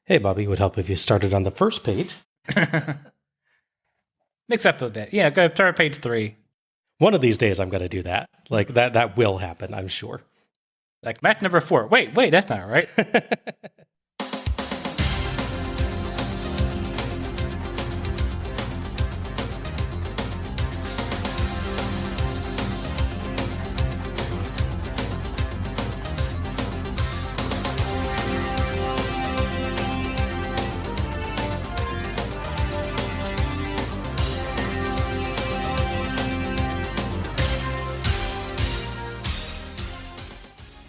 Hey, Bobby, it would help if you started on the first page. Mix up a bit. Yeah, go start page 3. One of these days I'm going to do that. Like, that will happen, I'm sure. Like match number 4. Wait, that's not right.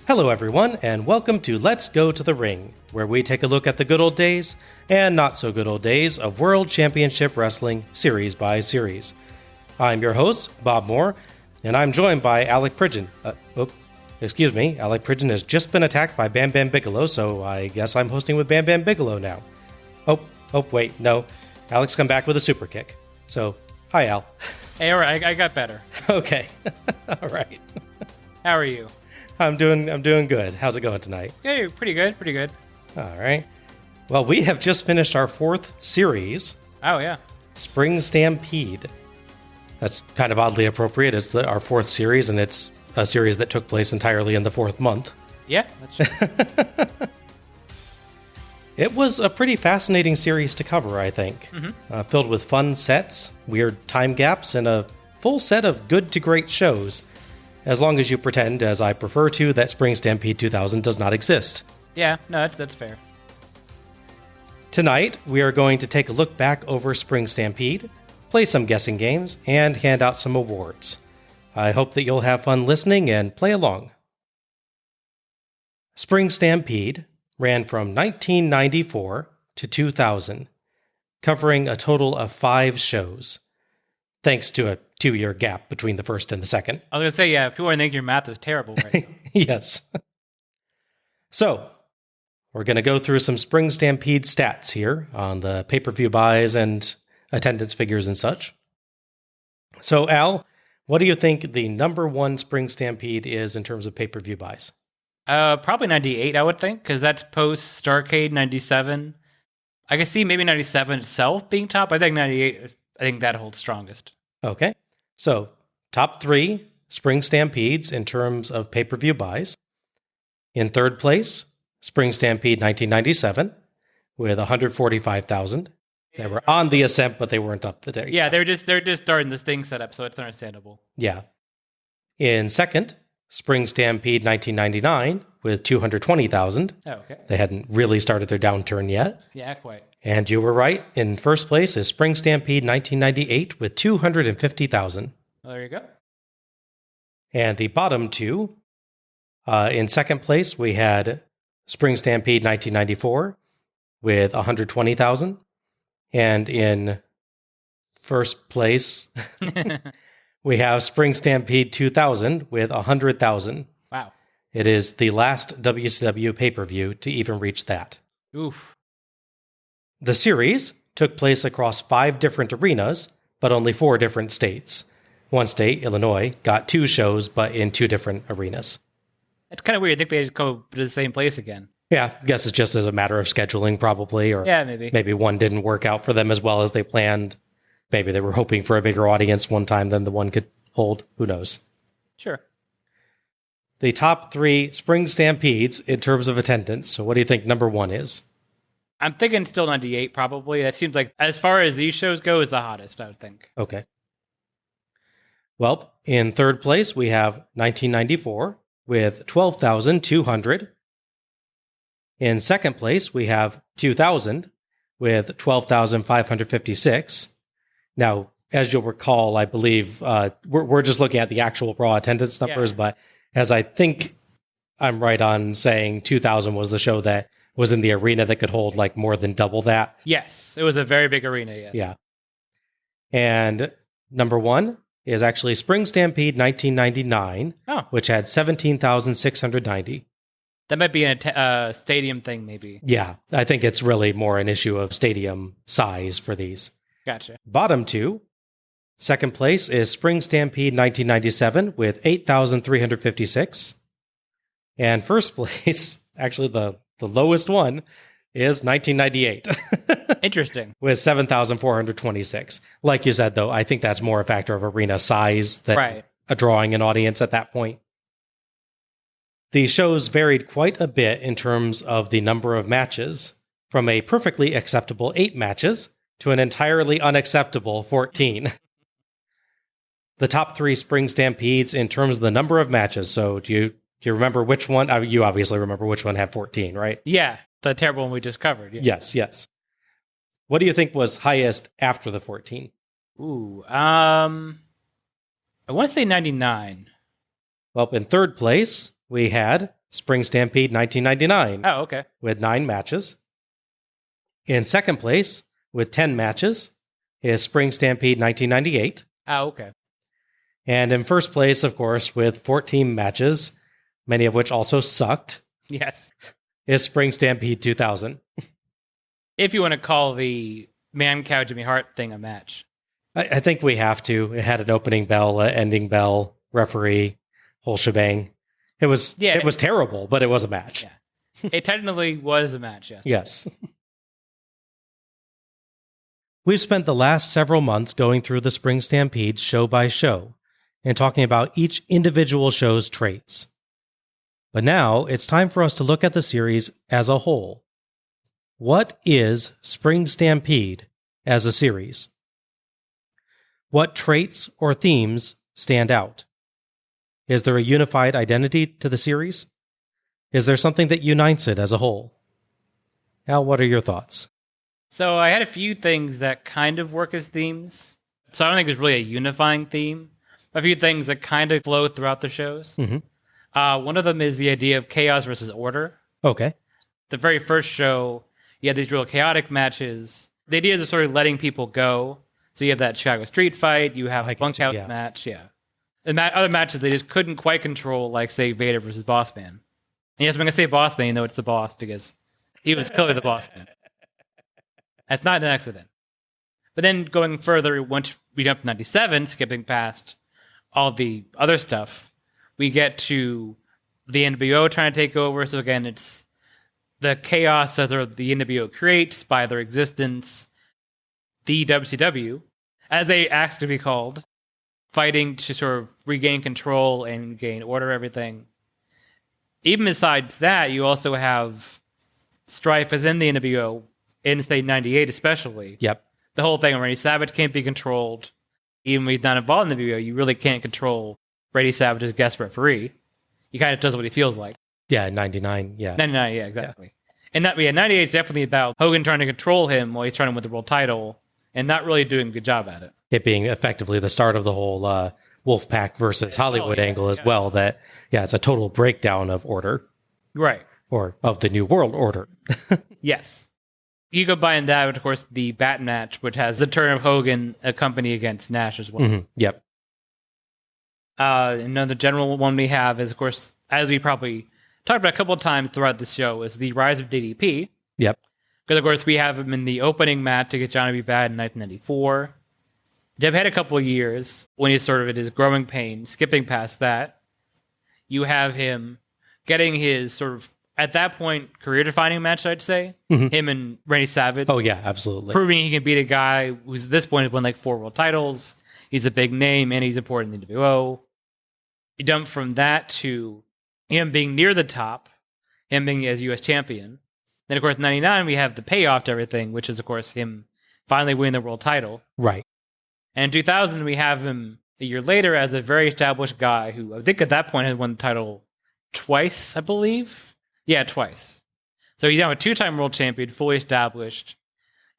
Hello, everyone, and welcome to Let's Go to the Ring, where we take a look at the good old days and not so good old days of World Championship Wrestling series by series. I'm your host, Bob Moore, and I'm joined by Alec Pridgeon. Alec Pridgeon has just been attacked by Bam Bam Bigelow, so I guess I'm hosting with Bam Bam Bigelow now. Wait, no. Alec's come back with a super kick. So, hi, Al. Hey, all right, I got better. Okay. All right. How are you? I'm doing good. How's it going tonight? Yeah, pretty good. All right. Well, we have just finished our 4th series, Oh, yeah. Spring Stampede. That's kind of oddly appropriate. It's our 4th series, and it's a series that took place entirely in the 4th month. Yeah, that's true. It was a pretty fascinating series to cover, I think. Mm-hmm. Filled with fun sets, weird time gaps, and a full set of good to great shows. As long as you pretend, as I prefer to, that Spring Stampede 2000 does not exist. Yeah, no, that's fair. Tonight, we are going to take a look back over Spring Stampede, play some guessing games, and hand out some awards. I hope that you'll have fun listening and play along. Spring Stampede ran from 1994 to 2000, covering a total of 5 shows, thanks to a 2-year gap between the first and the second. I was going to say, yeah, people are thinking your math is terrible right now. Yes. So, we're going to go through some Spring Stampede stats here on the pay-per-view buys and attendance figures and such. So, Al, what do you think the number 1 Spring Stampede is in terms of pay-per-view buys? Probably 98, I would think, because that's post Starrcade 97. I can see maybe 97 itself being top. I think 98, I think that holds strongest. Okay. So, top 3 Spring Stampedes in terms of pay-per-view buys. In third place, Spring Stampede 1997 with 145,000. They were on the ascent, but they weren't up the day. Yeah, they're just starting this thing set up, so it's understandable. Yeah. In second, Spring Stampede 1999 with 220,000. Oh, okay. They hadn't really started their downturn yet. Yeah, quite. And you were right. In first place is Spring Stampede 1998 with 250,000. Well, there you go. And the bottom 2, in second place, we had Spring Stampede 1994 with 120,000. And in first place, we have Spring Stampede 2000 with 100,000. Wow. It is the last WCW pay-per-view to even reach that. Oof. The series took place across 5 different arenas, but only 4 different states. One state, Illinois, got 2 shows, but in 2 different arenas. It's kind of weird. I think they just go to the same place again. Yeah, I guess it's just as a matter of scheduling, probably. Or yeah, maybe. Maybe one didn't work out for them as well as they planned. Maybe they were hoping for a bigger audience one time than the one could hold. Who knows? Sure. The top 3 Spring Stampedes in terms of attendance. So what do you think number 1 is? I'm thinking still 98, probably. That seems like, as far as these shows go, is the hottest, I would think. Okay. Well, in third place, we have 1994 with 12,200. In second place, we have 2000 with 12,556. Now, as you'll recall, I believe we're just looking at the actual raw attendance numbers, but as I think I'm right on saying 2000 was the show that was in the arena that could hold like more than double that. Yes, it was a very big arena, yeah. Yeah. And number 1 is actually Spring Stampede 1999, which had 17,690. That might be a stadium thing, maybe. Yeah, I think it's really more an issue of stadium size for these. Gotcha. Bottom 2, second place is Spring Stampede 1997 with 8,356. And first place, actually the lowest one, is 1998. Interesting. With 7,426. Like you said, though, I think that's more a factor of arena size than drawing an audience at that point. The shows varied quite a bit in terms of the number of matches, from a perfectly acceptable 8 matches to an entirely unacceptable 14. The top 3 Spring Stampedes in terms of the number of matches. So do you remember which one? You obviously remember which one had 14, right? Yeah, the terrible one we just covered. Yes. What do you think was highest after the 14? Ooh, I want to say 99. Well, in third place, we had Spring Stampede 1999. Oh, okay. With 9 matches. In second place, with 10 matches, is Spring Stampede 1998. Oh, okay. And in first place, of course, with 14 matches, many of which also sucked. Yes. Is Spring Stampede 2000. If you want to call the Man Cow Jimmy Hart thing a match. I think we have to. It had an opening bell, an ending bell, referee, whole shebang. It was terrible, but it was a match. Yeah. It technically was a match, yes. Yes. We've spent the last several months going through the Spring Stampede show by show and talking about each individual show's traits. But now it's time for us to look at the series as a whole. What is Spring Stampede as a series? What traits or themes stand out? Is there a unified identity to the series? Is there something that unites it as a whole? Al, what are your thoughts? So I had a few things that kind of work as themes. So I don't think there's really a unifying theme. A few things that kind of flow throughout the shows. Mm-hmm. One of them is the idea of chaos versus order. Okay. The very first show, you had these real chaotic matches. The idea is sort of letting people go. So you have that Chicago street fight, you have a bunkhouse match, And other matches they just couldn't quite control, like, say, Vader versus Boss Man. And yes, I'm going to say Boss Man, even though it's the boss, because he was clearly the Boss Man. That's not an accident. But then going further, once we jump to 97, skipping past all the other stuff, we get to the NWO trying to take over. So again, it's the chaos that the NWO creates by their existence. The WCW, as they asked to be called, fighting to sort of regain control and gain order, everything. Even besides that, you also have strife as in the NWO, in, say, 98 especially. Yep. The whole thing, Randy Savage can't be controlled. Even when he's not involved in the NWO, you really can't control Randy Savage's guest referee. He kind of does what he feels like. Yeah, 99, yeah. 99, yeah, exactly. And 98 is definitely about Hogan trying to control him while he's trying to win the world title and not really doing a good job at it. It being effectively the start of the whole Wolfpack versus Hollywood angle as well, that, it's a total breakdown of order. Right. Or of the New World Order. Yes. You go by in that, of course, the Bat match, which has the turn of Hogan accompany against Nash as well. Mm-hmm. Yep. Another general one we have is, of course, as we probably talked about a couple of times throughout the show, is the rise of DDP. Yep. Because, of course, we have him in the opening match against Johnny B. Bad in 1994. Jeb had a couple of years when he's sort of at his growing pain. Skipping past that, you have him getting his sort of, at that point, career-defining match, I'd say. Mm-hmm. Him and Randy Savage. Oh, yeah, absolutely. Proving he can beat a guy who's at this point has won like 4 world titles. He's a big name, and he's important in the NWO. You jump from that to him being near the top, him being as U.S. champion. Then, of course, 99, we have the payoff to everything, which is, of course, him finally winning the world title. Right. And in 2000, we have him a year later as a very established guy who I think at that point had won the title twice, I believe. Yeah, twice. So he's now a 2-time world champion, fully established.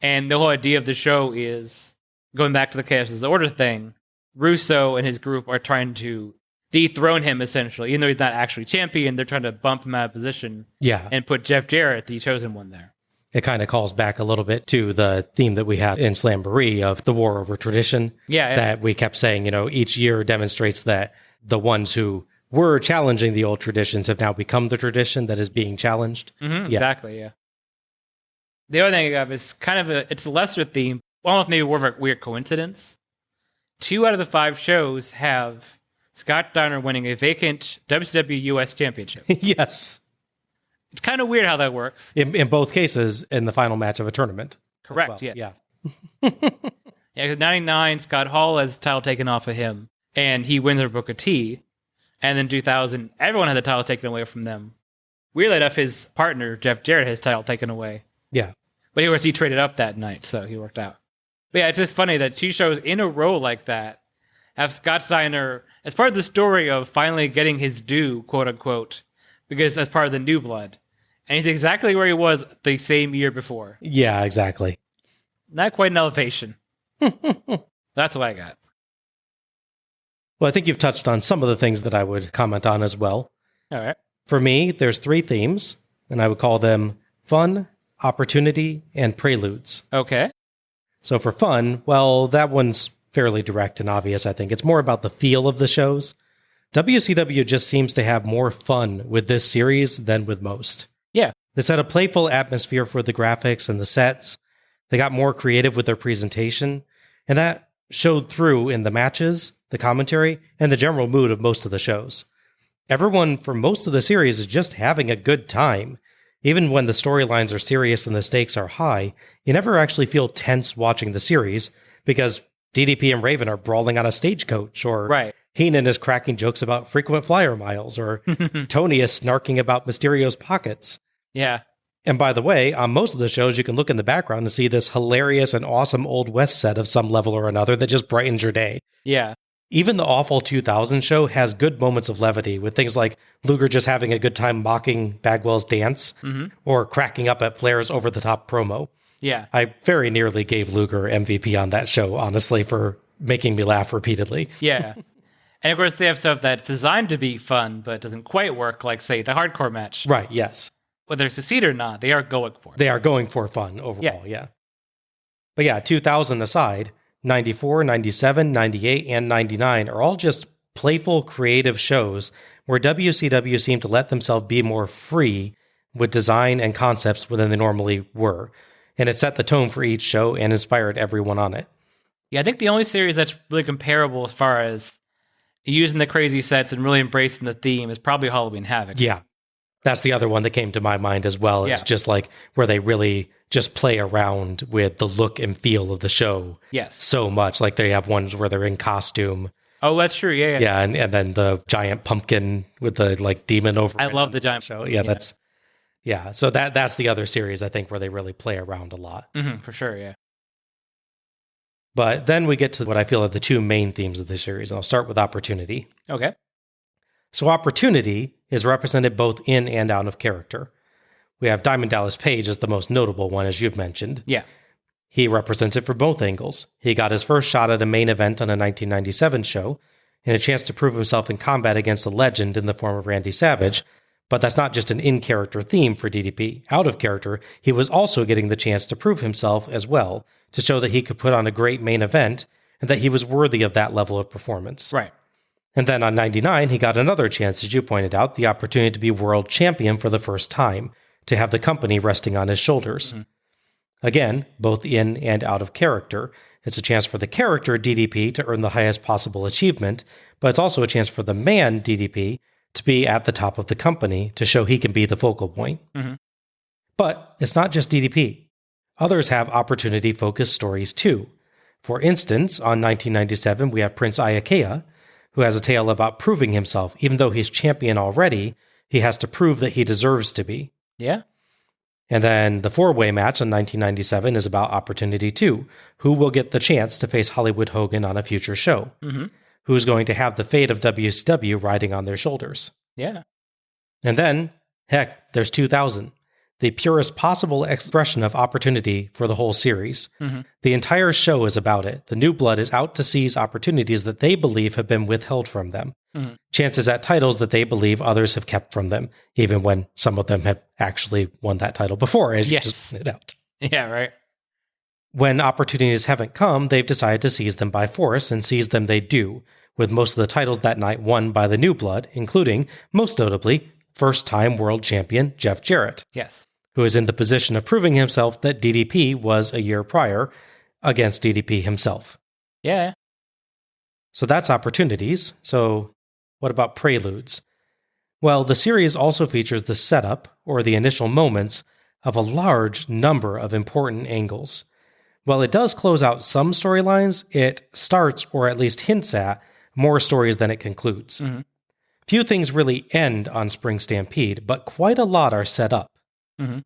And the whole idea of the show is, going back to the Chaos is the Order thing, Russo and his group are trying to dethrone him, essentially. Even though he's not actually champion, they're trying to bump him out of position and put Jeff Jarrett, the chosen one, there. It kind of calls back a little bit to the theme that we had in Slamboree of the war over tradition. Yeah. That we kept saying, each year demonstrates that the ones who were challenging the old traditions have now become the tradition that is being challenged. Mm-hmm, exactly, yeah. The other thing I have is kind of it's a lesser theme, almost maybe more of a weird coincidence. 2 out of the 5 shows have Scott Steiner winning a vacant WCW US Championship. Yes. It's kind of weird how that works. In both cases, in the final match of a tournament. Correct, well. yes. Yeah. Yeah, because 99, Scott Hall has the title taken off of him, and he wins the Booker T. And then 2000, everyone had the title taken away from them. Weirdly enough, his partner, Jeff Jarrett, had his title taken away. Yeah. But of course, he traded up that night, so he worked out. But yeah, it's just funny that 2 shows in a row like that have Scott Steiner as part of the story of finally getting his due, quote unquote, because as part of the New Blood. And he's exactly where he was the same year before. Yeah, exactly. Not quite an elevation. That's what I got. Well, I think you've touched on some of the things that I would comment on as well. All right. For me, there's 3 themes, and I would call them fun, opportunity, and preludes. Okay. So for fun, well, that one's fairly direct and obvious, I think. It's more about the feel of the shows. WCW just seems to have more fun with this series than with most. Yeah. They set a playful atmosphere for the graphics and the sets. They got more creative with their presentation, and that showed through in the matches, the commentary, and the general mood of most of the shows. Everyone for most of the series is just having a good time. Even when the storylines are serious and the stakes are high, you never actually feel tense watching the series because DDP and Raven are brawling on a stagecoach, or Heenan is cracking jokes about frequent flyer miles, or Tony is snarking about Mysterio's pockets. Yeah. And by the way, on most of the shows, you can look in the background and see this hilarious and awesome Old West set of some level or another that just brightens your day. Yeah. Even the awful 2000 show has good moments of levity with things like Luger just having a good time mocking Bagwell's dance or cracking up at Flair's over-the-top promo. Yeah. I very nearly gave Luger MVP on that show, honestly, for making me laugh repeatedly. Yeah. And of course, they have stuff that's designed to be fun, but doesn't quite work, like, say, the hardcore match. Right, yes. Whether it's succeed or not, they are going for it. They are going for fun overall, yeah. But yeah, 2000 aside, 94, 97, 98, and 99 are all just playful, creative shows where WCW seemed to let themselves be more free with design and concepts than they normally were. And it set the tone for each show and inspired everyone on it. Yeah, I think the only series that's really comparable as far as using the crazy sets and really embracing the theme is probably Halloween Havoc. Yeah. That's the other one that came to my mind as well. It's just like where they really just play around with the look and feel of the show. Yes. So much. Like they have ones where they're in costume. Oh, that's true. Yeah. Yeah. And then the giant pumpkin with the like demon over. I love the giant show. Yeah. So that's the other series, I think, where they really play around a lot. For sure. Yeah. But then we get to what I feel are the 2 main themes of the series. And I'll start with opportunity. Okay. So opportunity is represented both in and out of character. We have Diamond Dallas Page as the most notable one, as you've mentioned. Yeah. He represents it from both angles. He got his first shot at a main event on a 1997 show, and a chance to prove himself in combat against a legend in the form of Randy Savage. But that's not just an in-character theme for DDP. Out of character, he was also getting the chance to prove himself as well, to show that he could put on a great main event, and that he was worthy of that level of performance. Right. And then on 99, he got another chance, as you pointed out, the opportunity to be world champion for the first time, to have the company resting on his shoulders. Again, both in and out of character. It's a chance for the character, DDP, to earn the highest possible achievement, but it's also a chance for the man, DDP, to be at the top of the company, to show he can be the focal point. But it's not just DDP. Others have opportunity-focused stories too. For instance, on 1997, we have Prince Iaukea, who has a tale about proving himself. Even though he's champion already, he has to prove that he deserves to be. Yeah. And then the 4-way match in 1997 is about opportunity too. Who will get the chance to face Hollywood Hogan on a future show? Who's going to have the fate of WCW riding on their shoulders? Yeah. And then, heck, there's 2000. The purest possible expression of opportunity for the whole series. The entire show is about it. The New Blood is out to seize opportunities that they believe have been withheld from them. Chances at titles that they believe others have kept from them, even when some of them have actually won that title before, as you just pointed out. Yeah, right. When opportunities haven't come, they've decided to seize them by force, and seize them they do, with most of the titles that night won by the New Blood, including, most notably, first-time world champion Jeff Jarrett. Yes. Who is in the position of proving himself that DDP was a year prior against DDP himself. Yeah. So that's opportunities. So what about preludes? Well, the series also features the setup, or the initial moments, of a large number of important angles. While it does close out some storylines, it starts, or at least hints at, more stories than it concludes. Mm-hmm. Few things really end on Spring Stampede, but quite a lot are set up. Mm-hmm.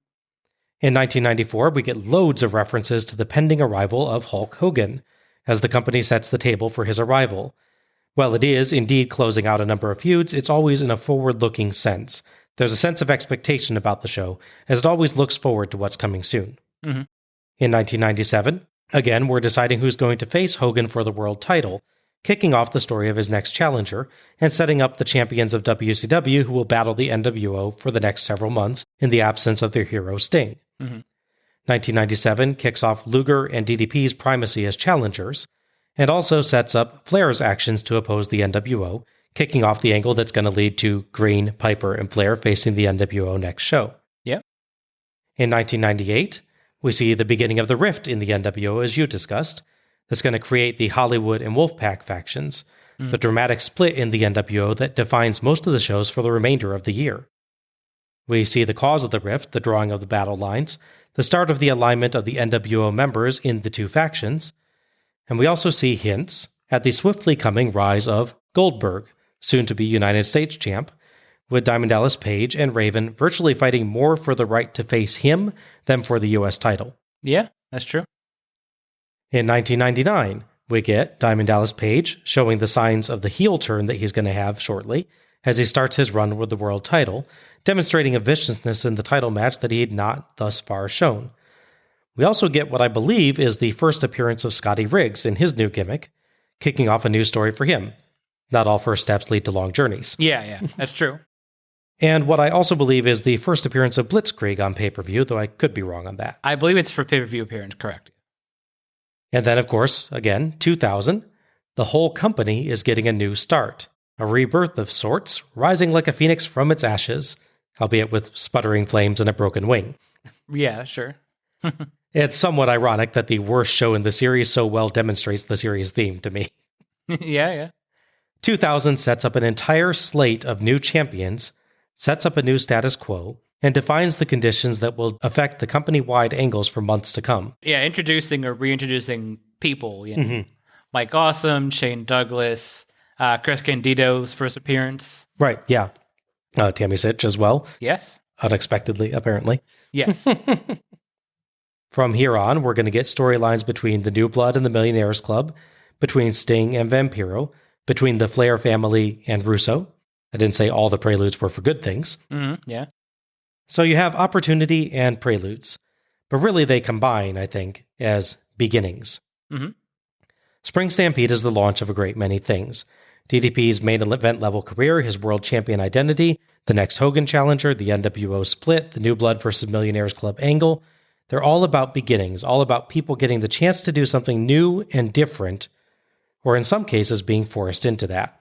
In 1994, we get loads of references to the pending arrival of Hulk Hogan, as the company sets the table for his arrival. While it is indeed closing out a number of feuds, it's always in a forward-looking sense. There's a sense of expectation about the show, as it always looks forward to what's coming soon. Mm-hmm. In 1997, again, we're deciding who's going to face Hogan for the world title, kicking off the story of his next challenger, and setting up the champions of WCW who will battle the NWO for the next several months in the absence of their hero Sting. Mm-hmm. 1997 kicks off Luger and DDP's primacy as challengers, and also sets up Flair's actions to oppose the NWO, kicking off the angle that's going to lead to Green, Piper, and Flair facing the NWO next show. Yep. In 1998, we see the beginning of the rift in the NWO, as you discussed, that's going to create the Hollywood and Wolfpack factions, the dramatic split in the NWO that defines most of the shows for the remainder of the year. We see the cause of the rift, the drawing of the battle lines, the start of the alignment of the NWO members in the two factions, and we also see hints at the swiftly coming rise of Goldberg, soon to be United States champ, with Diamond Dallas Page and Raven virtually fighting more for the right to face him than for the US title. Yeah, that's true. In 1999, we get Diamond Dallas Page showing the signs of the heel turn that he's going to have shortly as he starts his run with the world title, demonstrating a viciousness in the title match that he had not thus far shown. We also get what I believe is the first appearance of Scotty Riggs in his new gimmick, kicking off a new story for him. Not all first steps lead to long journeys. Yeah, that's true. And what I also believe is the first appearance of Blitzkrieg on pay-per-view, though I could be wrong on that. I believe it's for pay-per-view appearance, correct. And then, of course, again, 2000, the whole company is getting a new start. A rebirth of sorts, rising like a phoenix from its ashes, albeit with sputtering flames and a broken wing. Yeah, sure. It's somewhat ironic that the worst show in the series so well demonstrates the series theme to me. Yeah. 2000 sets up an entire slate of new champions, sets up a new status quo, and defines the conditions that will affect the company-wide angles for months to come. Yeah, introducing or reintroducing people. You know, Mike Awesome, Shane Douglas, Chris Candido's first appearance. Right, yeah. Tammy Sitch as well. Yes. Unexpectedly, apparently. Yes. From here on, we're going to get storylines between the New Blood and the Millionaires Club, between Sting and Vampiro, between the Flair family and Russo. I didn't say all the preludes were for good things. Yeah. So you have opportunity and preludes, but really they combine, I think, as beginnings. Spring Stampede is the launch of a great many things. DDP's main event level career, his world champion identity, the next Hogan challenger, the NWO split, the New Blood versus Millionaires Club angle. They're all about beginnings, all about people getting the chance to do something new and different, or in some cases being forced into that.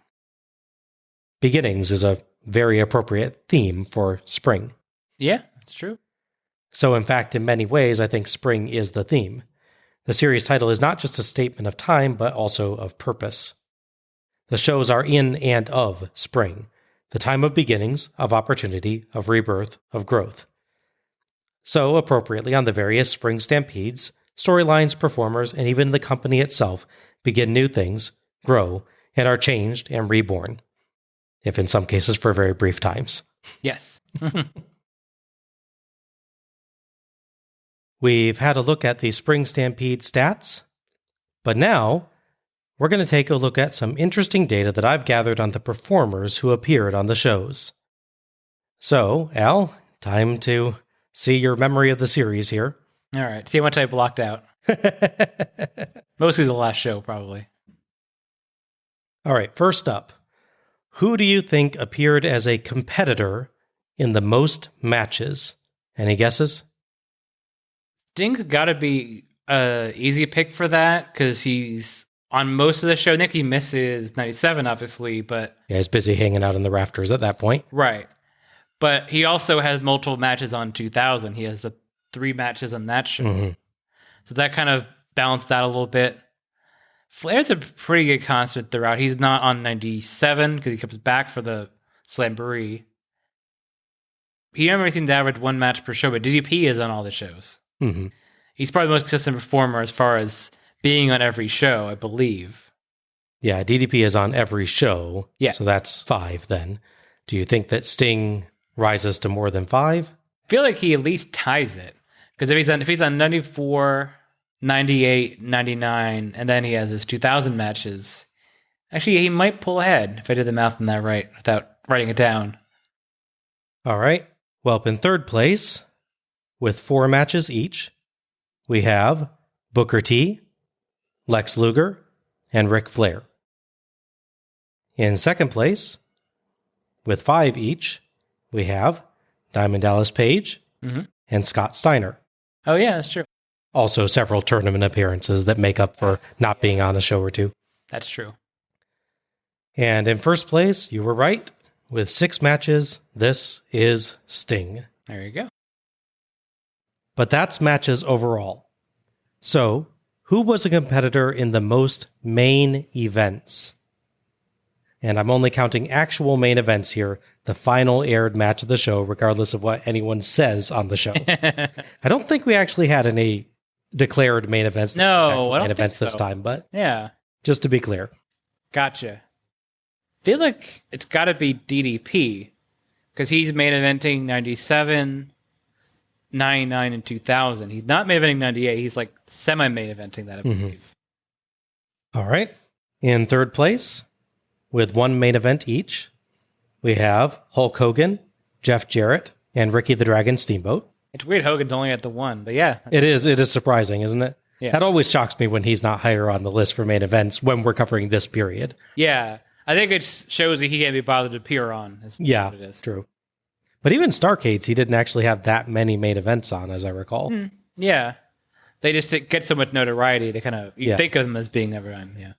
Beginnings is a very appropriate theme for spring. Yeah, that's true. So in fact, in many ways, I think spring is the theme. The series title is not just a statement of time, but also of purpose. The shows are in and of spring, the time of beginnings, of opportunity, of rebirth, of growth. So, appropriately, on the various Spring Stampedes, storylines, performers, and even the company itself begin new things, grow, and are changed and reborn. If in some cases for very brief times. Yes. We've had a look at the Spring Stampede stats, but now we're going to take a look at some interesting data that I've gathered on the performers who appeared on the shows. So, Al, time to see your memory of the series here. All right, see how much I blocked out. Mostly the last show, probably. All right, first up, who do you think appeared as a competitor in the most matches? Any guesses? Sting's got to be an easy pick for that, because he's on most of the show. I think he misses 97, obviously, but... Yeah, he's busy hanging out in the rafters at that point. Right. But he also has multiple matches on 2000. He has the 3 matches on that show. So that kind of balanced that a little bit. Flair's a pretty good constant throughout. He's not on 97 because he comes back for the Slamboree. he never seemed to average one match per show, but DDP is on all the shows. Mm-hmm. He's probably the most consistent performer as far as being on every show, I believe. Yeah, DDP is on every show. Yeah. So that's 5 then. Do you think that Sting rises to more than 5? I feel like he at least ties it. Because if he's on 94, 98, 99, and then he has his 2000 matches, actually, he might pull ahead if I did the math on that right without writing it down. All right. Well, up in third place, with 4 matches each, we have Booker T, Lex Luger, and Ric Flair. In second place, with 5 each, we have Diamond Dallas Page and Scott Steiner. Oh, yeah, that's true. Also, several tournament appearances that make up for not being on a show or two. That's true. And in first place, you were right. With 6 matches, this is Sting. There you go. But that's matches overall. So, who was a competitor in the most main events? And I'm only counting actual main events here, the final aired match of the show, regardless of what anyone says on the show. I don't think we actually had any declared main events. No, I don't main events think this so. time, but yeah, just to be clear. Gotcha. Feel like it's got to be DDP because he's main eventing 97, 99, and 2000. He's not main eventing 98. He's like semi-main eventing that, I believe. All right. In third place, with 1 main event each, we have Hulk Hogan, Jeff Jarrett, and Ricky the Dragon Steamboat. It's weird Hogan's only at the 1, but yeah. It is surprising, isn't it? Yeah. That always shocks me when he's not higher on the list for main events when we're covering this period. Yeah. I think it shows that he can't be bothered to appear on. Yeah, what it is. True. But even Starcades, he didn't actually have that many main events on, as I recall. Yeah. They just get so much notoriety, they kind of, you think of them as being every time, yeah.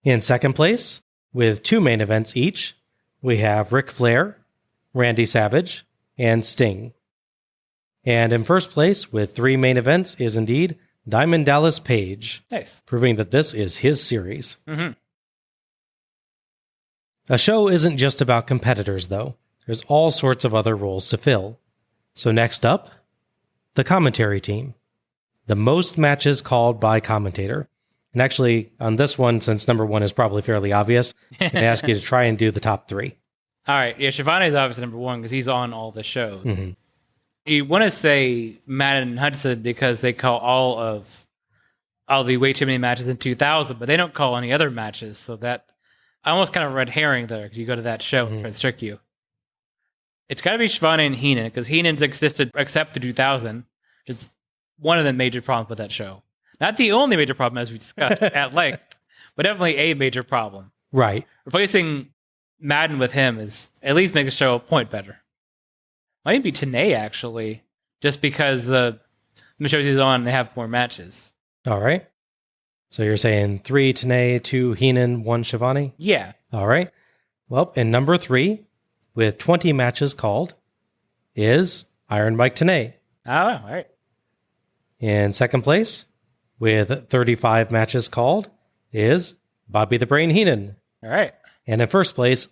In second place, with 2 main events each, we have Ric Flair, Randy Savage, and Sting. And in first place, with 3 main events, is indeed Diamond Dallas Page. Nice. Proving that this is his series. Mm-hmm. A show isn't just about competitors, though. There's all sorts of other roles to fill. So next up, the commentary team. The most matches called by commentator. And actually, on this one, since number 1 is probably fairly obvious, I'm going to ask you to try and do the top 3. All right. Yeah, Shivani's obviously number 1 because he's on all the shows. You want to say Madden and Hudson because they call all the way too many matches in 2000, but they don't call any other matches. So that I almost kind of red herring there because you go to that show and try to trick you. It's got to be Shivani and Heenan because Heenan's existed except the 2000. It's one of the major problems with that show. Not the only major problem, as we discussed at length, but definitely a major problem. Right. Replacing Madden with him is at least make the show a point better. Might even be Tanay, actually, just because the shows he's on, they have more matches. All right. So you're saying 3 Tanay, 2 Heenan, 1 Shivani? Yeah. All right. Well, in number 3, with 20 matches called, is Iron Mike Tanay. Oh, all right. In second place, with 35 matches called, is Bobby the Brain Heenan. All right. And in first place,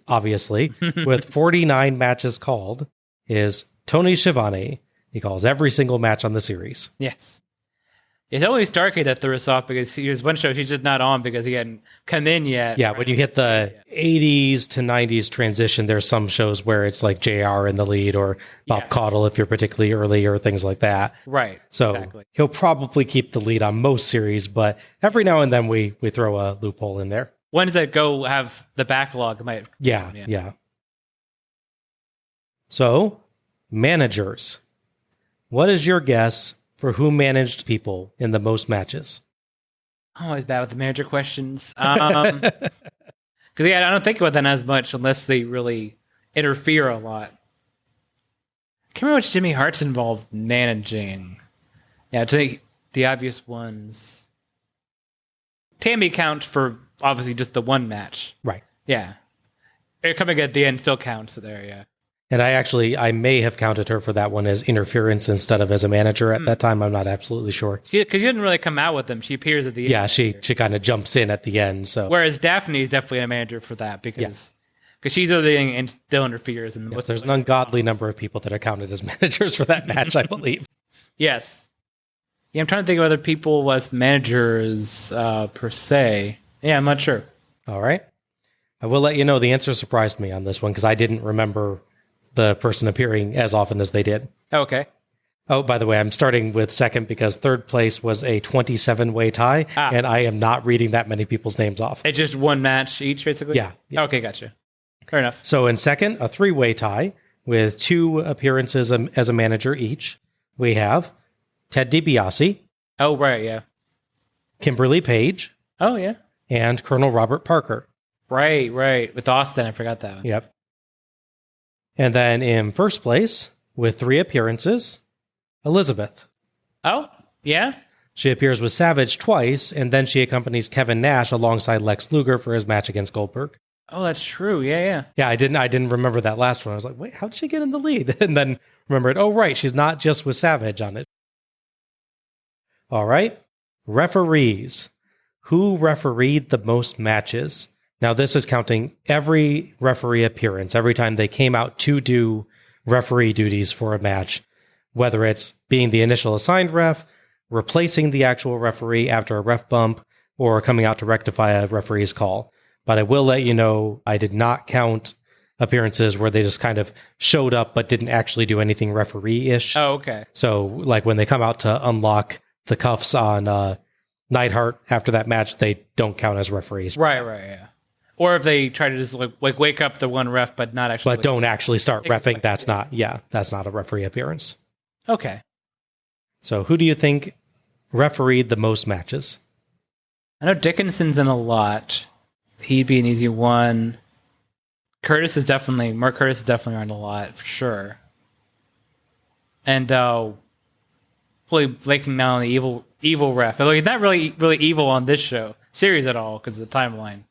obviously, with 49 matches called, is Tony Schiavone. He calls every single match on the series. Yes. It's only Starcade that threw us off because there's one show she's just not on because he hadn't come in yet. Yeah, when you hit the 80s to 90s transition, there's some shows where it's like JR in the lead or Bob Caudle if you're particularly early or things like that. Right. So he'll probably keep the lead on most series, but every now and then we throw a loophole in there. Ones that go have the backlog might. Yeah. So, managers. What is your guess for who managed people in the most matches? I'm always bad with the manager questions. Because, I don't think about that as much unless they really interfere a lot. I can't remember which Jimmy Hart's involved managing. Yeah, to take the obvious ones. Tammy counts for, obviously, just the one match. Right. Yeah. Coming at the end still counts there, yeah. And I may have counted her for that one as interference instead of as a manager at that time. I'm not absolutely sure. Because she didn't really come out with them. She appears at the end. Yeah, she kind of jumps in at the end. So whereas Daphne is definitely a manager for that because Because she's the thing and still interferes. In the yes, there's an ungodly number of people that are counted as managers for that match, I believe. Yes. Yeah, I'm trying to think of other people as managers per se. Yeah, I'm not sure. All right. I will let you know the answer surprised me on this one because I didn't remember the person appearing as often as they did. Okay. Oh, by the way, I'm starting with second because third place was a 27-way tie, and I am not reading that many people's names off. It's just one match each, basically? Yeah. Okay, gotcha. Fair enough. So in second, a 3-way tie with 2 appearances as a manager each. We have Ted DiBiase. Oh, right, yeah. Kimberly Page. Oh, yeah. And Colonel Robert Parker. Right. With Austin, I forgot that one. Yep. And then in first place, with 3 appearances, Elizabeth. Oh, yeah? She appears with Savage twice, and then she accompanies Kevin Nash alongside Lex Luger for his match against Goldberg. Oh, that's true. Yeah. Yeah, I didn't remember that last one. I was like, wait, how'd she get in the lead? And then remembered, oh, right, she's not just with Savage on it. All right. Referees. Who refereed the most matches? Now, this is counting every referee appearance, every time they came out to do referee duties for a match, whether it's being the initial assigned ref, replacing the actual referee after a ref bump, or coming out to rectify a referee's call. But I will let you know, I did not count appearances where they just kind of showed up but didn't actually do anything referee-ish. Oh, okay. So, like when they come out to unlock the cuffs on Neidhart after that match, they don't count as referees. Right, yeah. Or if they try to just like wake up the one ref, but not actually. But don't actually start reffing. That's not a referee appearance. Okay. So who do you think refereed the most matches? I know Dickinson's in a lot. He'd be an easy one. Mark Curtis is definitely on a lot, for sure. And probably blanking now on the evil ref. Although he's not really evil on this series at all, because of the timeline.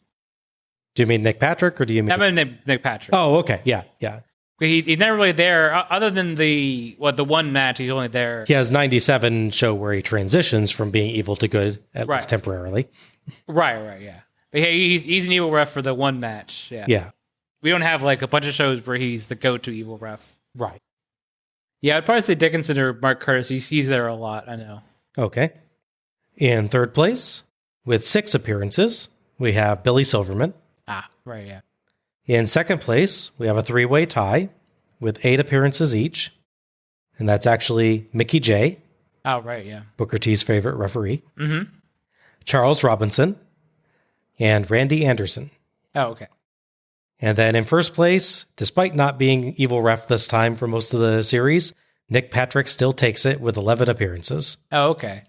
Do you mean Nick Patrick, or do you mean... I mean Nick Patrick. Oh, okay. Yeah. He's never really there, other than the one match, he's only there. He has 97 show where he transitions from being evil to good, at least temporarily. Right, yeah. But he's an evil ref for the one match, yeah. Yeah. We don't have like a bunch of shows where he's the go-to evil ref. Right. Yeah, I'd probably say Dickinson or Mark Curtis. He's there a lot, I know. Okay. In third place, with 6 appearances, we have Billy Silverman. Right, yeah. In second place, we have a 3-way tie with 8 appearances each. And that's actually Mickey J. Oh, right, yeah. Booker T's favorite referee. Mm-hmm. Charles Robinson. And Randy Anderson. Oh, okay. And then in first place, despite not being evil ref this time for most of the series, Nick Patrick still takes it with 11 appearances. Oh, okay.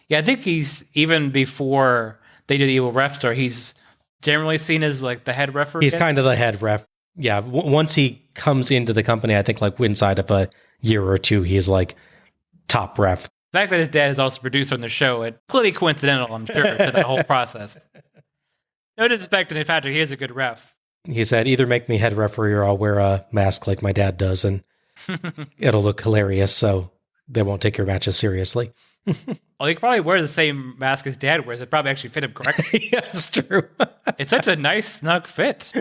Yeah, I think he's, even before they do the evil ref story, he's generally seen as like the head referee. He's kind of the head ref. Yeah, once he comes into the company, I think like inside of a year or two, he's like top ref. The fact that his dad is also producer on the show, it's completely coincidental, I'm sure, to the whole process. No disrespect to Nick Patrick, he is a good ref. He said, either make me head referee or I'll wear a mask like my dad does, and it'll look hilarious, so they won't take your matches seriously. Well, he could probably wear the same mask his dad wears. It'd probably actually fit him correctly. Yeah, that's true. It's such a nice, snug fit.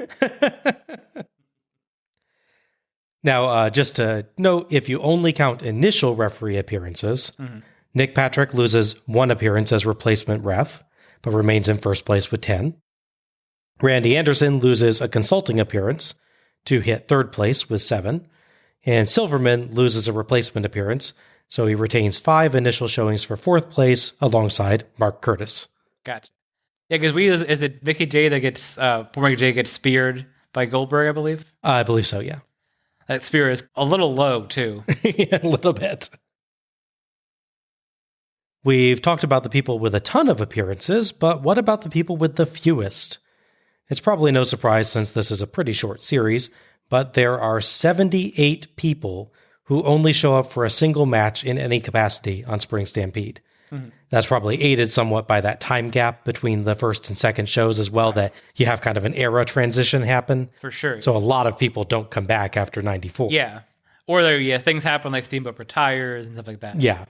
Now, just to note, if you only count initial referee appearances, Nick Patrick loses 1 appearance as replacement ref, but remains in first place with 10. Randy Anderson loses a consulting appearance to hit third place with 7. And Silverman loses a replacement appearance, so he retains 5 initial showings for fourth place alongside Mark Curtis. Gotcha. Yeah, because is it Mickey J that gets, poor Mickey J gets speared by Goldberg, I believe? I believe so, yeah. That spear is a little low, too. Yeah, a little bit. We've talked about the people with a ton of appearances, but what about the people with the fewest? It's probably no surprise since this is a pretty short series, but there are 78 people who only show up for a single match in any capacity on Spring Stampede. Mm-hmm. That's probably aided somewhat by that time gap between the first and second shows as well, that you have kind of an era transition happen. For sure. So a lot of people don't come back after 94. Yeah. Or things happen like Steamboat retires and stuff like that. Yeah.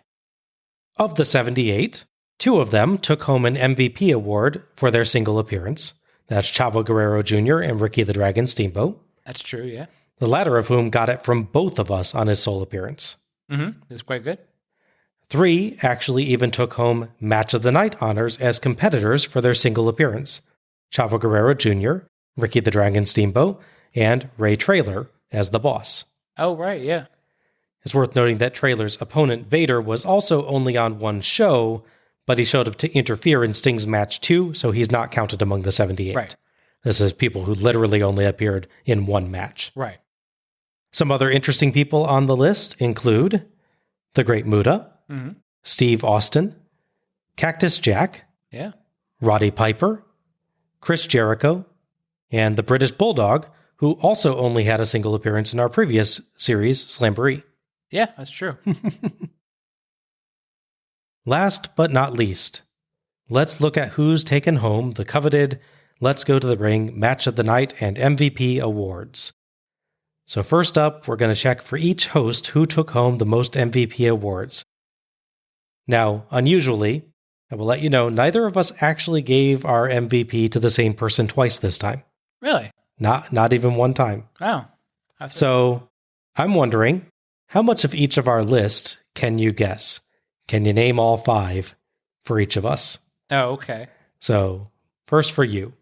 Of the 78, 2 of them took home an MVP award for their single appearance. That's Chavo Guerrero Jr. and Ricky the Dragon Steamboat. That's true, yeah. The latter of whom got it from both of us on his sole appearance. Mm-hmm. It was quite good. 3 actually even took home Match of the Night honors as competitors for their single appearance. Chavo Guerrero Jr., Ricky the Dragon Steamboat, and Ray Traylor as the boss. Oh, right, yeah. It's worth noting that Traylor's opponent, Vader, was also only on one show, but he showed up to interfere in Sting's match too, so he's not counted among the 78. Right. This is people who literally only appeared in one match. Right. Some other interesting people on the list include the Great Muta, Steve Austin, Cactus Jack, yeah, Roddy Piper, Chris Jericho, and the British Bulldog, who also only had a single appearance in our previous series, Slamboree. Yeah, that's true. Last but not least, let's look at who's taken home the coveted Let's Go to the Ring Match of the Night and MVP awards. So first up, we're going to check for each host who took home the most MVP awards. Now, unusually, I will let you know, neither of us actually gave our MVP to the same person twice this time. Really? Not even one time. Oh. So, I'm wondering, how much of each of our list can you guess? Can you name all 5 for each of us? Oh, okay. So, first for you.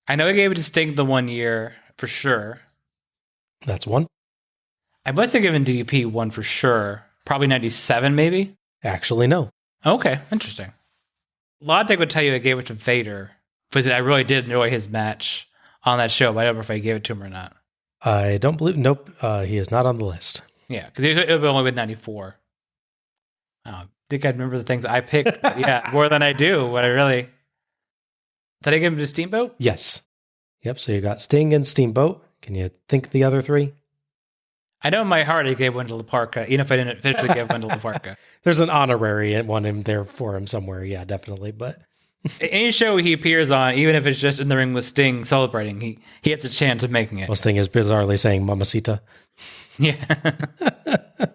I know I gave it to Sting the 1 year, for sure. That's 1. I must have given DDP 1 for sure. Probably 97, maybe? Actually, no. Okay, interesting. A lot of people would tell you I gave it to Vader, because I really did enjoy his match on that show, but I don't know if I gave it to him or not. I don't believe... Nope, he is not on the list. Yeah, because it would only been 94. I don't think I'd remember the things I picked. Yeah, more than I do. What I really... Did I give him to Steamboat? Yes. Yep, so you got Sting and Steamboat. Can you think the other 3? I know in my heart I gave one to Laparca, even if I didn't officially give one to Laparca. There's an honorary one in there for him somewhere, yeah, definitely. But any show he appears on, even if it's just in the ring with Sting celebrating, he gets a chance of making it. Well, Sting is bizarrely saying Mamacita. Yeah. I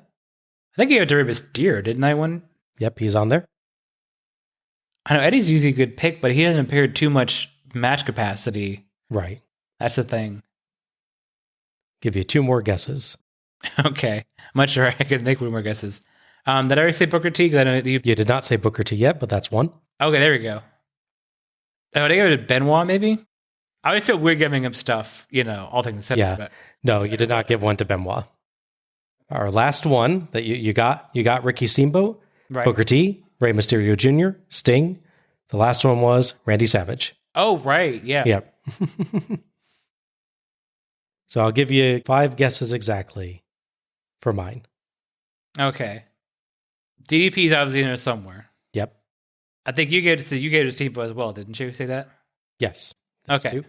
think he gave it to Rey Mysterio, didn't I, one? Yep, he's on there. I know Eddie's usually a good pick, but he hasn't appeared too much match capacity. Right. That's the thing. Give you 2 more guesses. Okay. I'm not sure I could make 1 more guesses. Did I already say Booker T? Because I know you did not say Booker T yet, but that's 1. Okay, there we go. Oh, did I give it to Benoit, maybe? I always feel weird giving him stuff, all things considered. Yeah. But... No, you did not give 1 to Benoit. Our last one that you got Ricky Steamboat, right. Booker T, Rey Mysterio Jr., Sting. The last one was Randy Savage. Oh, right. Yeah. Yep. So I'll give you 5 guesses exactly for mine. Okay. DDP's obviously in there somewhere. Yep. I think you gave it to Steamboat as well, didn't you say that? Yes. Okay. 2.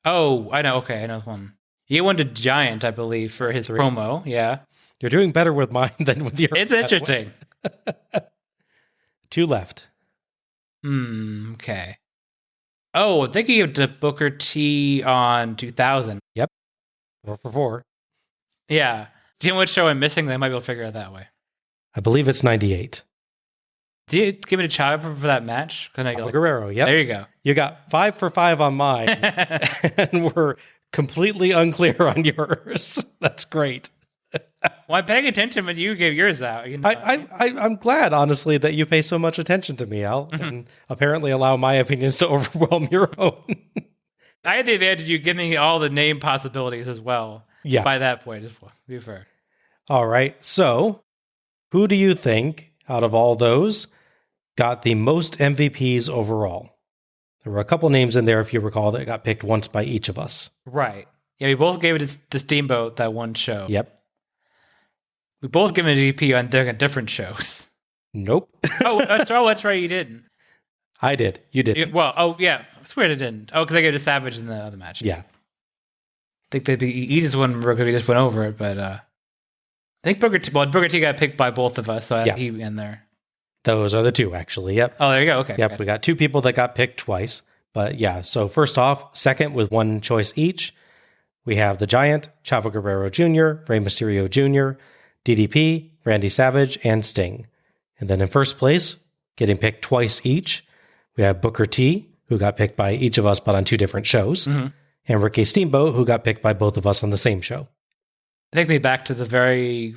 Oh, I know. Okay, I know 1. You gave 1 to Giant, I believe, for his 3. promo. Yeah. You're doing better with mine than with yours. It's interesting. 2 left. Okay. Oh, I think he gave it to Booker T on 2000. Yep. 4 for 4. Yeah. Do you know what show I'm missing? They might be able to figure it out that way. I believe it's 98. Did you give it to Chavo for that match? Guerrero, yep. There you go. You got 5 for 5 on mine, and we're completely unclear on yours. That's great. Well, I'm paying attention when you gave yours out. I'm glad, honestly, that you pay so much attention to me, Al, and apparently allow my opinions to overwhelm your own. I had the advantage of you giving me all the name possibilities as well. Yeah. By that point, as well. Be fair. All right. So, who do you think, out of all those, got the most MVPs overall? There were a couple names in there, if you recall, that got picked once by each of us. Right. Yeah, we both gave it to Steamboat that one show. Yep. We both given a GP on different shows. Nope. That's right. You didn't. I did. You did. Yeah. I swear I didn't. Oh, because I gave it to Savage in the other match. Yeah. I think that'd be the easiest one because we just went over it, but I think Booker T got picked by both of us, so he in there. Those are the 2, actually. Yep. Oh, there you go. Okay. Yep. Gotcha. We got 2 people that got picked twice. But yeah, so first off, second with 1 choice each, we have the Giant, Chavo Guerrero Jr., Rey Mysterio Jr., DDP, Randy Savage, and Sting. And then in first place, getting picked twice each, we have Booker T, who got picked by each of us, but on 2 different shows, and Ricky Steamboat, who got picked by both of us on the same show. I think they back to the very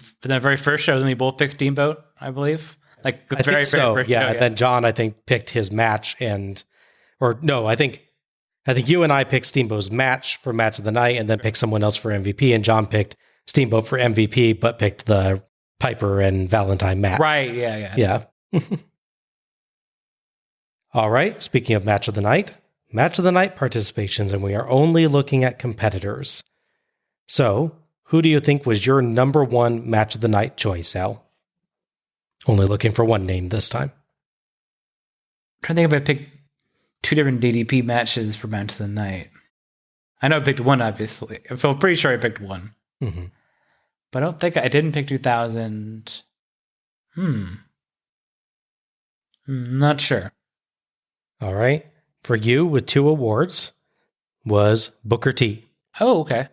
first show when we both picked Steamboat, I believe. Like the very first show. And then John, I think, picked his match I think you and I picked Steamboat's match for match of the night and then picked someone else for MVP, and John picked Steamboat for MVP, but picked the Piper and Valentine match. Right, yeah. Yeah. All right, speaking of match of the night participations, and we are only looking at competitors. So, who do you think was your number 1 match of the night choice, Al? Only looking for one name this time. I'm trying to think if I picked 2 different DDP matches for match of the night. I know I picked one, obviously. I feel pretty sure I picked one. Mm-hmm. But I don't think I didn't pick 2000. Not sure. All right. For you, with 2 awards, was Booker T. Oh, okay.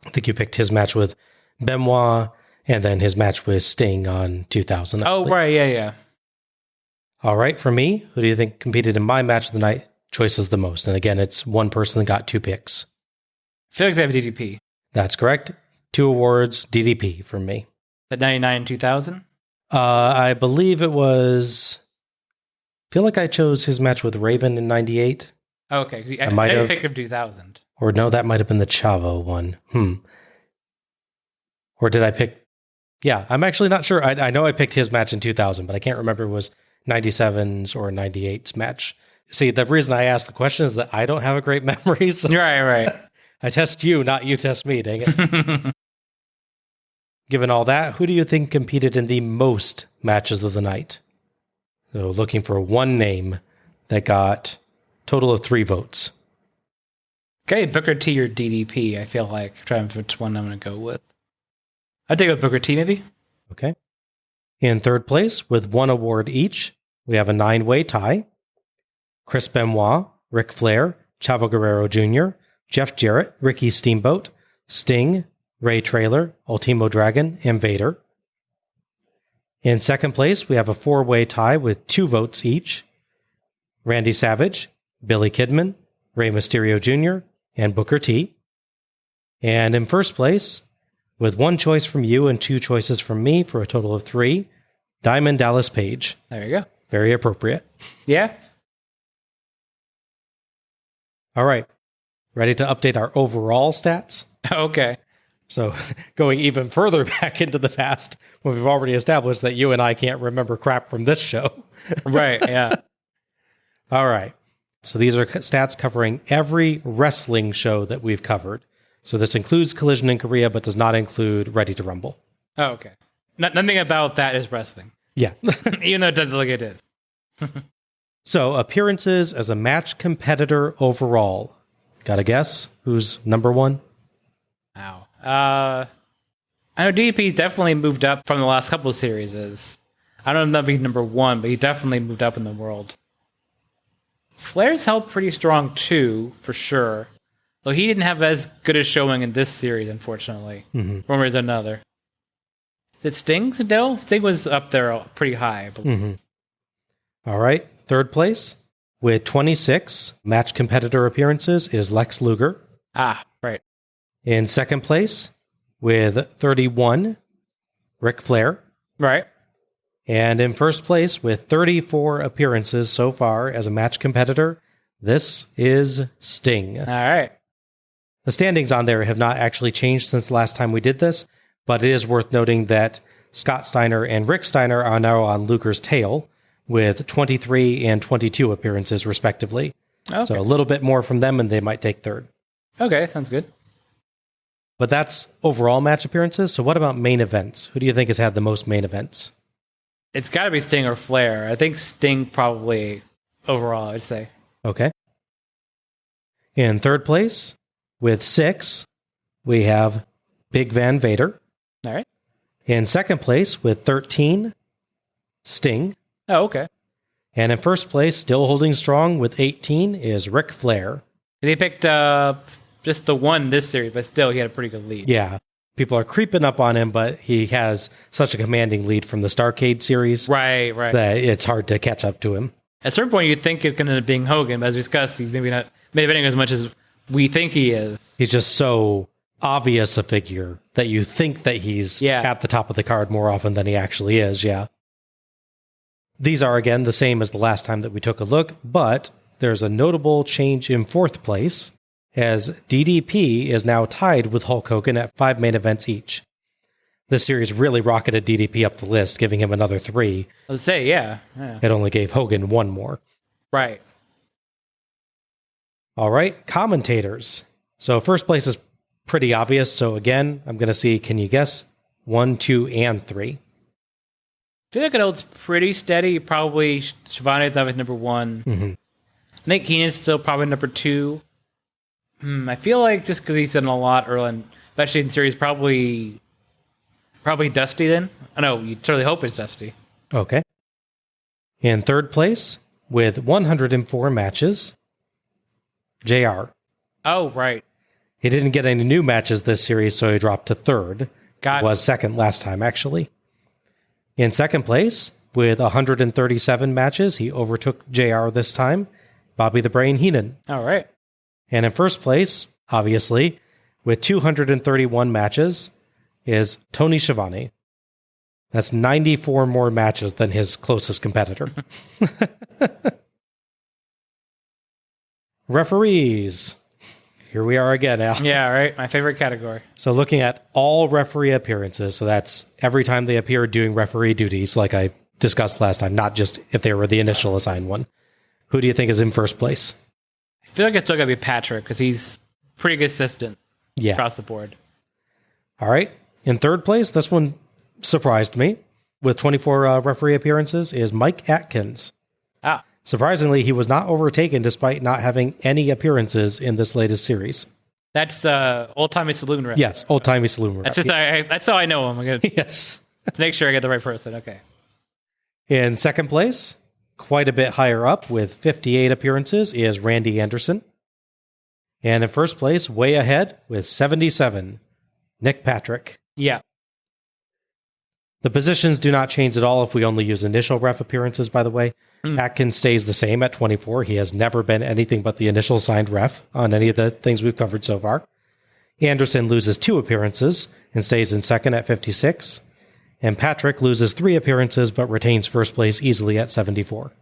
I think you picked his match with Benoit and then his match with Sting on 2000. Oh, right. Yeah. All right. For me, who do you think competed in my match of the night choices the most? And again, it's one person that got 2 picks. I feel like they have DDP. That's correct. 2 awards, DDP for me. At 99 and 2000? I believe it was... I feel like I chose his match with Raven in 98. Okay, because I might have picked him 2000. Or no, that might have been the Chavo one. Or did I pick... Yeah, I'm actually not sure. I know I picked his match in 2000, but I can't remember if it was 97's or 98's match. See, the reason I asked the question is that I don't have a great memory. So right. I test you, not you test me, dang it. Given all that, who do you think competed in the most matches of the night? So looking for one name that got total of 3 votes. Okay, Booker T or DDP, I feel like. I'm trying to which one I'm going to go with. I'd take with Booker T, maybe. Okay. In third place, with 1 award each, we have a 9-way tie. Chris Benoit, Ric Flair, Chavo Guerrero Jr., Jeff Jarrett, Ricky Steamboat, Sting, Ray Traylor, Ultimo Dragon, and Vader. In second place, we have a 4-way tie with 2 votes each. Randy Savage, Billy Kidman, Rey Mysterio Jr., and Booker T. And in first place, with 1 choice from you and 2 choices from me for a total of 3, Diamond Dallas Page. There you go. Very appropriate. Yeah. All right. Ready to update our overall stats? Okay. So going even further back into the past, when we've already established that you and I can't remember crap from this show. Right, yeah. All right. So these are stats covering every wrestling show that we've covered. So this includes Collision in Korea, but does not include Ready to Rumble. Oh, okay. Nothing about that is wrestling. Yeah. Even though it doesn't look like it is. So appearances as a match competitor overall. Got a guess? Who's number 1? Wow. I know DDP definitely moved up from the last couple of series. I don't know if he's number 1, but he definitely moved up in the world. Flair's held pretty strong too, for sure. Though he didn't have as good a showing in this series, unfortunately. One way or another. Is it Sting still? Sting was up there pretty high, I believe. All right. Third place with 26 match competitor appearances is Lex Luger. Ah, right. In second place with 31, Ric Flair. Right. And in first place with 34 appearances so far as a match competitor, this is Sting. All right. The standings on there have not actually changed since the last time we did this, but it is worth noting that Scott Steiner and Rick Steiner are now on Luger's tail with 23 and 22 appearances respectively. Okay. So a little bit more from them and they might take third. Okay, sounds good. But that's overall match appearances. So what about main events? Who do you think has had the most main events? It's got to be Sting or Flair. I think Sting probably overall, I'd say. Okay. In third place, with 6, we have Big Van Vader. All right. In second place, with 13, Sting. Oh, okay. And in first place, still holding strong with 18, is Ric Flair. They picked up just the one this series, but still, he had a pretty good lead. Yeah. People are creeping up on him, but he has such a commanding lead from the Starcade series. Right. That it's hard to catch up to him. At a certain point, you'd think it's going to end up being Hogan, but as we discussed, he's maybe not main eventing as much as we think he is. He's just so obvious a figure that you think that he's at the top of the card more often than he actually is, yeah. These are, again, the same as the last time that we took a look, but there's a notable change in fourth place, as DDP is now tied with Hulk Hogan at 5 main events each. This series really rocketed DDP up the list, giving him another 3. Let's say, yeah. It only gave Hogan 1 more. Right. All right, commentators. So first place is pretty obvious. So again, I'm going to see, can you guess? 1, 2, and 3. I feel like it holds pretty steady. Probably Shivani's always number 1. Mm-hmm. I think Heenan's still probably number 2. I feel like just because he's done a lot early, especially in series, probably Dusty then. I know, you totally hope it's Dusty. Okay. In third place, with 104 matches, JR. Oh, right. He didn't get any new matches this series, so he dropped to third. Was second last time, actually. In second place, with 137 matches, he overtook JR this time, Bobby the Brain Heenan. All right. And in first place, obviously, with 231 matches, is Tony Schiavone. That's 94 more matches than his closest competitor. Referees. Here we are again, Al. Yeah, right. My favorite category. So looking at all referee appearances, so that's every time they appear doing referee duties, like I discussed last time, not just if they were the initial assigned one. Who do you think is in first place? I feel like it's still got to be Patrick, because he's pretty consistent across the board. All right. In third place, this one surprised me, with 24 referee appearances, is Mike Atkins. Surprisingly, he was not overtaken despite not having any appearances in this latest series. That's the old-timey saloon rep. Yes, old-timey saloon rep. That's just that's how I know him. Yes. Let's make sure I get the right person. Okay. In second place, quite a bit higher up with 58 appearances, is Randy Anderson. And in first place, way ahead with 77, Nick Patrick. Yeah. The positions do not change at all if we only use initial ref appearances, by the way. Atkins stays the same at 24. He has never been anything but the initial signed ref on any of the things we've covered so far. Anderson loses 2 appearances and stays in second at 56. And Patrick loses 3 appearances but retains first place easily at 74.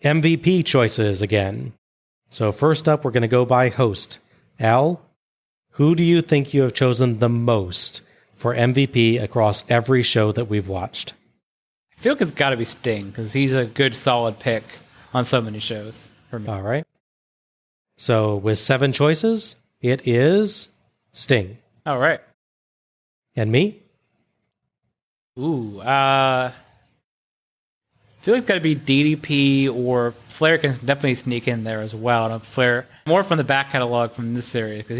MVP choices again. So first up, we're going to go by host. Al, who do you think you have chosen the most for MVP across every show that we've watched? I feel like it's got to be Sting, because he's a good, solid pick on so many shows for me. All right. So with 7 choices, it is Sting. All right. And me? I feel like it's got to be DDP, or Flair can definitely sneak in there as well. And Flair, more from the back catalog from this series, because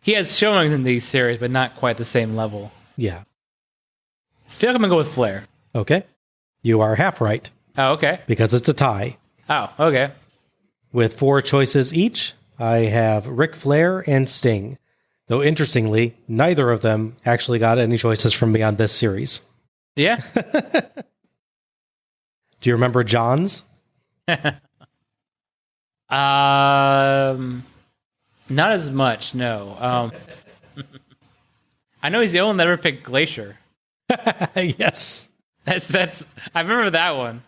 he has showings in these series, but not quite the same level. Yeah. I feel like I'm going to go with Flair. Okay. You are half right. Oh, okay. Because it's a tie. Oh, okay. With 4 choices each, I have Ric Flair and Sting. Though interestingly, neither of them actually got any choices from me on this series. Yeah. Do you remember John's? Not as much, no. I know he's the only one that ever picked Glacier. Yes. That's. I remember that one.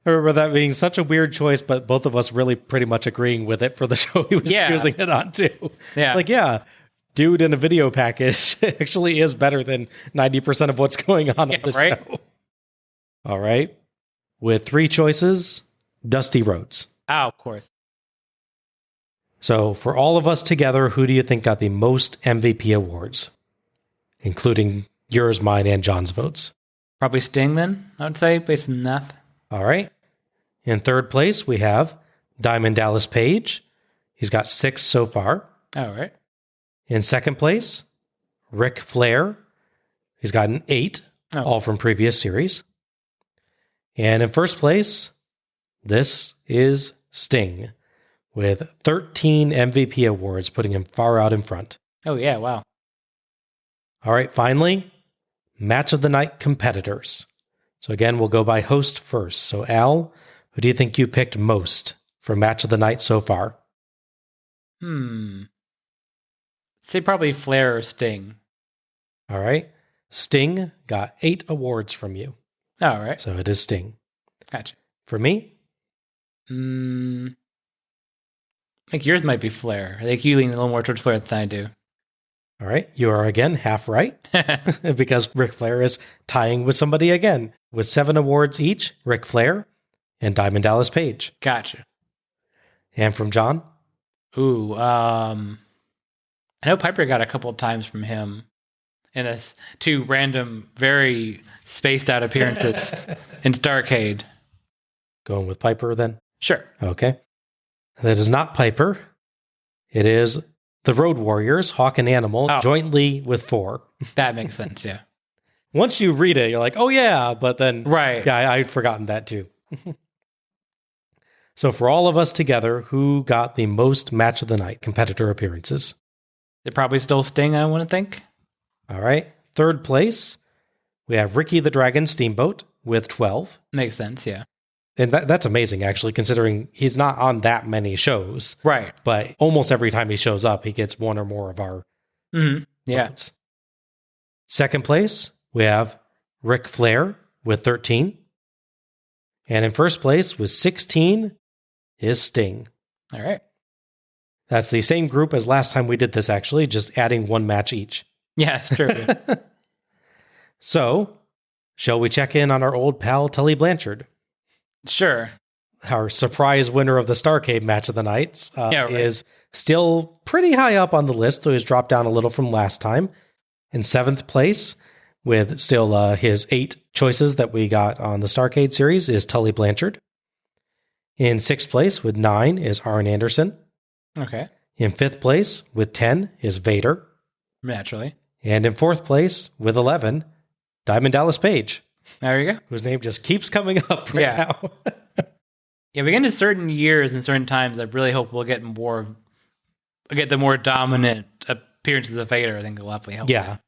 I remember that being such a weird choice, but both of us really pretty much agreeing with it for the show he was choosing it on too. Yeah. Like, yeah, dude in a video package actually is better than 90% of what's going on the show. All right. With 3 choices, Dusty Rhodes. Oh, of course. So for all of us together, who do you think got the most MVP awards? Including yours, mine, and John's votes. Probably Sting then, I would say, based on math. All right. In third place, we have Diamond Dallas Page. He's got 6 so far. All right. In second place, Ric Flair. He's gotten 8, all from previous series. And in first place, this is Sting, with 13 MVP awards, putting him far out in front. Oh, yeah, wow. All right, finally, Match of the Night competitors. So again, we'll go by host first. So Al, who do you think you picked most for match of the night so far? Say probably Flair or Sting. All right. Sting got 8 awards from you. All right. So it is Sting. Gotcha. For me? I think yours might be Flair. I think you lean a little more towards Flair than I do. All right. You are again half right because Ric Flair is tying with somebody again. With 7 awards each, Ric Flair and Diamond Dallas Page. Gotcha. And from John? Ooh, I know Piper got a couple of times from him in this 2 random, very spaced out appearances in Starcade. Going with Piper then? Sure. Okay. That is not Piper. It is the Road Warriors, Hawk and Animal, jointly with 4. That makes sense, yeah. Once you read it, you're like, oh yeah, but then, right. Yeah, I'd forgotten that too. So for all of us together, who got the most match of the night competitor appearances? It probably still Sting, I want to think. All right. 3rd place, we have Ricky the Dragon Steamboat with 12. Makes sense, yeah. And that's amazing, actually, considering he's not on that many shows. Right. But almost every time he shows up, he gets 1 or more of our votes. 2nd place, we have Ric Flair with 13. And in 1st place with 16 is Sting. All right. That's the same group as last time we did this, actually, just adding 1 match each. Yeah, it's true. Yeah. So, shall we check in on our old pal, Tully Blanchard? Sure. Our surprise winner of the Starcade match of the night is still pretty high up on the list, though he's dropped down a little from last time. In 7th place, with still his 8 choices that we got on the Starcade series, is Tully Blanchard. In 6th place, with 9, is Arn Anderson. Okay. In 5th place, with 10, is Vader. Naturally. And in 4th place, with 11, Diamond Dallas Page. There you go. Whose name just keeps coming up now. Yeah, we get into certain years and certain times. I really hope we'll get the more dominant appearances of Vader. I think it'll definitely help. Yeah.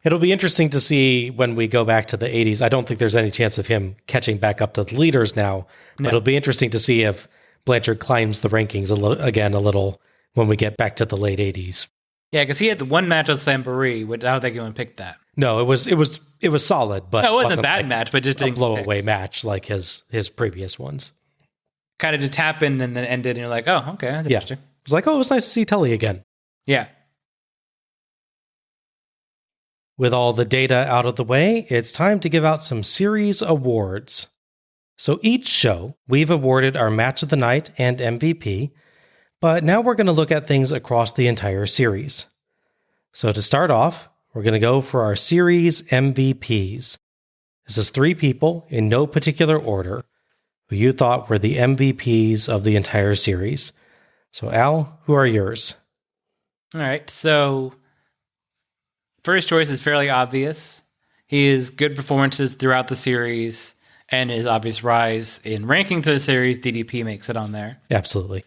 It'll be interesting to see when we go back to the 80s. I don't think there's any chance of him catching back up to the leaders now. But it'll be interesting to see if Blanchard climbs the rankings again a little when we get back to the late 80s. Yeah, because he had the 1 match with Slamboree. I don't think anyone picked that. No, it was solid, but no, it wasn't a bad match, but just a blow-away match like his previous ones. Kind of just happened and then ended, and you're like, oh, okay, that's interesting. It was like, oh, it was nice to see Tully again. Yeah. With all the data out of the way, it's time to give out some series awards. So each show, we've awarded our match of the night and MVP, but now we're going to look at things across the entire series. So to start off, we're going to go for our series MVPs. This is 3 people in no particular order who you thought were the MVPs of the entire series. So Al, who are yours? All right, so first choice is fairly obvious. His good performances throughout the series and his obvious rise in ranking to the series, DDP makes it on there. Absolutely.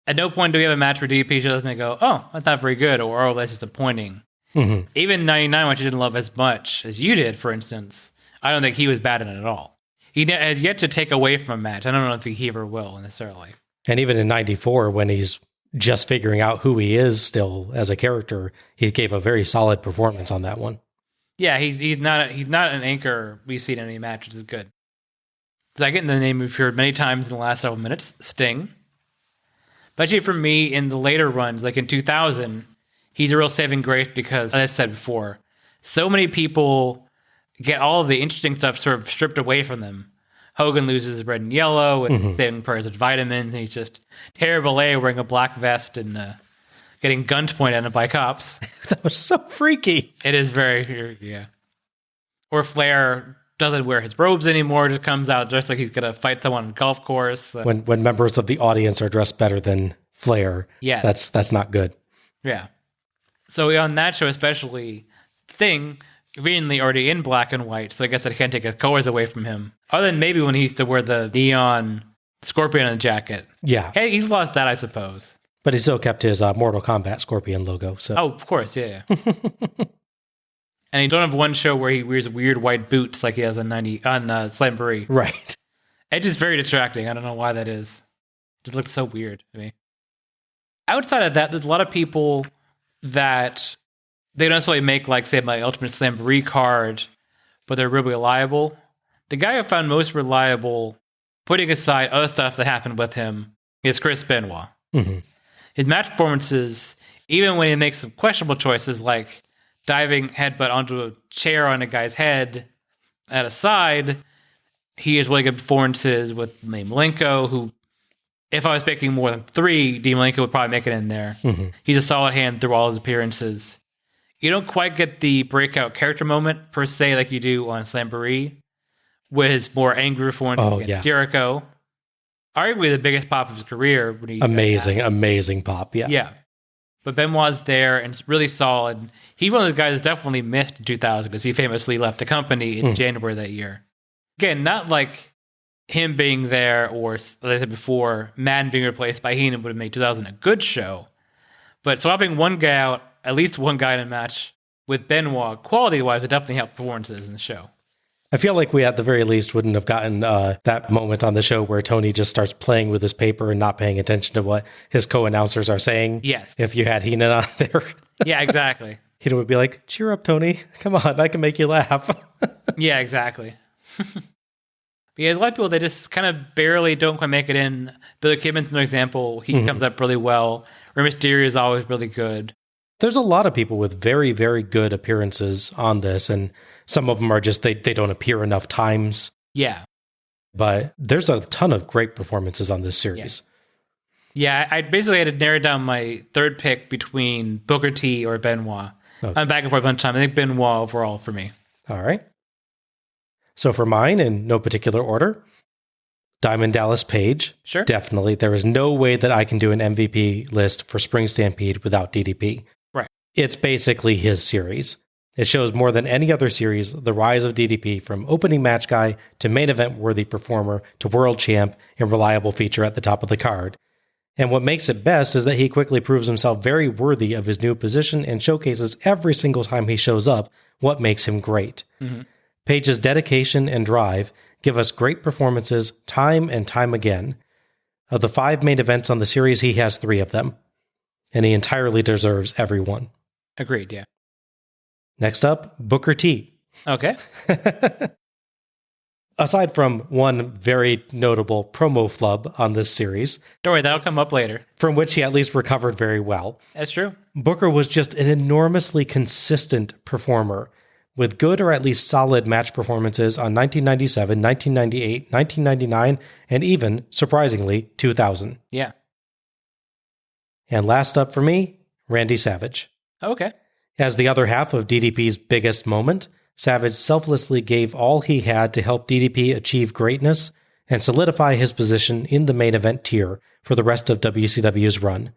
At no point do we have a match where DDP shows up and go, oh, that's not very good, or oh, that's disappointing. Mm-hmm. Even 99, which I didn't love as much as you did, for instance, I don't think he was bad in it at all. He has yet to take away from a match. I don't know if he ever will necessarily. And even in 94, when he's just figuring out who he is still as a character, he gave a very solid performance on that one. Yeah, he's not an anchor we've seen in any match, which is good. Second, the name we've heard many times in the last several minutes, Sting. But actually for me, in the later runs, like in 2000, he's a real saving grace because, as I said before, so many people get all of the interesting stuff sort of stripped away from them. Hogan loses red and yellow and saving prayers with vitamins, and he's just terrible A wearing a black vest and getting guns pointed at him by cops. That was so freaky. It is very, yeah. Or Flair doesn't wear his robes anymore, just comes out dressed like he's going to fight someone on a golf course. When members of the audience are dressed better than Flair, that's not good. Yeah. So on that show especially, Sting, conveniently already in black and white, so I guess I can't take his colors away from him. Other than maybe when he used to wear the neon Scorpion jacket. Yeah. Hey, he's lost that, I suppose. But he still kept his Mortal Kombat Scorpion logo. So. Oh, of course, yeah. And you don't have one show where he wears weird white boots like he has on Slamboree. Right. It's just very distracting. I don't know why that is. It just looks so weird to me. Outside of that, there's a lot of people that they don't necessarily make, like, say, my Ultimate Slamboree card, but they're really reliable. The guy I found most reliable, putting aside other stuff that happened with him, is Chris Benoit. Mm-hmm. His match performances, even when he makes some questionable choices, like diving headbutt onto a chair on a guy's head at a side, he has really good performances with Malenko, who, if I was picking more than 3, Dean Malenko would probably make it in there. Mm-hmm. He's a solid hand through all his appearances. You don't quite get the breakout character moment, per se, like you do on Slamboree, with his more angry performance against Jericho. Arguably the biggest pop of his career. When he amazing pop, yeah. Yeah. But Benoit's there, and it's really solid. He's one of the guys that definitely missed in 2000, because he famously left the company in January of that year. Again, not like him being there, or, as I said before, Madden being replaced by Heenan would have made 2000 a good show. But swapping one guy out, at least one guy in a match, with Benoit, quality-wise, would definitely help performances in the show. I feel like we, at the very least, wouldn't have gotten that moment on the show where Tony just starts playing with his paper and not paying attention to what his co-announcers are saying. Yes. If you had Heenan on there. Yeah, exactly. Heenan would be like, cheer up, Tony. Come on, I can make you laugh. Yeah, exactly. Yeah, there's a lot of people that just kind of barely don't quite make it in. Billy Kidman's an example. He comes up really well. Rey Mysterio is always really good. There's a lot of people with very, very good appearances on this, and some of them are just, they don't appear enough times. Yeah. But there's a ton of great performances on this series. Yeah, I basically had to narrow down my third pick between Booker T or Benoit. Okay. I'm back and forth a bunch of time. I think Benoit overall for me. All right. So for mine, in no particular order, Diamond Dallas Page. Sure. Definitely. There is no way that I can do an MVP list for Spring Stampede without DDP. Right. It's basically his series. It shows more than any other series the rise of DDP from opening match guy to main event worthy performer to world champ and reliable feature at the top of the card. And what makes it best is that he quickly proves himself very worthy of his new position and showcases every single time he shows up what makes him great. Mm-hmm. Page's dedication and drive give us great performances time and time again. Of the 5 main events on the series, he has 3 of them. And he entirely deserves every one. Agreed, yeah. Next up, Booker T. Okay. Aside from one very notable promo flub on this series. Don't worry, that'll come up later. From which he at least recovered very well. That's true. Booker was just an enormously consistent performer with good or at least solid match performances on 1997, 1998, 1999, and even, surprisingly, 2000. Yeah. And last up for me, Randy Savage. Okay. As the other half of DDP's biggest moment, Savage selflessly gave all he had to help DDP achieve greatness and solidify his position in the main event tier for the rest of WCW's run.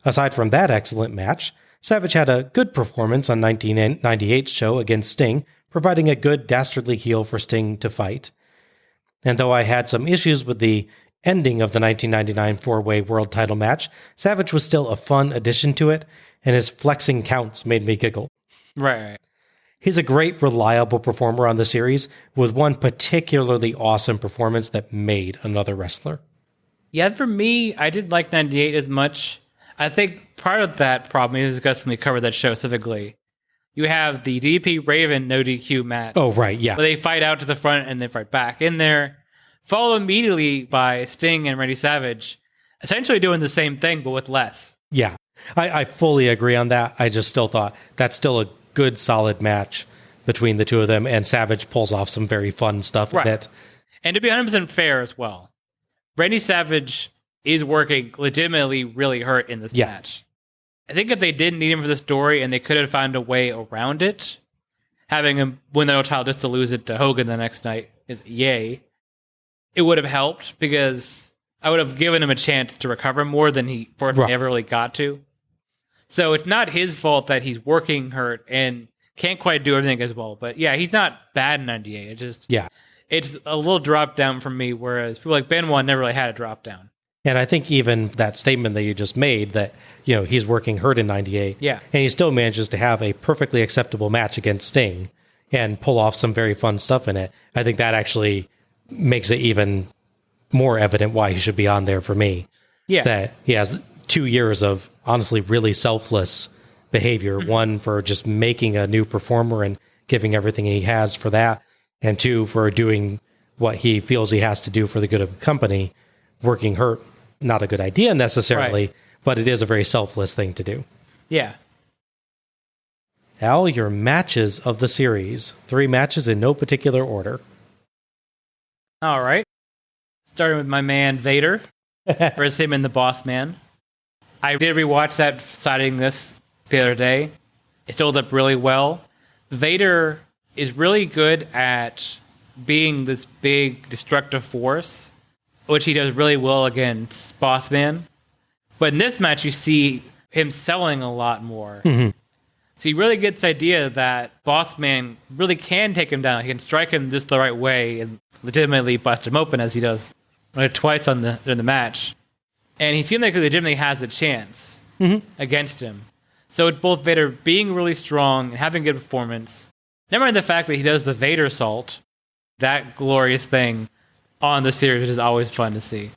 Aside from that excellent match, Savage had a good performance on 1998's show against Sting, providing a good dastardly heel for Sting to fight. And though I had some issues with the ending of the 1999 four-way world title match, Savage was still a fun addition to it, and his flexing counts made me giggle. Right. He's a great, reliable performer on the series, with one particularly awesome performance that made another wrestler. Yeah, for me, I didn't like 98 as much. I think part of that problem is because we covered that show specifically. You have the DP Raven no DQ match. Oh, right, yeah. Where they fight out to the front and they fight back in there. Followed immediately by Sting and Randy Savage, essentially doing the same thing, but with less. Yeah, I fully agree on that. I just still thought that's still a good, solid match between the two of them, and Savage pulls off some very fun stuff in it. And to be 100% fair as well, Randy Savage is working legitimately really hurt in this match. I think if they didn't need him for the story and they could have found a way around it, having him win the no title just to lose it to Hogan the next night is yay. It would have helped because I would have given him a chance to recover more than he ever really got to. So it's not his fault that he's working hurt and can't quite do everything as well. But yeah, he's not bad in 98. It just it's a little drop down for me, whereas people like Benoit never really had a drop down. And I think even that statement that you just made that, he's working hurt in 98. Yeah. And he still manages to have a perfectly acceptable match against Sting and pull off some very fun stuff in it. I think that actually makes it even more evident why he should be on there for me. Yeah. That he has 2 years of honestly really selfless behavior. One, for just making a new performer and giving everything he has for that. And two, for doing what he feels he has to do for the good of the company. Working hurt, not a good idea necessarily, but it is a very selfless thing to do. Yeah. Al, your matches of the series. 3 matches in no particular order. All right. Starting with my man Vader versus him in the Boss Man. I did rewatch that, citing this the other day. It held up really well. Vader is really good at being this big destructive force, which he does really well against Boss Man. But in this match, you see him selling a lot more. Mm-hmm. So he really gets the idea that Boss Man really can take him down. He can strike him just the right way and legitimately bust him open, as he does twice in the match. And he seemed like he legitimately has a chance against him. So with both Vader being really strong and having a good performance, never mind the fact that he does the Vader salt, that glorious thing on the series, which is always fun to see.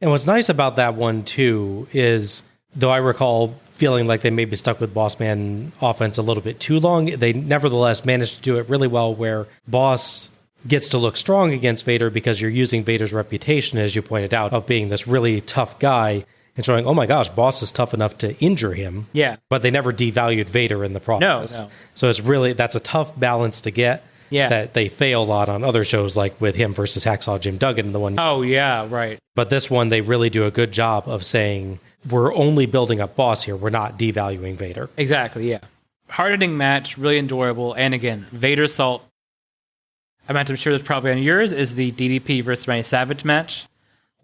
And what's nice about that one, too, is, though I recall feeling like they maybe stuck with Boss Man offense a little bit too long, they nevertheless managed to do it really well, where Boss gets to look strong against Vader because you're using Vader's reputation, as you pointed out, of being this really tough guy and showing, oh my gosh, Boss is tough enough to injure him. Yeah. But they never devalued Vader in the process. No. So it's really, that's a tough balance to get. Yeah. That they fail a lot on other shows, like with him versus Hacksaw Jim Duggan, the one. Oh, yeah, right. But this one, they really do a good job of saying, we're only building up Boss here. We're not devaluing Vader. Exactly, yeah. Hard-hitting match, really enjoyable. And again, Vader Salt, I'm sure that's probably on yours, is the DDP versus Randy Savage match.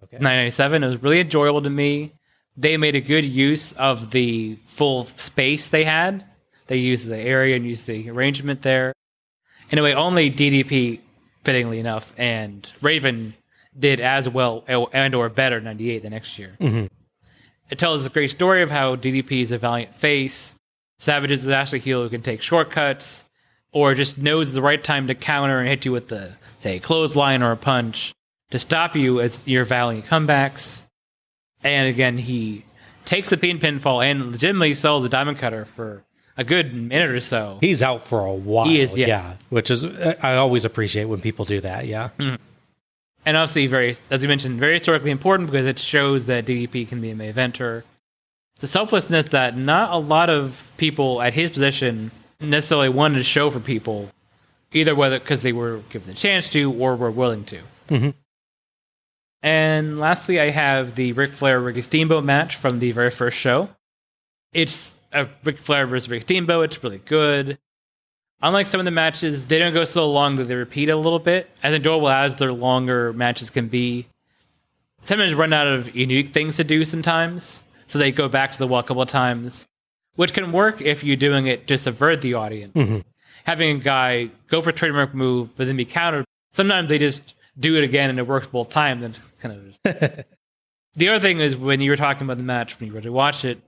Okay. 1997. It was really enjoyable to me. They made a good use of the full space they had. They used the area and used the arrangement there. Anyway, only DDP, fittingly enough, and Raven did as well and or better in 98 the next year. Mm-hmm. It tells a great story of how DDP is a valiant face. Savage is actually a heel who can take shortcuts or just knows the right time to counter and hit you with the, say, clothesline or a punch to stop you as your valiant comebacks. And again, he takes the pinfall and legitimately sells the Diamond Cutter for a good minute or so. He's out for a while. He is, yeah. Which is, I always appreciate when people do that, yeah. Mm. And obviously, very, as you mentioned, very historically important because it shows that DDP can be a main eventer. The selflessness that not a lot of people at his position necessarily wanted to show for people, either whether because they were given the chance to or were willing to. Mm-hmm. And lastly, I have the Ric Flair Ricky Steamboat match from the very first show. It's a Ric Flair versus Ricky Steamboat. It's really good. Unlike some of the matches, they don't go so long that they repeat a little bit. As enjoyable as their longer matches can be, sometimes run out of unique things to do sometimes. So they go back to the well a couple of times, which can work if you're doing it to subvert the audience. Mm-hmm. Having a guy go for a trademark move, but then be countered. Sometimes they just do it again and it works both times. And kind of just... The other thing is when you were talking about the match, when you really watched it,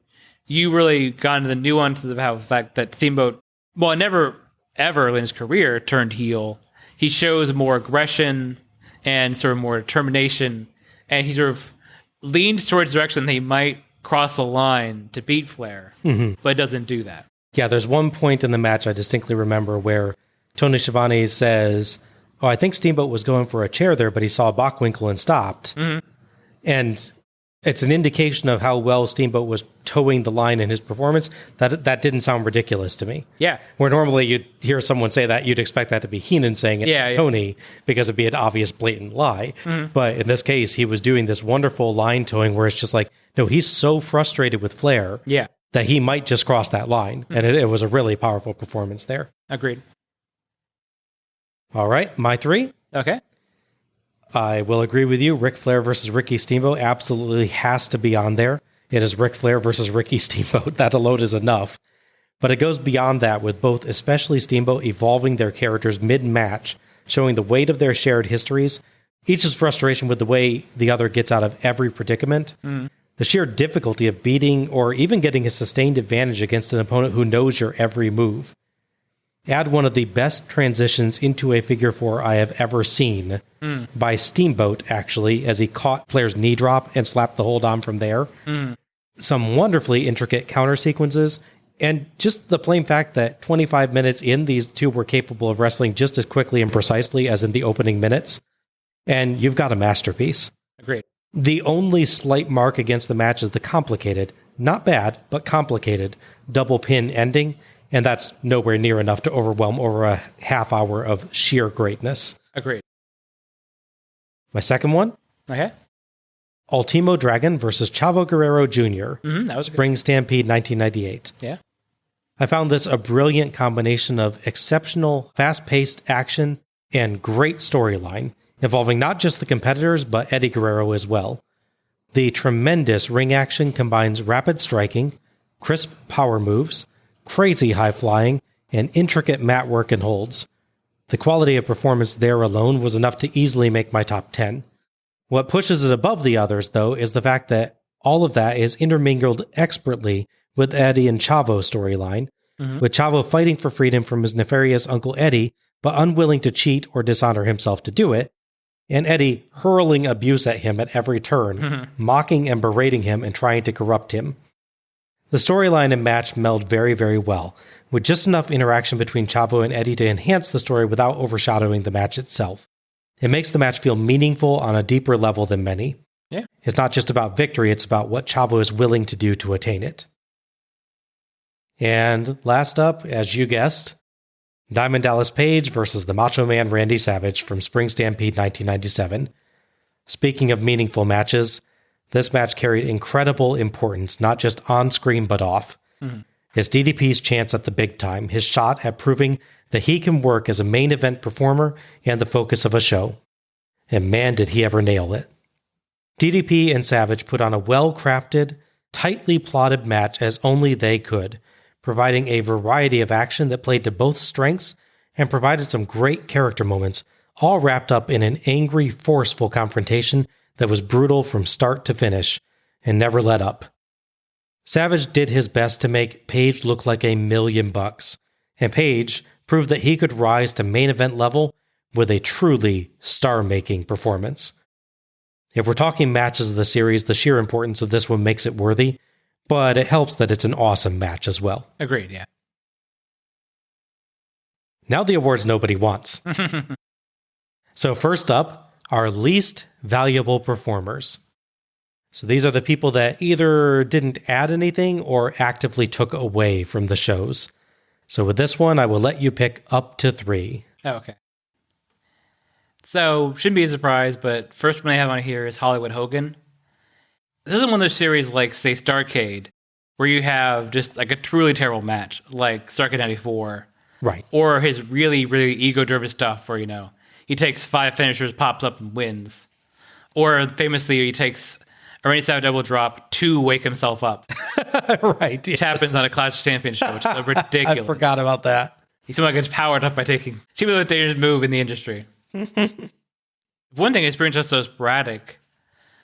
you really got into the nuances of how the fact that Steamboat, well, never ever in his career turned heel. He shows more aggression and sort of more determination, and he sort of leans towards the direction that he might cross a line to beat Flair, but it doesn't do that. Yeah, there's one point in the match I distinctly remember where Tony Schiavone says, oh, I think Steamboat was going for a chair there, but he saw Bockwinkel and stopped. Mm-hmm. And it's an indication of how well Steamboat was towing the line in his performance. That didn't sound ridiculous to me. Yeah. Where normally you'd hear someone say that, you'd expect that to be Heenan saying it to Tony, because it'd be an obvious, blatant lie. Mm-hmm. But in this case, he was doing this wonderful line towing where it's just like, no, he's so frustrated with Flair that he might just cross that line. Mm-hmm. And it was a really powerful performance there. Agreed. All right, my 3. Okay. I will agree with you. Ric Flair versus Ricky Steamboat absolutely has to be on there. It is Ric Flair versus Ricky Steamboat. That alone is enough. But it goes beyond that with both, especially Steamboat, evolving their characters mid-match, showing the weight of their shared histories, Each's frustration with the way the other gets out of every predicament, the sheer difficulty of beating or even getting a sustained advantage against an opponent who knows your every move. Add one of the best transitions into a figure four I have ever seen by Steamboat, actually, as he caught Flair's knee drop and slapped the hold on from there. Some wonderfully intricate counter sequences, and just the plain fact that 25 minutes in, these two were capable of wrestling just as quickly and precisely as in the opening minutes. And you've got a masterpiece. Agreed. The only slight mark against the match is the complicated, not bad, but complicated, double pin ending, and that's nowhere near enough to overwhelm over a half hour of sheer greatness. Agreed. My second one? Okay. Ultimo Dragon versus Chavo Guerrero Jr. That was Spring Stampede 1998. Yeah. I found this a brilliant combination of exceptional, fast-paced action and great storyline, involving not just the competitors, but Eddie Guerrero as well. The tremendous ring action combines rapid striking, crisp power moves, crazy high flying, and intricate mat work and holds. The quality of performance there alone was enough to easily make my top 10. What pushes it above the others, though, is the fact that all of that is intermingled expertly with Eddie and Chavo's storyline, with Chavo fighting for freedom from his nefarious Uncle Eddie, but unwilling to cheat or dishonor himself to do it, and Eddie hurling abuse at him at every turn, mocking and berating him and trying to corrupt him. The storyline and match meld very, very well, with just enough interaction between Chavo and Eddie to enhance the story without overshadowing the match itself. It makes the match feel meaningful on a deeper level than many. Yeah. It's not just about victory, it's about what Chavo is willing to do to attain it. And last up, as you guessed, Diamond Dallas Page versus the Macho Man Randy Savage from Spring Stampede 1997. Speaking of meaningful matches, this match carried incredible importance, not just on screen but off. It's DDP's chance at the big time, his shot at proving that he can work as a main event performer and the focus of a show. And man, did he ever nail it. DDP and Savage put on a well-crafted, tightly plotted match as only they could, providing a variety of action that played to both strengths and provided some great character moments, all wrapped up in an angry, forceful confrontation that was brutal from start to finish and never let up. Savage did his best to make Page look like $1,000,000, and Page proved that he could rise to main event level with a truly star-making performance. If we're talking matches of the series, the sheer importance of this one makes it worthy, but it helps that it's an awesome match as well. Agreed, yeah. Now the awards nobody wants. So first up, our least valuable performers. So these are the people that either didn't add anything or actively took away from the shows. So with this one, I will let you pick up to 3. Oh, okay. So, shouldn't be a surprise, but first one I have on here is Hollywood Hogan. This isn't one of those series like, say, Starrcade, where you have just like a truly terrible match, like Starrcade 94. Right. Or his really, really ego-driven stuff where, he takes 5 finishers, pops up, and wins. Or famously, he takes a Randy Savage double drop to wake himself up. Right. Which happens on a Clash Championship, which is ridiculous. I forgot about that. He somehow gets powered up by taking the most dangerous move in the industry. One thing is pretty just so sporadic.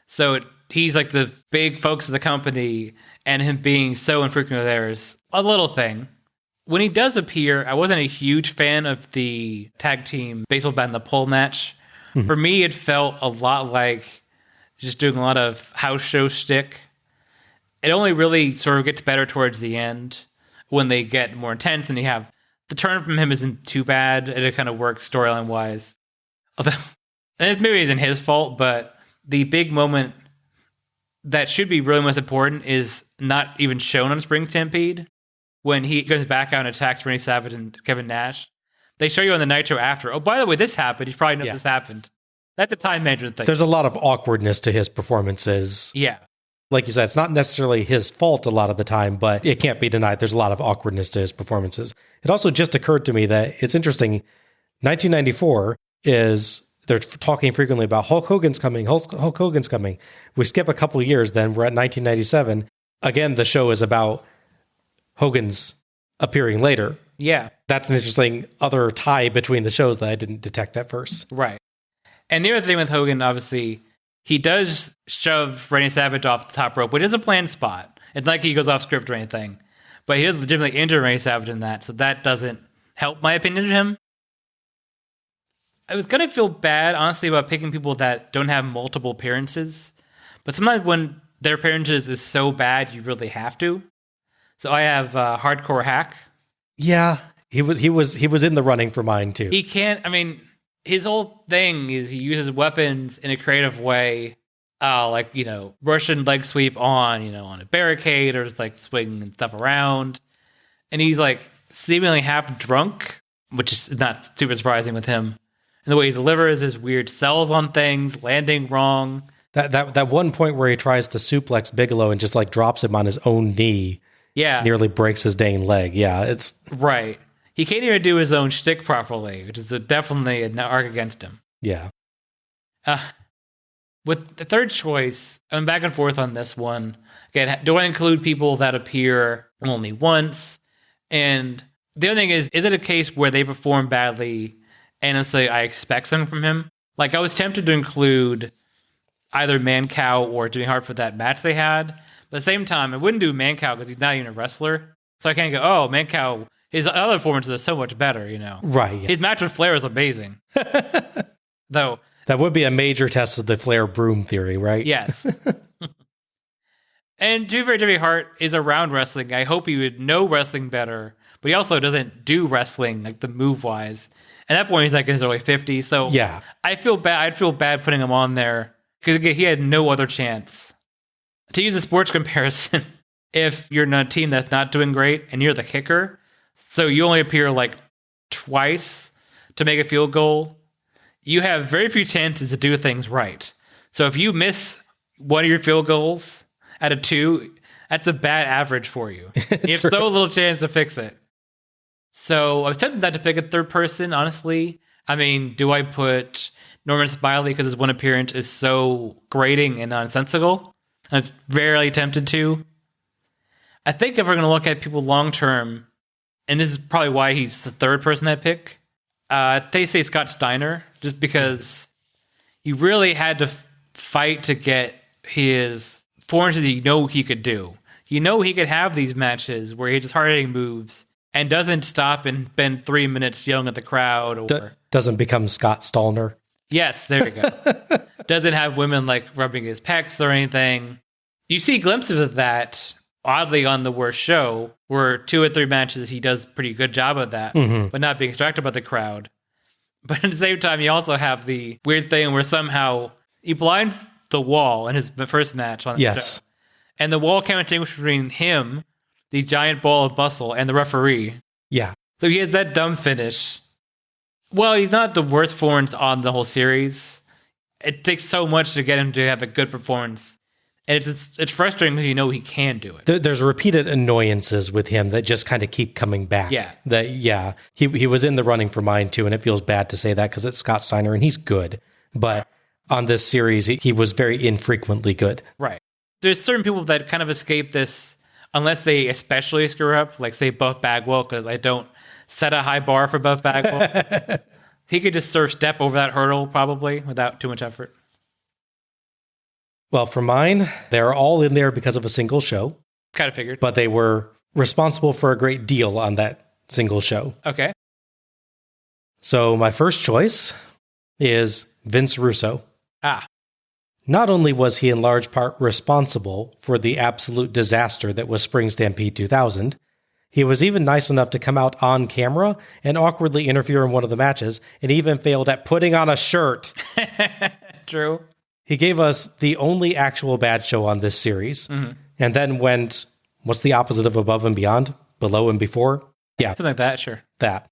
So he's like the big folks of the company, and him being so infrequent there is a little thing. When he does appear, I wasn't a huge fan of the tag team baseball bat in the pole match. For me, it felt a lot like just doing a lot of house show shtick. It only really sort of gets better towards the end when they get more intense, and you have the turn from him isn't too bad, and it kind of works storyline wise. Although, and maybe it isn't his fault, but the big moment that should be really most important is not even shown on Spring Stampede. When he goes back out and attacks Randy Savage and Kevin Nash, they show you on the Nitro after, oh, by the way, this happened. You probably know this happened. That's a time management thing. There's a lot of awkwardness to his performances. Yeah. Like you said, it's not necessarily his fault a lot of the time, but it can't be denied. There's a lot of awkwardness to his performances. It also just occurred to me that it's interesting. 1994 is, they're talking frequently about Hulk Hogan's coming, Hulk Hogan's coming. We skip a couple years, then we're at 1997. Again, the show is about Hogan's appearing later. Yeah. That's an interesting other tie between the shows that I didn't detect at first. Right. And the other thing with Hogan, obviously, he does shove Randy Savage off the top rope, which is a planned spot. It's not like he goes off script or anything. But he does legitimately injure Randy Savage in that, so that doesn't help my opinion of him. I was going to feel bad, honestly, about picking people that don't have multiple appearances. But sometimes when their appearances is so bad, you really have to. So I have Hardcore Hack. Yeah, he was in the running for mine, too. He can't, I mean, his whole thing is he uses weapons in a creative way. Like, Russian leg sweep on, on a barricade or just like swinging stuff around. And he's like seemingly half drunk, which is not super surprising with him. And the way he delivers his weird sells on things, landing wrong. That one point where he tries to suplex Bigelow and just like drops him on his own knee. Yeah. Nearly breaks his dang leg. Yeah, it's... Right. He can't even do his own shtick properly, which is definitely an arc against him. Yeah. With the third choice, I'm back and forth on this one. Again, do I include people that appear only once? And the other thing is it a case where they perform badly and honestly I expect something from him? Like, I was tempted to include either Mancow or Jimmy Hart for that match they had. But at the same time, I wouldn't do Mancow because he's not even a wrestler. So I can't go, oh, Mancow, his other performances are so much better, Right. Yeah. His match with Flair is amazing. Though... That would be a major test of the Flair broom theory, right? Yes. And to be fair, Jimmy Hart is around wrestling. I hope he would know wrestling better, but he also doesn't do wrestling, like the move-wise. At that point, he's like in his early 50s, so yeah. I feel bad. I'd feel bad putting him on there, because again, he had no other chance. To use a sports comparison, if you're in a team that's not doing great, and you're the kicker, so you only appear like twice to make a field goal, you have very few chances to do things right. So if you miss one of your field goals out of 2, that's a bad average for you. You have so little chance to fix it. So I was tempted not to pick a third person, honestly. I mean, do I put Norman Smiley because his one appearance is so grating and nonsensical? I'm very tempted to. I think if we're going to look at people long term, and this is probably why he's the third person I pick, they say Scott Steiner, just because he really had to fight to get his performances he could do. He could have these matches where he just hard-hitting moves and doesn't stop and spend 3 minutes yelling at the crowd. Or doesn't become Scott Stallner. Yes, there you go. Doesn't have women like rubbing his pecs or anything. You see glimpses of that, oddly, on the Worst Show, where 2 or 3 matches he does a pretty good job of that, but not being distracted by the crowd. But at the same time, you also have the weird thing where somehow he blinds the wall in his first match on the show. And the wall can't distinguish between him, the giant ball of muscle, and the referee. Yeah. So he has that dumb finish. Well, he's not the worst performance on the whole series. It takes so much to get him to have a good performance. And it's frustrating because he can do it. There's repeated annoyances with him that just kind of keep coming back. Yeah. He was in the running for mine too, and it feels bad to say that because it's Scott Steiner and he's good. But on this series, he was very infrequently good. Right. There's certain people that kind of escape this unless they especially screw up, like say Buff Bagwell, because I don't set a high bar for Buff Bagwell. He could just sort of step over that hurdle probably without too much effort. Well, for mine, they're all in there because of a single show. Kind of figured. But they were responsible for a great deal on that single show. Okay. So my first choice is Vince Russo. Not only was he in large part responsible for the absolute disaster that was Spring Stampede 2000, he was even nice enough to come out on camera and awkwardly interfere in one of the matches, and even failed at putting on a shirt. True. He gave us the only actual bad show on this series, and then went, what's the opposite of above and beyond? Below and before? Yeah. Something like that, sure. That.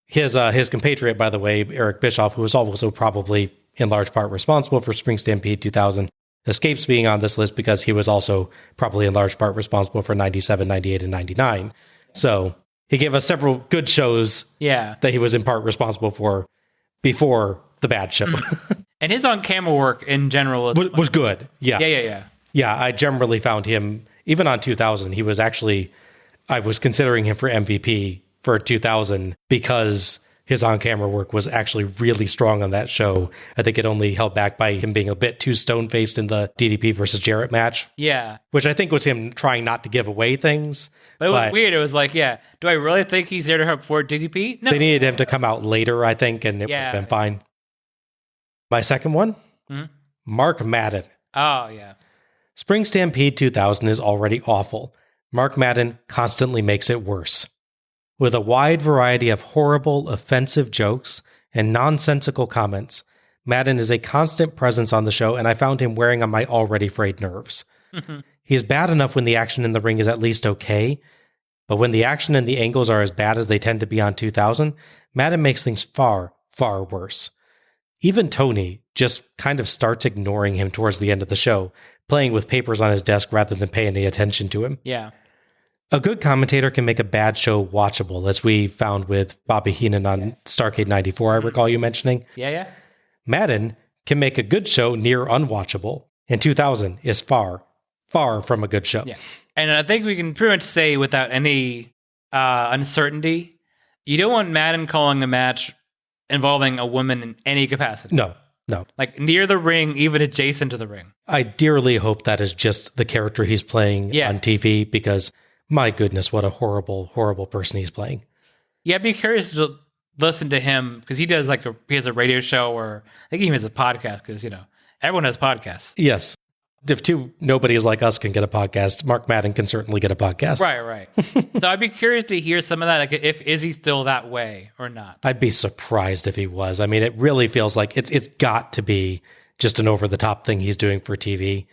His compatriot, by the way, Eric Bischoff, who was also probably in large part responsible for Spring Stampede 2000, escapes being on this list because he was also probably in large part responsible for 97, 98, and 99. So he gave us several good shows that he was in part responsible for before the bad show. And his on-camera work in general was good. Yeah. Yeah, I generally found him, even on 2000, I was considering him for MVP for 2000 because his on-camera work was actually really strong on that show. I think it only held back by him being a bit too stone-faced in the DDP versus Jarrett match. Yeah. Which I think was him trying not to give away things. But it was weird. It was like, do I really think he's there to help for DDP? No. They needed him to come out later, I think, and it would have been fine. My second one? Mm-hmm. Mark Madden. Oh, yeah. Spring Stampede 2000 is already awful. Mark Madden constantly makes it worse. With a wide variety of horrible, offensive jokes and nonsensical comments, Madden is a constant presence on the show, and I found him wearing on my already frayed nerves. Mm-hmm. He's bad enough when the action in the ring is at least okay, but when the action and the angles are as bad as they tend to be on 2000, Madden makes things far, far worse. Even Tony just kind of starts ignoring him towards the end of the show, playing with papers on his desk rather than paying any attention to him. Yeah. A good commentator can make a bad show watchable, as we found with Bobby Heenan on Starrcade 94, I recall you mentioning. Yeah. Madden can make a good show near unwatchable, and 2000 is far, far from a good show. Yeah. And I think we can pretty much say without any uncertainty, you don't want Madden calling a match involving a woman in any capacity. No. Like near the ring, even adjacent to the ring. I dearly hope that is just the character he's playing on TV, because my goodness, what a horrible, horrible person he's playing. Yeah, I'd be curious to listen to him, because he does he has a radio show, or I think he even has a podcast, because, everyone has podcasts. Yes. If two nobodies like us can get a podcast, Mark Madden can certainly get a podcast. Right. So I'd be curious to hear some of that. Like, is he still that way or not? I'd be surprised if he was. I mean, it really feels like it's got to be just an over-the-top thing he's doing for TV.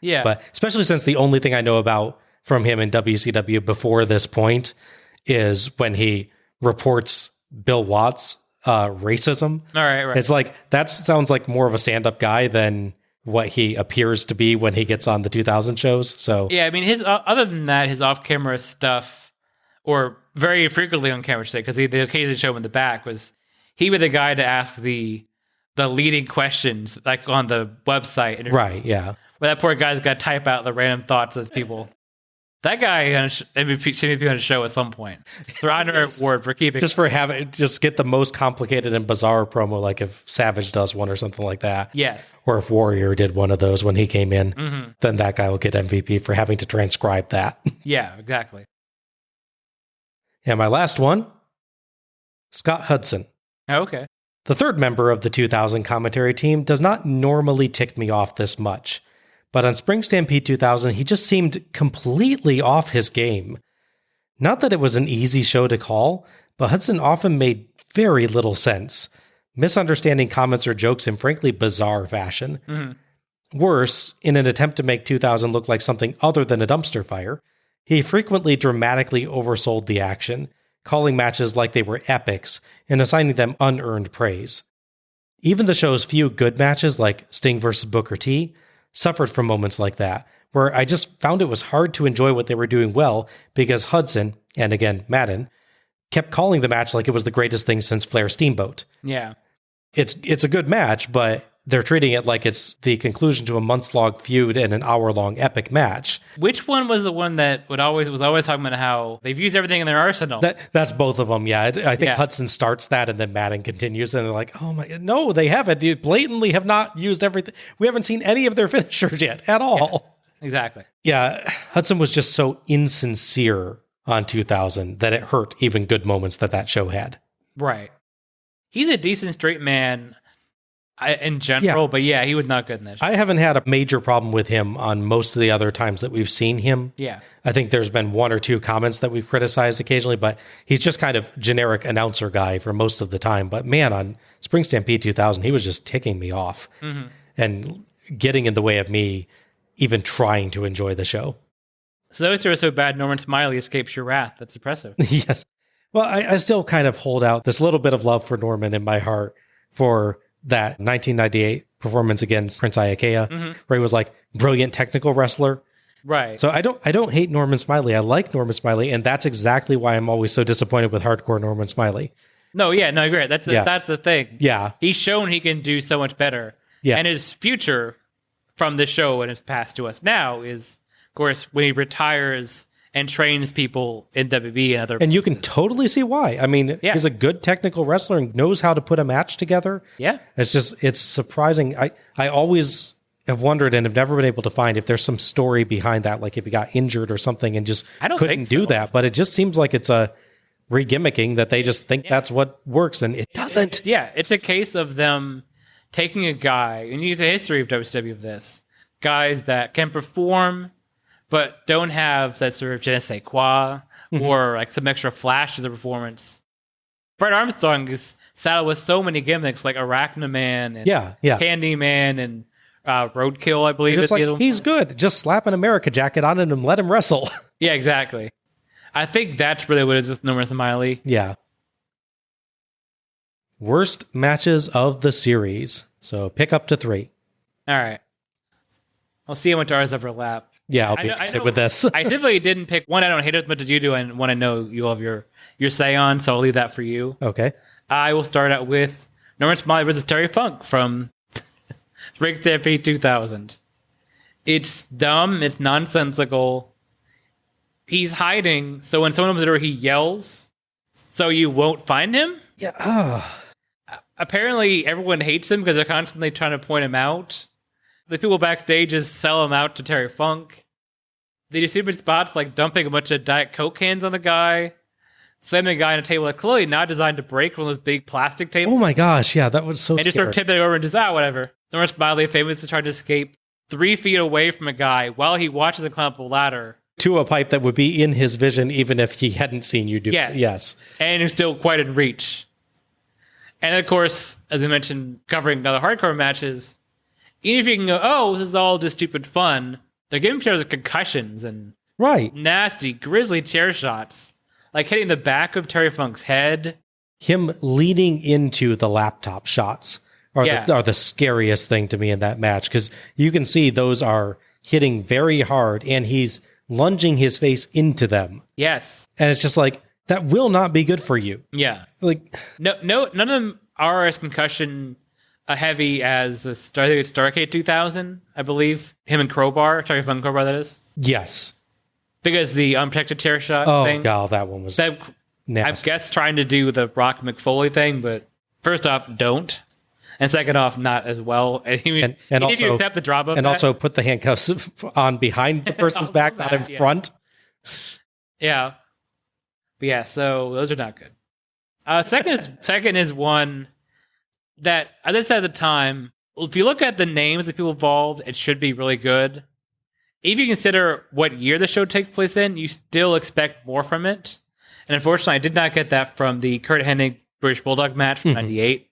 Yeah. But especially since the only thing I know about from him in WCW before this point is when he reports Bill Watts' racism. All right. It's like, that sounds like more of a stand-up guy than what he appears to be when he gets on the 2000 shows. So yeah, I mean, his other than that, his off-camera stuff, or very frequently on camera, because they occasionally show him in the back, was he was the guy to ask the leading questions, like on the website. Right, yeah. Where that poor guy's got to type out the random thoughts of people. That guy should be on a show at some point. They're on an award for keeping... Just get the most complicated and bizarre promo, like if Savage does one or something like that. Yes. Or if Warrior did one of those when he came in, then that guy will get MVP for having to transcribe that. Yeah, exactly. And my last one, Scott Hudson. Oh, okay. The third member of the 2000 commentary team does not normally tick me off this much. But on Spring Stampede 2000, he just seemed completely off his game. Not that it was an easy show to call, but Hudson often made very little sense, misunderstanding comments or jokes in frankly bizarre fashion. Mm-hmm. Worse, in an attempt to make 2000 look like something other than a dumpster fire, he frequently dramatically oversold the action, calling matches like they were epics and assigning them unearned praise. Even the show's few good matches, like Sting vs. Booker T, suffered from moments like that, where I just found it was hard to enjoy what they were doing well because Hudson, and again, Madden, kept calling the match like it was the greatest thing since Flair Steamboat. Yeah. It's a good match, but they're treating it like it's the conclusion to a months-long feud and an hour-long epic match. Which one was the one that was always talking about how they've used everything in their arsenal? That's both of them, yeah. I think Hudson starts that, and then Madden continues, and they're like, oh my, no, they haven't. You blatantly have not used everything. We haven't seen any of their finishers yet, at all. Yeah, exactly. Yeah, Hudson was just so insincere on 2000 that it hurt even good moments that show had. Right. He's a decent straight man in general, but he was not good in this show. I haven't had a major problem with him on most of the other times that we've seen him. Yeah. I think there's been one or two comments that we've criticized occasionally, but he's just kind of generic announcer guy for most of the time. But man, on Spring Stampede 2000, he was just ticking me off and getting in the way of me even trying to enjoy the show. So those are so bad, Norman Smiley escapes your wrath. That's impressive. Yes. Well, I still kind of hold out this little bit of love for Norman in my heart for that 1998 performance against Prince Iaukea, where he was like brilliant technical wrestler. Right. So I don't hate Norman Smiley. I like Norman Smiley, and that's exactly why I'm always so disappointed with hardcore Norman Smiley. No, great. That's the thing. Yeah. He's shown he can do so much better. Yeah. And his future from this show and his past to us now is, of course, when he retires and trains people in WB and other And you places. can totally see why. I mean, he's a good technical wrestler and knows how to put a match together. Yeah. It's surprising. I always have wondered and have never been able to find if there's some story behind that, like if he got injured or something and just couldn't do that. But it just seems like it's a re-gimmicking that they just think that's what works, and it doesn't. It's a case of them taking a guy, and you use the history of WCW of this, guys that can perform but don't have that sort of je ne sais quoi or like some extra flash to the performance. Brett Armstrong is saddled with so many gimmicks like Arachnaman and Candyman and Roadkill, I believe. It's like, he's good. Just slap an America jacket on him and let him wrestle. Yeah, exactly. I think that's really what it is with No Mercy Miley. Yeah. Worst matches of the series. So pick up to 3. All right. I'll see how much ours overlap. Yeah, I'll be interested with this. I definitely didn't pick one I don't hate as much as you do, and one I know you have your say on, so I'll leave that for you. Okay. I will start out with No Mercy Miley versus Terry Funk from Spring Stampede 2000. It's dumb. It's nonsensical. He's hiding, so when someone opens the door, he yells, so you won't find him? Yeah. Apparently, everyone hates him because they're constantly trying to point him out. The people backstage just sell him out to Terry Funk. They do stupid spots like dumping a bunch of Diet Coke cans on the guy, slamming a guy on a table that's clearly not designed to break, one of those big plastic tables. Oh my gosh, yeah, that was so And just sort of tipping it over and just, whatever. No Mercy Miley famously tried to escape 3 feet away from a guy while he watches him climb up a ladder. To a pipe that would be in his vision even if he hadn't seen you do it. Yes. And he's still quite in reach. And of course, as I mentioned, covering other hardcore matches, even if you can go, oh, this is all just stupid fun, they're giving players concussions and nasty, grisly chair shots. Like hitting the back of Terry Funk's head. Him leading into the laptop shots are the scariest thing to me in that match, because you can see those are hitting very hard and he's lunging his face into them. Yes. And it's just like, that will not be good for you. Yeah. Like, no, none of them are as concussion heavy as Starcade 2000, I believe. Him and Crowbar, Terry Funk Crowbar, that is. Yes. Because the unprotected chair shot thing. Oh, God, that one was nasty. I guess trying to do the Rock McFoley thing, but first off, don't. And second off, not as well. And also, if you accept the drop of and that, also put the handcuffs on behind the person's back, not in front. Yeah. But yeah, so those are not good. Second is one that, as I said at the time, if you look at the names of people involved, it should be really good. If you consider what year the show takes place in, you still expect more from it. And unfortunately, I did not get that from the Kurt Hennig British Bulldog match from 98.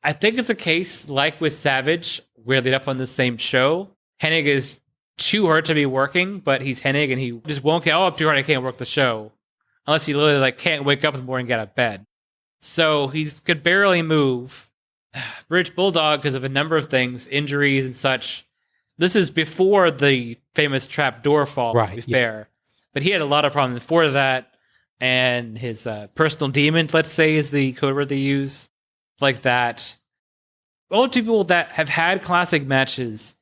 I think it's a case like with Savage, where they'd up on the same show. Hennig is too hard to be working, but he's Hennig and he just won't get up too hard. I can't work the show unless he literally can't wake up in the morning and get out of bed. So he could barely move. British Bulldog, because of a number of things, injuries and such. This is before the famous trapdoor fall, to be fair. But he had a lot of problems before that, and his personal demon, let's say, is the code word they use. Like that. All the people that have had classic matches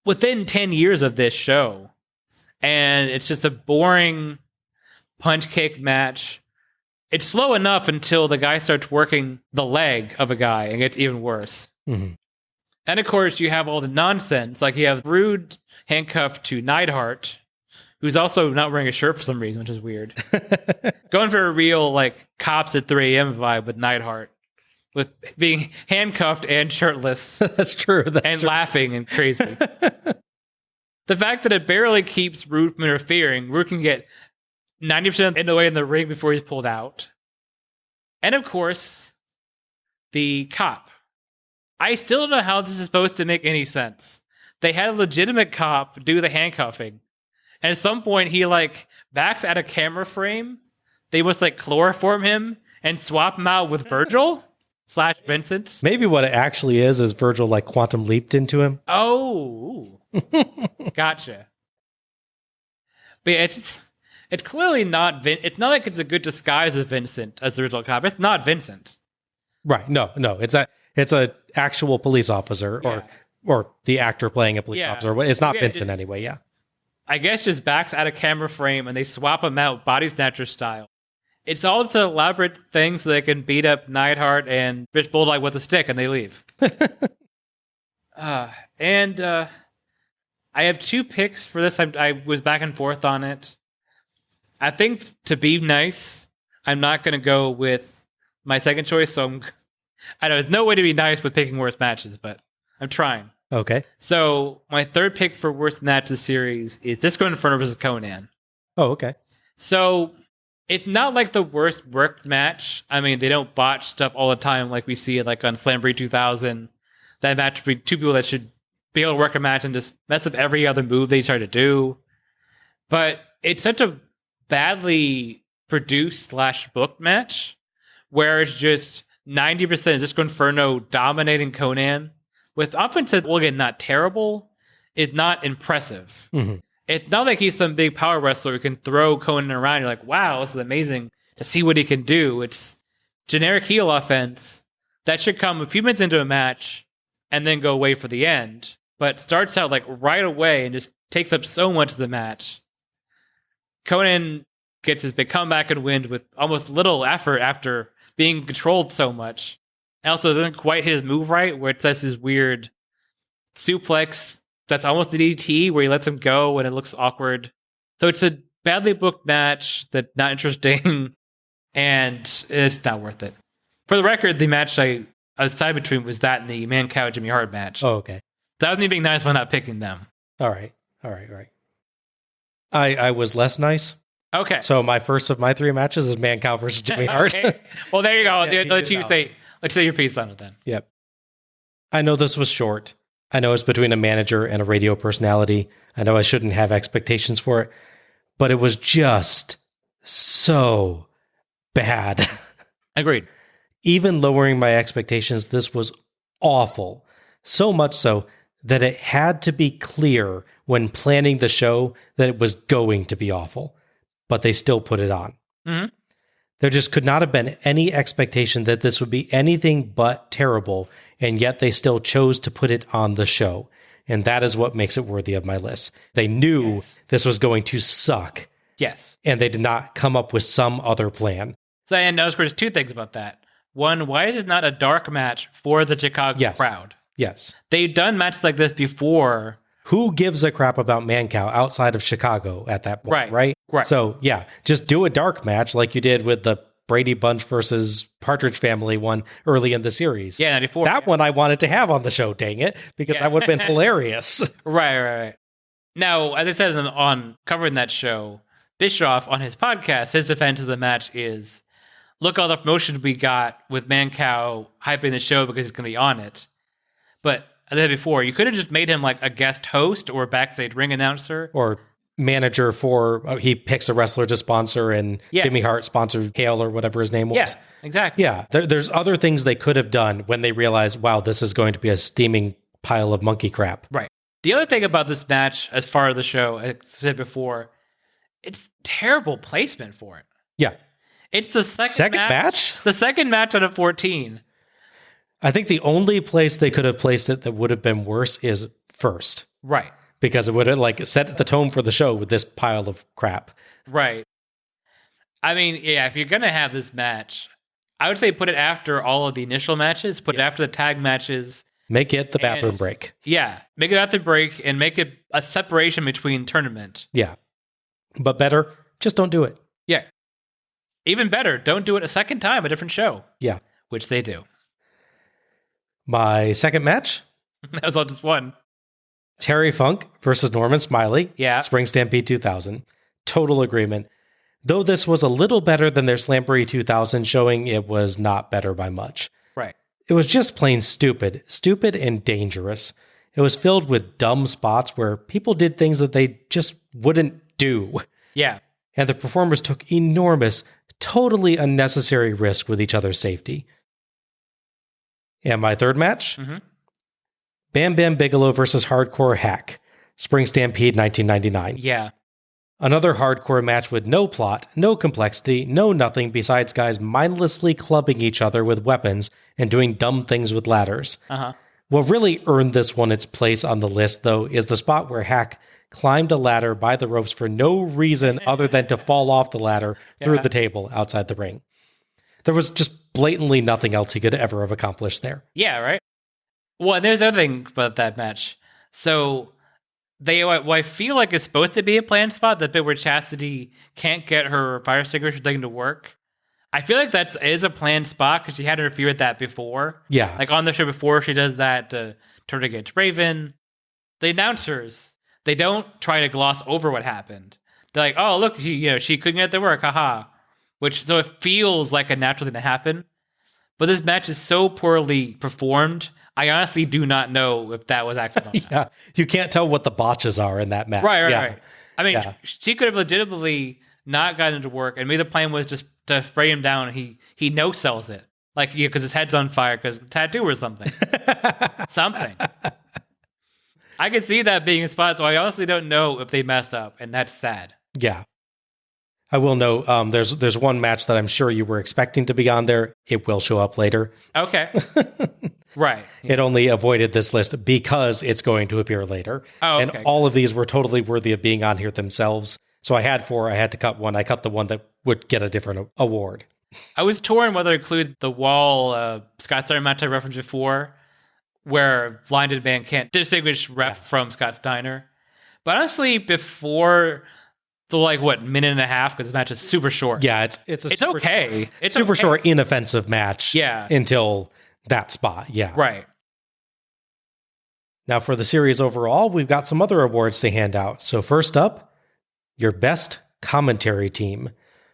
within 10 years of this show. And it's just a boring punch kick match. It's slow enough until the guy starts working the leg of a guy and gets even worse. Mm-hmm. And of course, you have all the nonsense. Like you have Rude handcuffed to Neidhart, who's also not wearing a shirt for some reason, which is weird. Going for a real like Cops at 3 a.m. vibe with Neidhart. With being handcuffed and shirtless. That's true. And laughing and crazy. The fact that it barely keeps Root from interfering, Root can get 90% in the way in the ring before he's pulled out. And of course, the cop. I still don't know how this is supposed to make any sense. They had a legitimate cop do the handcuffing. And at some point, he backs at a camera frame. They must chloroform him and swap him out with Virgil. / Vincent. Maybe what it actually is Virgil quantum leaped into him. Oh, gotcha. But yeah, it's clearly not. It's not like it's a good disguise of Vincent as the original cop. It's not Vincent. Right? No. It's a actual police officer or the actor playing a police officer. It's not Vincent anyway. Yeah. I guess just backs out of camera frame and they swap him out body snatcher style. It's all just an elaborate thing so they can beat up Neidhart and Fish Bulldog with a stick and they leave. I have 2 picks for this. I was back and forth on it. I think to be nice, I'm not going to go with my second choice. So I know there's no way to be nice with picking worst matches, but I'm trying. Okay. So my third pick for worst match of the series is Disco Inferno versus Conan. Oh, okay. So it's not like the worst worked match. I mean, they don't botch stuff all the time like we see it like on Slamboree 2000. That match would be 2 people that should be able to work a match and just mess up every other move they try to do. But it's such a badly produced / booked match where it's just 90% Disco Inferno dominating Conan with offensive, well, again, not terrible. It's not impressive. Mm-hmm. It's not like he's some big power wrestler who can throw Conan around. You're like, wow, this is amazing to see what he can do. It's generic heel offense that should come a few minutes into a match and then go away for the end, but starts out like right away and just takes up so much of the match. Conan gets his big comeback and win with almost little effort after being controlled so much. And also doesn't quite hit his move right, where it does his weird suplex that's almost a DDT where he lets him go and it looks awkward. So it's a badly booked match that's not interesting and it's not worth it. For the record, the match I was tied between was that and the Mancow Jimmy Hart match. Oh, okay. That was me being nice by not picking them. All right. I was less nice. Okay. So my first of my 3 matches is Mancow versus Jimmy Hart. Okay. Well, there you go. Yeah, Let's say your piece on it then. Yep. I know this was short. I know it's between a manager and a radio personality. I know I shouldn't have expectations for it, but it was just so bad. Agreed. Even lowering my expectations, this was awful. So much so that it had to be clear when planning the show that it was going to be awful, but they still put it on. Mm-hmm. There just could not have been any expectation that this would be anything but terrible, and yet they still chose to put it on the show. And that is what makes it worthy of my list. They knew this was going to suck. Yes. And they did not come up with some other plan. So, and there's 2 things about that. One, why is it not a dark match for the Chicago crowd? Yes. They've done matches like this before. Who gives a crap about Mancow outside of Chicago at that point, right? So, yeah, just do a dark match like you did with the Brady Bunch versus Partridge Family one early in the series. Yeah, 94. That one I wanted to have on the show, dang it, because that would have been hilarious. Right. Now, as I said on covering that show, Bischoff, on his podcast, his defense of the match is, look all the promotion we got with Mancow hyping the show because he's going to be on it. But as I said before, you could have just made him like a guest host or a backstage ring announcer. Or manager for, he picks a wrestler to sponsor and Jimmy Hart sponsored Hale or whatever his name was. Yeah, exactly. Yeah, there's other things they could have done when they realized, wow, this is going to be a steaming pile of monkey crap. Right. The other thing about this match, as far as the show, as I said before, it's terrible placement for it. Yeah. It's the second match? The second match out of 14. I think the only place they could have placed it that would have been worse is first. Right. Because it would have like set the tone for the show with this pile of crap. Right. I mean, yeah, if you're going to have this match, I would say put it after all of the initial matches, put it after the tag matches. Make it the bathroom break. Yeah. Make it after break and make it a separation between tournament. Yeah. But better, just don't do it. Yeah. Even better, don't do it a second time, a different show. Yeah. Which they do. My second match? That was all just one. Terry Funk versus Norman Smiley. Yeah. Spring Stampede 2000. Total agreement. Though this was a little better than their Slamboree 2000 showing, it was not better by much. Right. It was just plain stupid. Stupid and dangerous. It was filled with dumb spots where people did things that they just wouldn't do. Yeah. And the performers took enormous, totally unnecessary risk with each other's safety. And my third match? Mm-hmm. Bam Bam Bigelow versus Hardcore Hack. Spring Stampede 1999. Yeah. Another hardcore match with no plot, no complexity, no nothing besides guys mindlessly clubbing each other with weapons and doing dumb things with ladders. Uh-huh. What really earned this one its place on the list, though, is the spot where Hack climbed a ladder by the ropes for no reason other than to fall off the ladder through the table outside the ring. There was just blatantly nothing else he could ever have accomplished there. Yeah, right? Well, and there's another thing about that match. So, what I feel like is supposed to be a planned spot, that bit where Chastity can't get her fire extinguisher thing to work. I feel like that is a planned spot because she had interfered with that before. Yeah. Like on the show before, she does that turn against Raven. The announcers, they don't try to gloss over what happened. They're like, oh, look, she couldn't get to work, haha. So it feels like a natural thing to happen. But this match is so poorly performed, I honestly do not know if that was accidental. Yeah, you can't tell what the botches are in that match. Right. I mean, she could have legitimately not gotten to work, and maybe the plan was just to spray him down, and he no-sells it. Like, because his head's on fire because the tattoo or something. Something. I could see that being a spot, so I honestly don't know if they messed up, and that's sad. Yeah. I will note, there's one match that I'm sure you were expecting to be on there. It will show up later. Okay. Right. Yeah. It only avoided this list because it's going to appear later. Oh, okay. And all of these were totally worthy of being on here themselves. So I had 4. I had to cut one. I cut the one that would get a different award. I was torn whether to include the wall Scott Steiner match I referenced before, where blinded man can't distinguish ref from Scott Steiner. But honestly, before the minute and a half, because this match is super short. Yeah, it's super okay. Short, it's super okay. short, inoffensive match. Yeah. Until that spot. Yeah. Right. Now for the series overall, we've got some other awards to hand out. So first up, your best commentary team.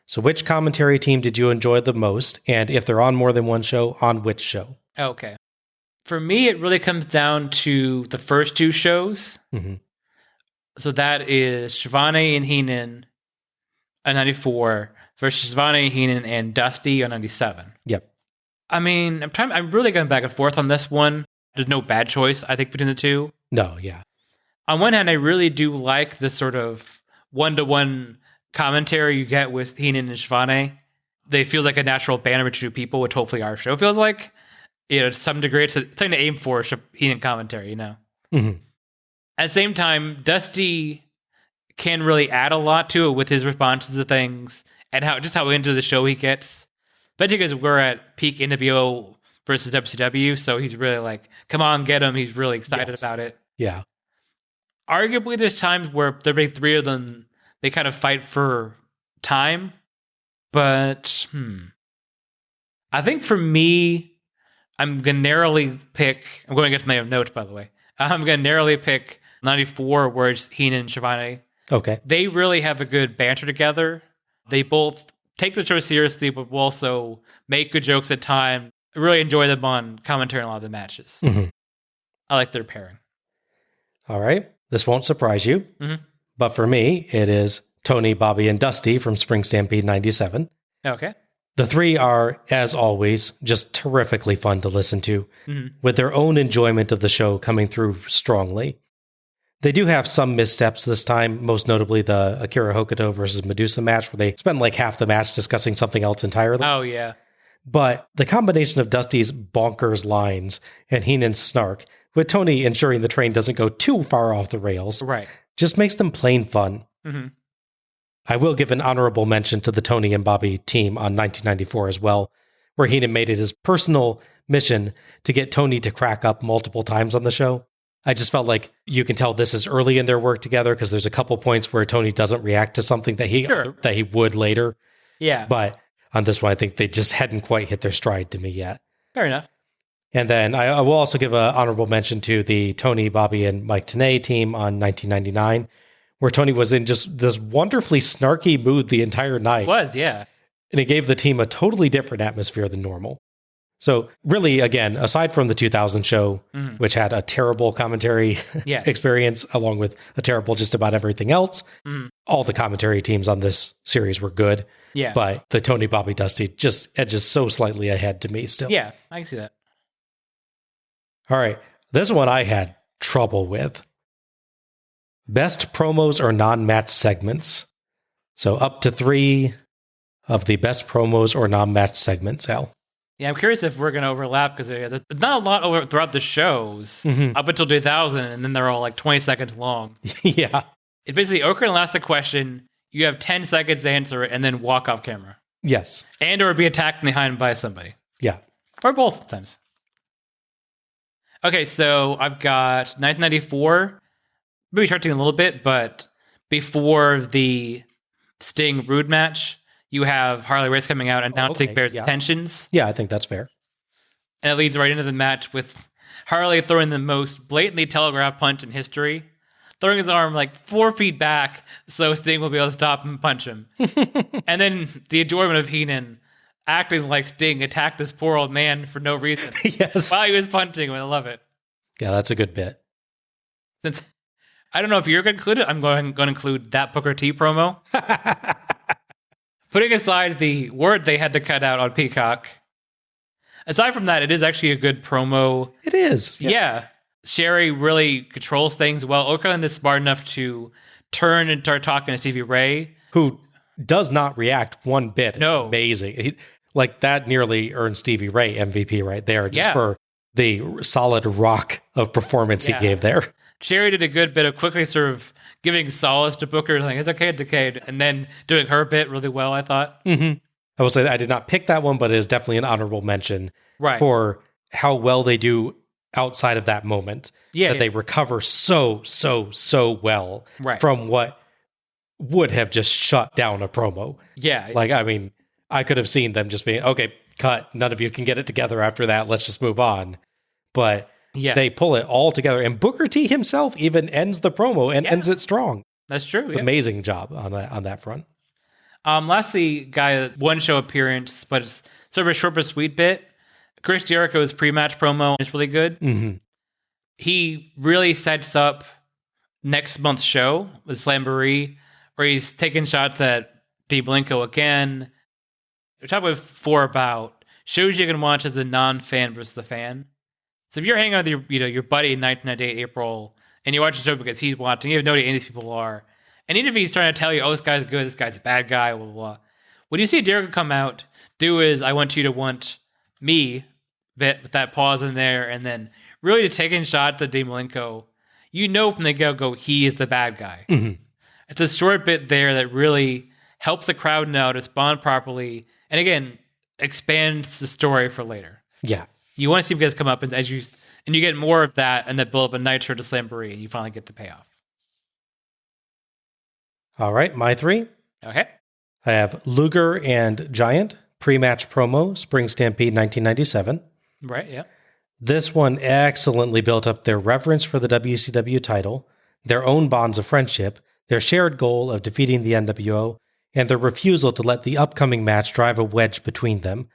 So which commentary team did you enjoy the most? And if they're on more than one show, on which show? Okay. For me, it really comes down to the first 2 shows. Mm-hmm. So that is Shivani and Heenan on 94 versus Shivani and Heenan and Dusty on 97. Yep. I mean, I'm really going back and forth on this one. There's no bad choice, I think, between the two. No, yeah. On one hand, I really do like this sort of one-to-one commentary you get with Heenan and Shivani. They feel like a natural banner between 2 people, which hopefully our show feels like. To some degree, it's something to aim for, Heenan commentary, Mm-hmm. At the same time, Dusty can really add a lot to it with his responses to things and how into the show he gets. Especially because we're at peak NWO versus WCW, so he's really like, come on, get him. He's really excited about it. Yeah. Arguably, there's times where the big 3 of them, they kind of fight for time. But, I think for me, I'm going to narrowly pick... I'm going to get to my notes, by the way. I'm going to narrowly pick 94, where it's Heenan and Shivani. Okay. They really have a good banter together. They both take the show seriously, but will also make good jokes at times. I really enjoy them on commentary in a lot of the matches. Mm-hmm. I like their pairing. All right. This won't surprise you. Mm-hmm. But for me, it is Tony, Bobby, and Dusty from Spring Stampede 97. Okay. The 3 are, as always, just terrifically fun to listen to, with their own enjoyment of the show coming through strongly. They do have some missteps this time, most notably the Akira Hokuto versus Medusa match, where they spend like half the match discussing something else entirely. Oh, yeah. But the combination of Dusty's bonkers lines and Heenan's snark, with Tony ensuring the train doesn't go too far off the rails, right, just makes them plain fun. Mm-hmm. I will give an honorable mention to the Tony and Bobby team on 1994 as well, where Heenan made it his personal mission to get Tony to crack up multiple times on the show. I just felt like you can tell this is early in their work together because there's a couple points where Tony doesn't react to something that he would later. Yeah. But on this one, I think they just hadn't quite hit their stride to me yet. Fair enough. And then I will also give an honorable mention to the Tony, Bobby, and Mike Tenay team on 1999, where Tony was in just this wonderfully snarky mood the entire night. It was, yeah. And it gave the team a totally different atmosphere than normal. So really, again, aside from the 2000 show, which had a terrible commentary experience, along with a terrible just about everything else, all the commentary teams on this series were good. Yeah. But the Tony, Bobby, Dusty just edges so slightly ahead to me still. Yeah, I can see that. All right. This one I had trouble with. Best promos or non-match segments. So up to 3 of the best promos or non-match segments, Al. Yeah, I'm curious if we're going to overlap because there's not a lot over throughout the shows up until 2000, and then they're all like 20 seconds long. Yeah. It's basically Oka will ask a question, you have 10 seconds to answer it, and then walk off camera. Yes. And or be attacked behind by somebody. Yeah. Or both sometimes. Okay, so I've got 1994. Maybe starting a little bit, but before the Sting Rude match, you have Harley Race coming out announcing Bear's intentions. Yeah, I think that's fair. And it leads right into the match with Harley throwing the most blatantly telegraphed punch in history, throwing his arm like 4 feet back so Sting will be able to stop him and punch him. And then the enjoyment of Heenan acting like Sting attacked this poor old man for no reason. Yes. While he was punching him. I love it. Yeah, that's a good bit. Since I don't know if you're going to include it, I'm going to include that Booker T promo. Putting aside the word they had to cut out on Peacock, aside from that, it is actually a good promo. It is. Yeah. Sherry really controls things well. Okerlund is smart enough to turn and start talking to Stevie Ray, who does not react one bit. No. Amazing. Like that nearly earned Stevie Ray MVP right there, just for the solid rock of performance he gave there. Sherry did a good bit of quickly sort of giving solace to Booker, like, it's okay, Decade, and then doing her bit really well, I thought. Mm-hmm. I will say that I did not pick that one, but it is definitely an honorable mention for how well they do outside of that moment. Yeah, they recover so well from what would have just shut down a promo. Yeah. Like, I mean, I could have seen them just being, okay, cut, none of you can get it together after that, let's just move on. But they pull it all together. And Booker T himself even ends the promo and ends it strong. That's true. Amazing job on that front. Lastly, guy, one show appearance, but it's sort of a short but sweet bit. Chris Jericho's pre-match promo is really good. Mm-hmm. He really sets up next month's show with Slamboree, where he's taking shots at Dean Malenko again. We're talking before about shows you can watch as a non-fan versus the fan. So if you're hanging out with your buddy in 1998 April, and you watch the show because he's watching, you have no idea any of these people are. And even if he's trying to tell you, oh, this guy's good, this guy's a bad guy, blah, blah, blah. When you see Jericho come out, I want you to want me, bit with that pause in there, and then really to taking shots at Dean Malenko, you know from the go, he is the bad guy. Mm-hmm. It's a short bit there that really helps the crowd know to respond properly, and again, expands the story for later. Yeah. You want to see guys come up, and you get more of that, and then build up a Nitro to Slamboree, and you finally get the payoff. All right, my 3. Okay. I have Luger and Giant, pre-match promo, Spring Stampede 1997. Right, yeah. This one excellently built up their reverence for the WCW title, their own bonds of friendship, their shared goal of defeating the NWO, and their refusal to let the upcoming match drive a wedge between them.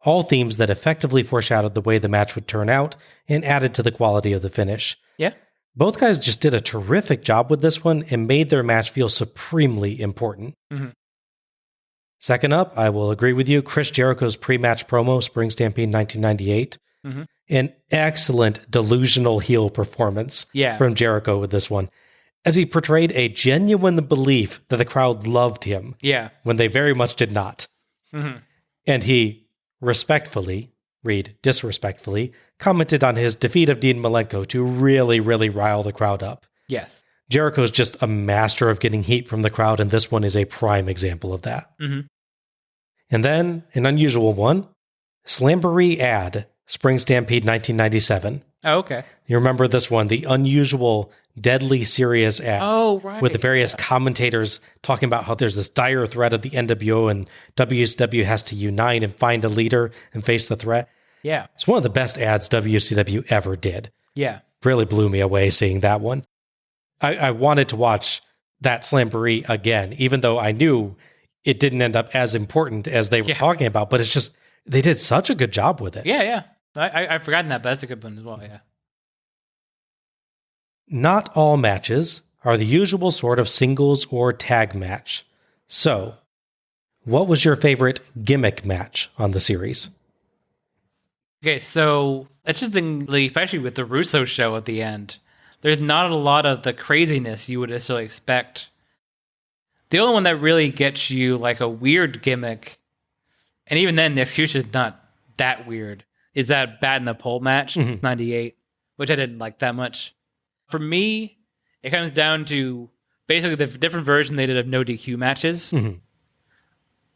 All themes that effectively foreshadowed the way the match would turn out and added to the quality of the finish. Yeah. Both guys just did a terrific job with this one and made their match feel supremely important. Mm-hmm. Second up, I will agree with you, Chris Jericho's pre-match promo, Spring Stampede 1998. Mm-hmm. An excellent delusional heel performance from Jericho with this one, as he portrayed a genuine belief that the crowd loved him when they very much did not. Mm-hmm. And he respectfully, disrespectfully, commented on his defeat of Dean Malenko to really, really rile the crowd up. Yes. Jericho's just a master of getting heat from the crowd, and this one is a prime example of that. Mm-hmm. And then, an unusual one, Slamboree ad, Spring Stampede 1997. Oh, okay. You remember this one, the unusual, deadly serious ad. Oh, right. With the various commentators talking about how there's this dire threat of the NWO and WCW has to unite and find a leader and face the threat. Yeah. It's one of the best ads WCW ever did. Yeah. Really blew me away seeing that one. I wanted to watch that Slamboree again, even though I knew it didn't end up as important as they were talking about, but it's just, they did such a good job with it. Yeah, yeah. I've forgotten that, but that's a good one as well, yeah. Not all matches are the usual sort of singles or tag match. So, what was your favorite gimmick match on the series? Okay, so interestingly, especially with the Russo show at the end, there's not a lot of the craziness you would necessarily expect. The only one that really gets you like a weird gimmick, and even then the execution is not that weird, is that Bat in the Pole match, 98, which I didn't like that much. For me, it comes down to basically the different version they did of no DQ matches. Mm-hmm.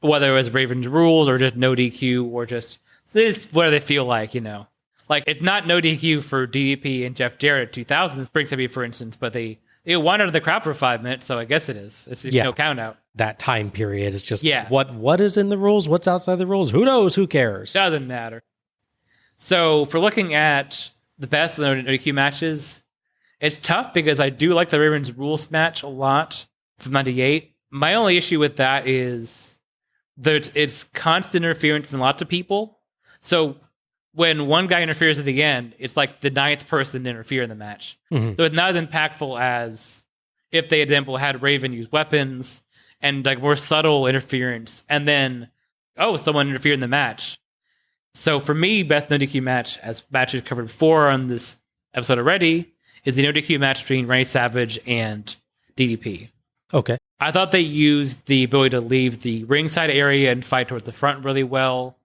Whether it was Raven's Rules or just no DQ or just whatever they feel like, Like, it's not no DQ for DDP and Jeff Jarrett 2000, Spring Stampede, for instance, but they wanted the crowd for 5 minutes, so I guess it is. It's no count out. That time period is just what is in the rules, what's outside the rules, who knows, who cares? Doesn't matter. So, for looking at the best of the no DQ matches, it's tough because I do like the Raven's Rules match a lot from 98. My only issue with that is that it's constant interference from lots of people. So when one guy interferes at the end, it's like the 9th person to interfere in the match. Mm-hmm. So it's not as impactful as if they, example, had Raven use weapons and like more subtle interference, and then, someone interfered in the match. So for me, best no DQ match, as matches covered before on this episode already, is the no DQ match between Randy Savage and DDP. Okay. I thought they used the ability to leave the ringside area and fight towards the front really well.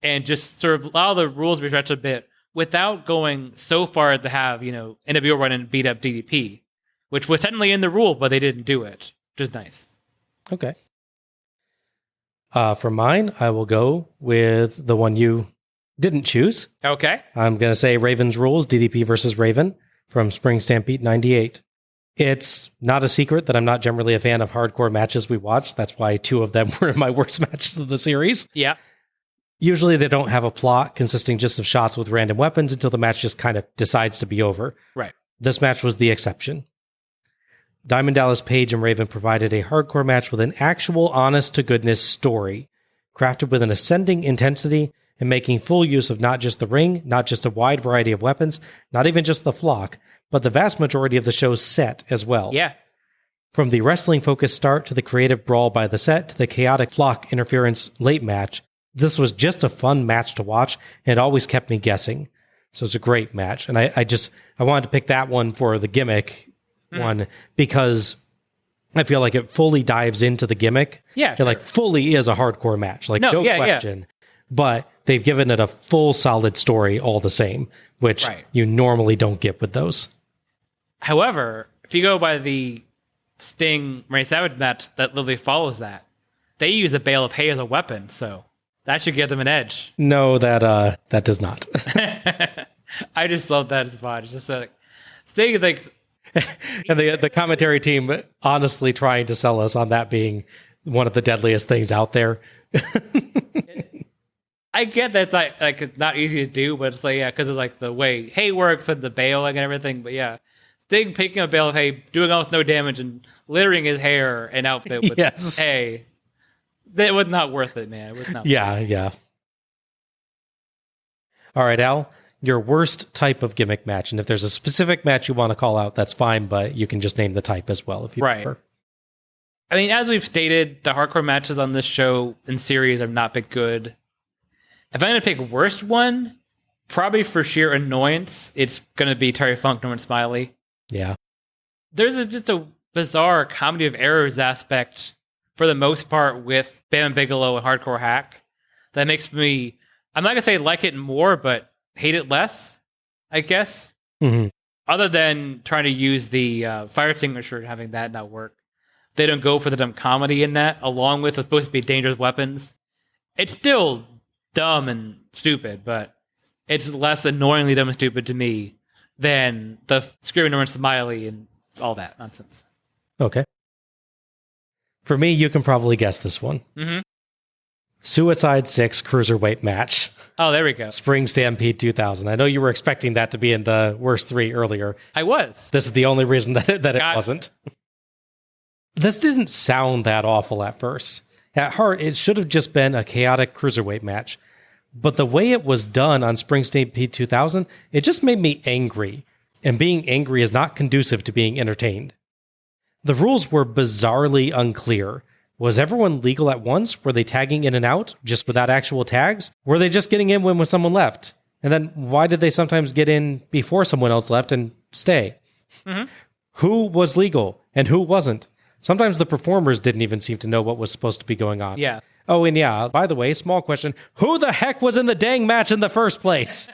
And just sort of allow the rules to be stretched a bit without going so far as to have, NWO run and beat up DDP, which was technically in the rule, but they didn't do it, which is nice. Okay. For mine, I will go with the one you didn't choose. Okay. I'm going to say Raven's Rules, DDP versus Raven from Spring Stampede 98. It's not a secret that I'm not generally a fan of hardcore matches we watch. That's why 2 of them were my worst matches of the series. Yeah. Usually they don't have a plot consisting just of shots with random weapons until the match just kind of decides to be over. Right. This match was the exception. Diamond Dallas Page and Raven provided a hardcore match with an actual honest-to-goodness story, crafted with an ascending intensity and making full use of not just the ring, not just a wide variety of weapons, not even just the flock, but the vast majority of the show's set as well. Yeah. From the wrestling-focused start to the creative brawl by the set to the chaotic flock interference late match, this was just a fun match to watch, and it always kept me guessing. So it's a great match. And I wanted to pick that one for the gimmick one because I feel like it fully dives into the gimmick. Yeah. It like fully is a hardcore match. Like, no question. Yeah. But they've given it a full solid story all the same, which you normally don't get with those. However, if you go by the Sting Randy Savage match that literally follows that, they use a bale of hay as a weapon, so that should give them an edge. No, that does not. I just love that spot. It's just like Sting, like, and the commentary team honestly trying to sell us on that being one of the deadliest things out there. I get that it's like it's not easy to do, but it's like because of like the way hay works and the baling and everything. But yeah. Sting picking a bale of hay, doing almost no damage, and littering his hair and outfit with hay. It was not worth it, man. It was not. Yeah. All right, Al, your worst type of gimmick match, and if there's a specific match you want to call out, that's fine, but you can just name the type as well if you prefer. I mean, as we've stated, the hardcore matches on this show and series have not been good. If I'm going to pick worst one, probably for sheer annoyance, it's going to be Terry Funk, Norman Smiley. Yeah. There's just a bizarre comedy of errors aspect, for the most part, with Bam Bigelow and Hardcore Hack that makes me, I'm not going to say like it more, but hate it less, I guess. Mm-hmm. Other than trying to use the fire extinguisher and having that not work. They don't go for the dumb comedy in that, along with what's supposed to be dangerous weapons. It's still dumb and stupid, but it's less annoyingly dumb and stupid to me than the Screaming Norman Smiley and all that nonsense. Okay. For me, you can probably guess this one. Mm-hmm. Suicide 6 Cruiserweight match. Oh, there we go. Spring Stampede 2000. I know you were expecting that to be in the worst 3 earlier. I was. This is the only reason that it wasn't. This didn't sound that awful at first. At heart, it should have just been a chaotic Cruiserweight match. But the way it was done on Spring Stampede 2000, it just made me angry. And being angry is not conducive to being entertained. The rules were bizarrely unclear. Was everyone legal at once? Were they tagging in and out, just without actual tags? Were they just getting in when someone left? And then why did they sometimes get in before someone else left and stay? Mm-hmm. Who was legal and who wasn't? Sometimes the performers didn't even seem to know what was supposed to be going on. Yeah. Oh, and yeah, by the way, small question. Who the heck was in the dang match in the first place?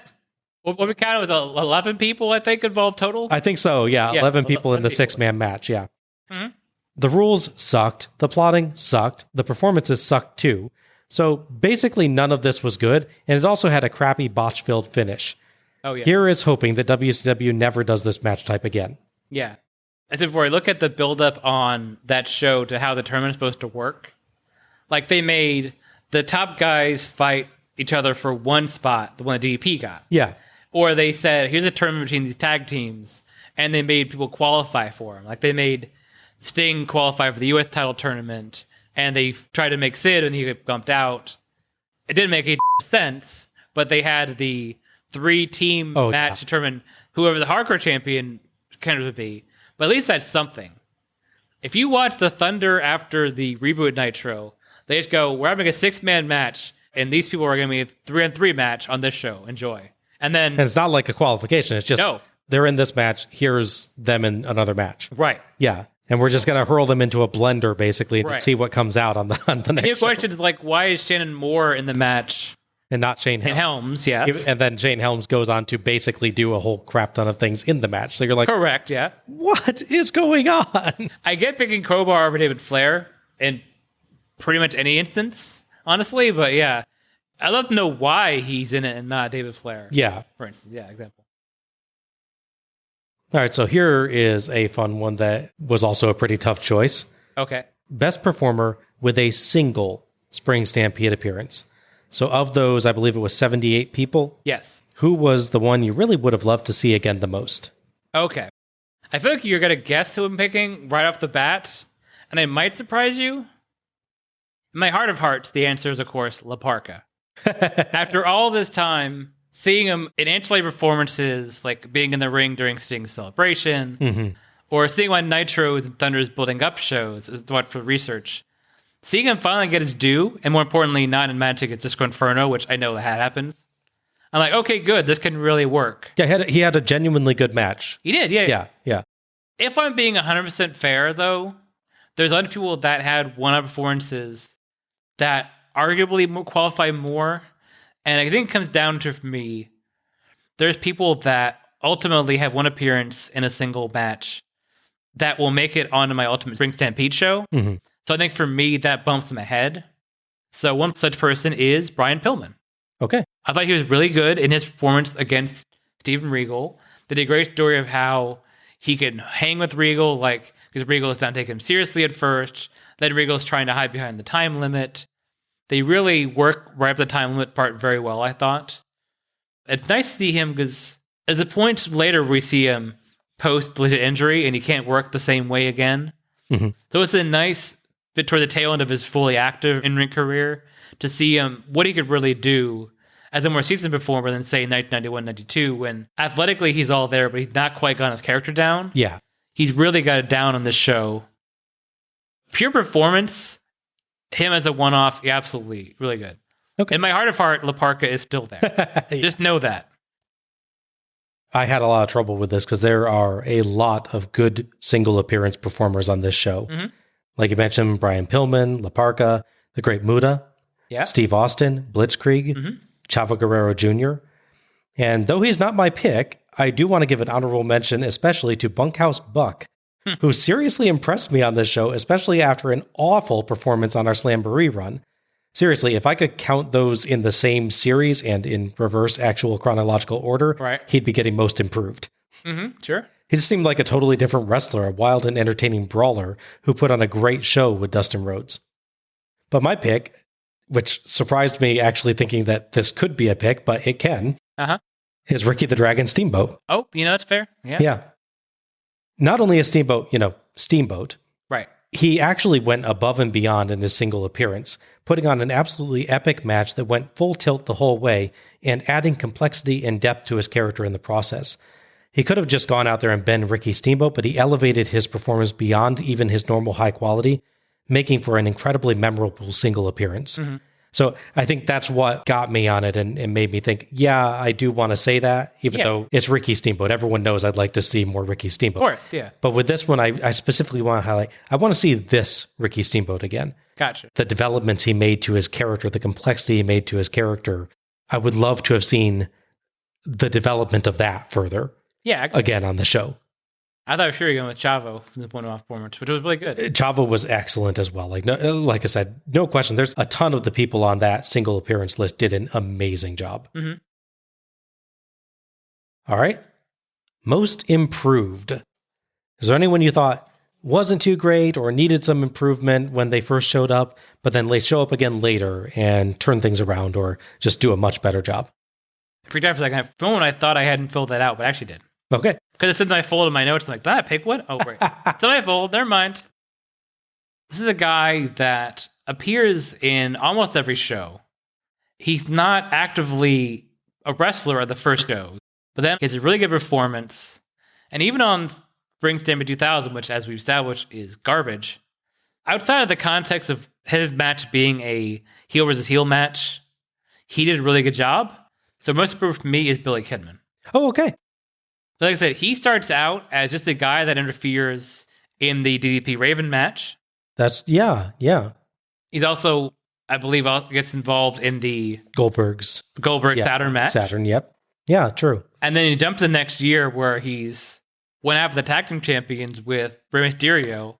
What we counted was 11 people, I think, involved total? I think so, yeah. 11 people in the 6-man match, yeah. Mm-hmm. The rules sucked. The plotting sucked. The performances sucked too. So basically none of this was good, and it also had a crappy botch-filled finish. Oh, yeah. Here is hoping that WCW never does this match type again. Yeah. I said before, I look at the build-up on that show to how the tournament's supposed to work. Like, they made the top guys fight each other for one spot, the one that DDP got. Yeah. Or they said, here's a tournament between these tag teams, and they made people qualify for them. Like, they made Sting qualify for the U.S. title tournament, and they tried to make Sid, and he got bumped out. It didn't make any sense, but they had the 3-team match to determine whoever the hardcore champion would be. But at least that's something. If you watch the Thunder after the reboot Nitro, they just go, we're having a 6-man match, and these people are going to be a 3-on-3 match on this show. Enjoy. And it's not like a qualification. It's just, they're in this match. Here's them in another match. Right. Yeah. And we're just going to hurl them into a blender, basically, to see what comes out on the next Your question is like, why is Shannon Moore in the match? And not Shane Helms. Helms, yes. And then Shane Helms goes on to basically do a whole crap ton of things in the match. So you're like, correct, yeah. What is going on? I get picking Crowbar over David Flair in pretty much any instance, honestly. But yeah, I'd love to know why he's in it and not David Flair. Yeah. For instance, yeah, example. All right, so here is a fun one that was also a pretty tough choice. Okay. Best performer with a single Spring Stampede appearance. So of those, I believe it was 78 people. Yes. Who was the one you really would have loved to see again the most? Okay. I feel like you're going to guess who I'm picking right off the bat, and it might surprise you. In my heart of hearts, the answer is, of course, La Parka. After all this time, seeing him in ancillary performances, like being in the ring during Sting's celebration, or seeing him on Nitro and Thunder's building up shows, is what for research. Seeing him finally get his due, and more importantly, not in match against Disco Inferno, which I know that happens. I'm like, okay, good. This can really work. Yeah, he had a genuinely good match. He did, yeah. If I'm being 100% fair, though, there's other people that had one-up performances that arguably qualify more. And I think it comes down to, for me, there's people that ultimately have one appearance in a single match that will make it onto my Ultimate Spring Stampede show. Mm-hmm. So I think for me, that bumps them ahead. So one such person is Brian Pillman. Okay. I thought he was really good in his performance against Steven Regal. They did a great story of how he could hang with Regal, because Regal is not taking him seriously at first. Then Regal's trying to hide behind the time limit. They really work right up the time limit part very well, I thought. It's nice to see him because there's a point later we see him post legit injury and he can't work the same way again. Mm-hmm. So it's a nice bit toward the tail end of his fully active in-ring career to see him, what he could really do as a more seasoned performer than, say, 1991-92, when athletically he's all there, but he's not quite gotten his character down. Yeah. He's really got it down on this show. Pure performance, him as a one-off, absolutely, really good. Okay. In my heart of heart, La Parka is still there. Just know that. I had a lot of trouble with this because there are a lot of good single appearance performers on this show. Mm-hmm. Like you mentioned, Brian Pillman, La Parka, The Great Muta, Steve Austin, Blitzkrieg, Chavo Guerrero Jr. And though he's not my pick, I do want to give an honorable mention, especially to Bunkhouse Buck, who seriously impressed me on this show, especially after an awful performance on our Slamboree run. Seriously, if I could count those in the same series and in reverse actual chronological order, he'd be getting most improved. Mm-hmm, sure. He just seemed like a totally different wrestler, a wild and entertaining brawler who put on a great show with Dustin Rhodes. But my pick, which surprised me actually thinking that this could be a pick, but it can, is Ricky the Dragon Steamboat. Oh, that's fair. Yeah. Not only a Steamboat, Steamboat. Right. He actually went above and beyond in his single appearance, putting on an absolutely epic match that went full tilt the whole way and adding complexity and depth to his character in the process. He could have just gone out there and been Ricky Steamboat, but he elevated his performance beyond even his normal high quality, making for an incredibly memorable single appearance. Mm-hmm. So I think that's what got me on it and made me think, yeah, I do want to say that, even though it's Ricky Steamboat. Everyone knows I'd like to see more Ricky Steamboat. Of course, yeah. But with this one, I specifically want to highlight, I want to see this Ricky Steamboat again. Gotcha. The developments he made to his character, the complexity he made to his character. I would love to have seen the development of that further. Yeah. Again on the show. I thought sure you were going with Chavo from the one-off performance, which was really good. Chavo was excellent as well. Like I said, no question. There's a ton of the people on that single appearance list did an amazing job. Mm-hmm. All right. Most improved. Is there anyone you thought wasn't too great or needed some improvement when they first showed up, but then they show up again later and turn things around or just do a much better job? I freaked out for a second. For a moment, I thought I hadn't filled that out, but I actually did. Okay. Because as soon as I folded my notes, I'm like, did I pick one? Oh, great. So I fold. Never mind. This is a guy that appears in almost every show. He's not actively a wrestler at the first shows, but then he has a really good performance. And even on Spring Stampede 2000, which, as we've established, is garbage, outside of the context of his match being a heel versus heel match, he did a really good job. So most improved for me is Billy Kidman. Oh, okay. Like I said, he starts out as just a guy that interferes in the DDP Raven match. Yeah. He's also, I believe, gets involved in the Goldberg Saturn match. Saturn, yep. Yeah, true. And then he jumps the next year where he's one half of the tag team champions with Rey Mysterio.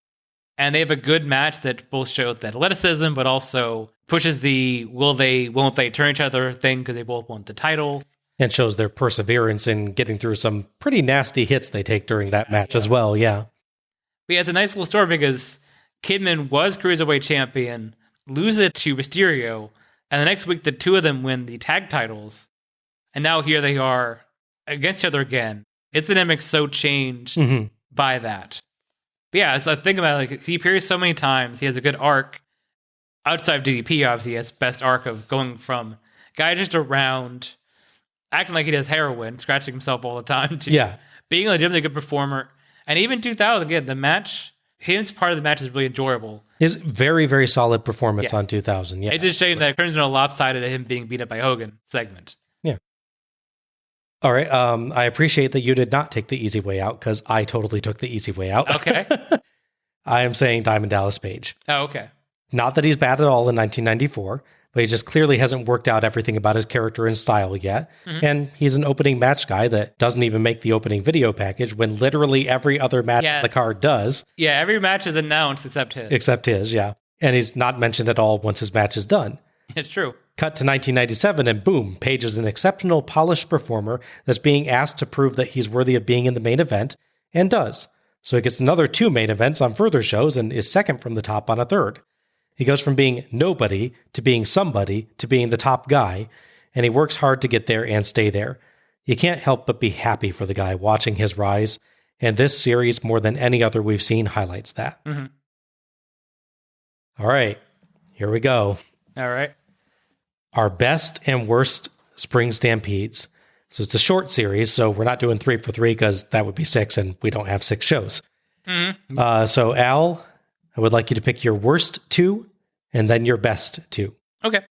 And they have a good match that both shows the athleticism, but also pushes the won't they turn each other thing because they both want the title. And shows their perseverance in getting through some pretty nasty hits they take during that match as well, yeah. But yeah, it's a nice little story because Kidman was Cruiserweight champion, loses to Mysterio, and the next week the two of them win the tag titles. And now here they are against each other again. Its dynamic's so changed by that. But yeah, so I think about it, like he appears so many times. He has a good arc. Outside of DDP, obviously, he has best arc of going from guy just around acting like he does heroin, scratching himself all the time, to being a legitimately good performer. And even 2000, again, the match, his part of the match is really enjoyable. His very, very solid performance on 2000, yeah. It's just a shame that it turns into a lopsided of him being beat up by Hogan segment. Yeah. All right, I appreciate that you did not take the easy way out, because I totally took the easy way out. Okay. I am saying Diamond Dallas Page. Oh, okay. Not that he's bad at all in 1994, but he just clearly hasn't worked out everything about his character and style yet. Mm-hmm. And he's an opening match guy that doesn't even make the opening video package when literally every other match on the card does. Yeah, every match is announced except his. Except his, yeah. And he's not mentioned at all once his match is done. It's true. Cut to 1997 and boom, Page is an exceptional, polished performer that's being asked to prove that he's worthy of being in the main event, and does. So he gets another 2 main events on further shows and is second from the top on a third. He goes from being nobody to being somebody to being the top guy, and he works hard to get there and stay there. You can't help but be happy for the guy watching his rise, and this series, more than any other we've seen, highlights that. Mm-hmm. All right, here we go. All right. Our best and worst Spring Stampedes. So it's a short series, so we're not doing 3 for 3 because that would be 6, and we don't have 6 shows. Mm-hmm. So Al, I would like you to pick your worst 2 and then your best 2. Okay.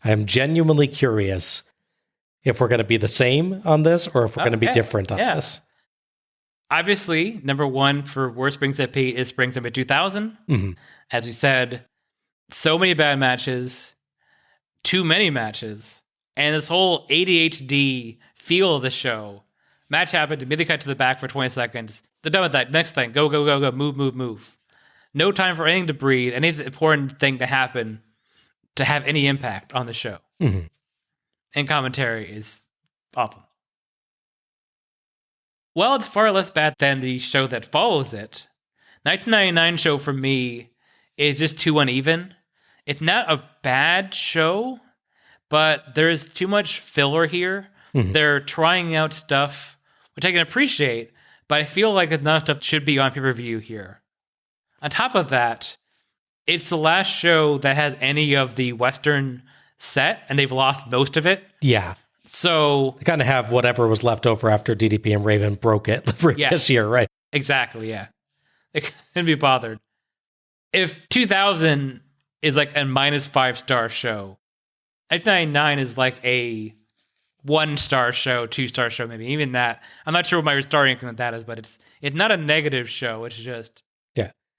I am genuinely curious if we're going to be the same on this or if we're going to be different on this. Obviously, number 1 for worst Spring Stampede is Spring Stampede 2000. Mm-hmm. As we said, so many bad matches, too many matches, and this whole ADHD feel of the show. Match happened, immediately cut to the back for 20 seconds. They're done with that. Next thing, go, move. No time for anything to breathe, any important thing to happen to have any impact on the show. Mm-hmm. And commentary is awful. Well, it's far less bad than the show that follows it. 1999 show for me is just too uneven. It's not a bad show, but there's too much filler here. Mm-hmm. They're trying out stuff, which I can appreciate, but I feel like enough stuff should be on pay-per-view here. On top of that, it's the last show that has any of the Western set, and they've lost most of it. Yeah. So they kind of have whatever was left over after DDP and Raven broke it this year, right? Exactly, yeah. They couldn't be bothered. If 2000 is like a minus 5-star show, 1999 is like a 1-star show, 2-star show, maybe. Even that. I'm not sure what my star ranking of that is, but it's not a negative show. It's just...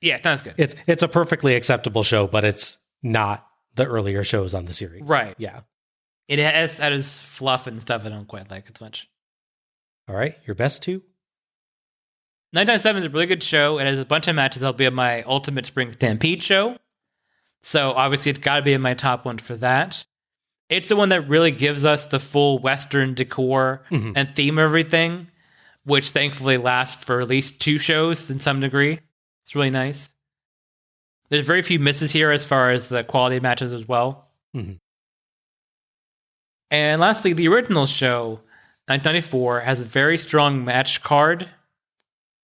Yeah, it's not as good. It's a perfectly acceptable show, but it's not the earlier shows on the series. Right. Yeah. It has fluff and stuff I don't quite like as much. All right, your best 2? 1997 is a really good show. It has a bunch of matches that'll be in my Ultimate Spring Stampede show. So obviously it's got to be in my top one for that. It's the one that really gives us the full Western decor and theme of everything, which thankfully lasts for at least 2 shows in some degree. It's really nice. There's very few misses here as far as the quality of matches as well. And lastly, the original show, 1994, has a very strong match card.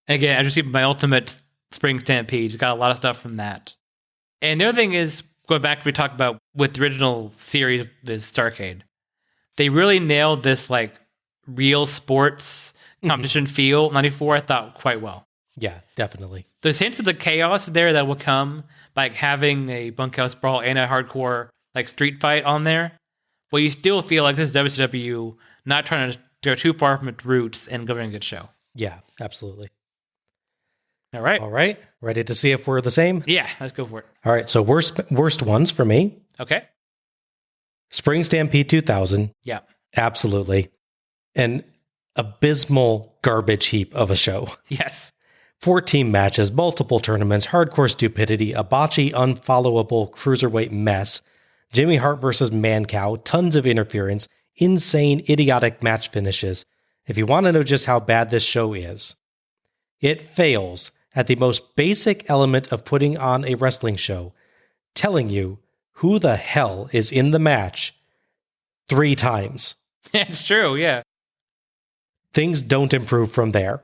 And again, as you see my Ultimate Spring Stampede, you got a lot of stuff from that. And the other thing is, going back to what we talked about with the original series, this Starcade, they really nailed this like real sports competition feel. 94, I thought quite well. Yeah, definitely. There's hints of the chaos there that will come, like having a bunkhouse brawl and a hardcore like street fight on there. But you still feel like this is WCW not trying to go too far from its roots and giving a good show. Yeah, absolutely. All right. All right. Ready to see if we're the same? Yeah, let's go for it. All right. So worst ones for me. Okay. Spring Stampede 2000. Yeah. Absolutely. An abysmal garbage heap of a show. Yes. 14 matches, multiple tournaments, hardcore stupidity, a botchy, unfollowable cruiserweight mess, Jimmy Hart versus Mancow, tons of interference, insane, idiotic match finishes. If you want to know just how bad this show is, it fails at the most basic element of putting on a wrestling show, telling you who the hell is in the match 3 times. It's true, yeah. Things don't improve from there.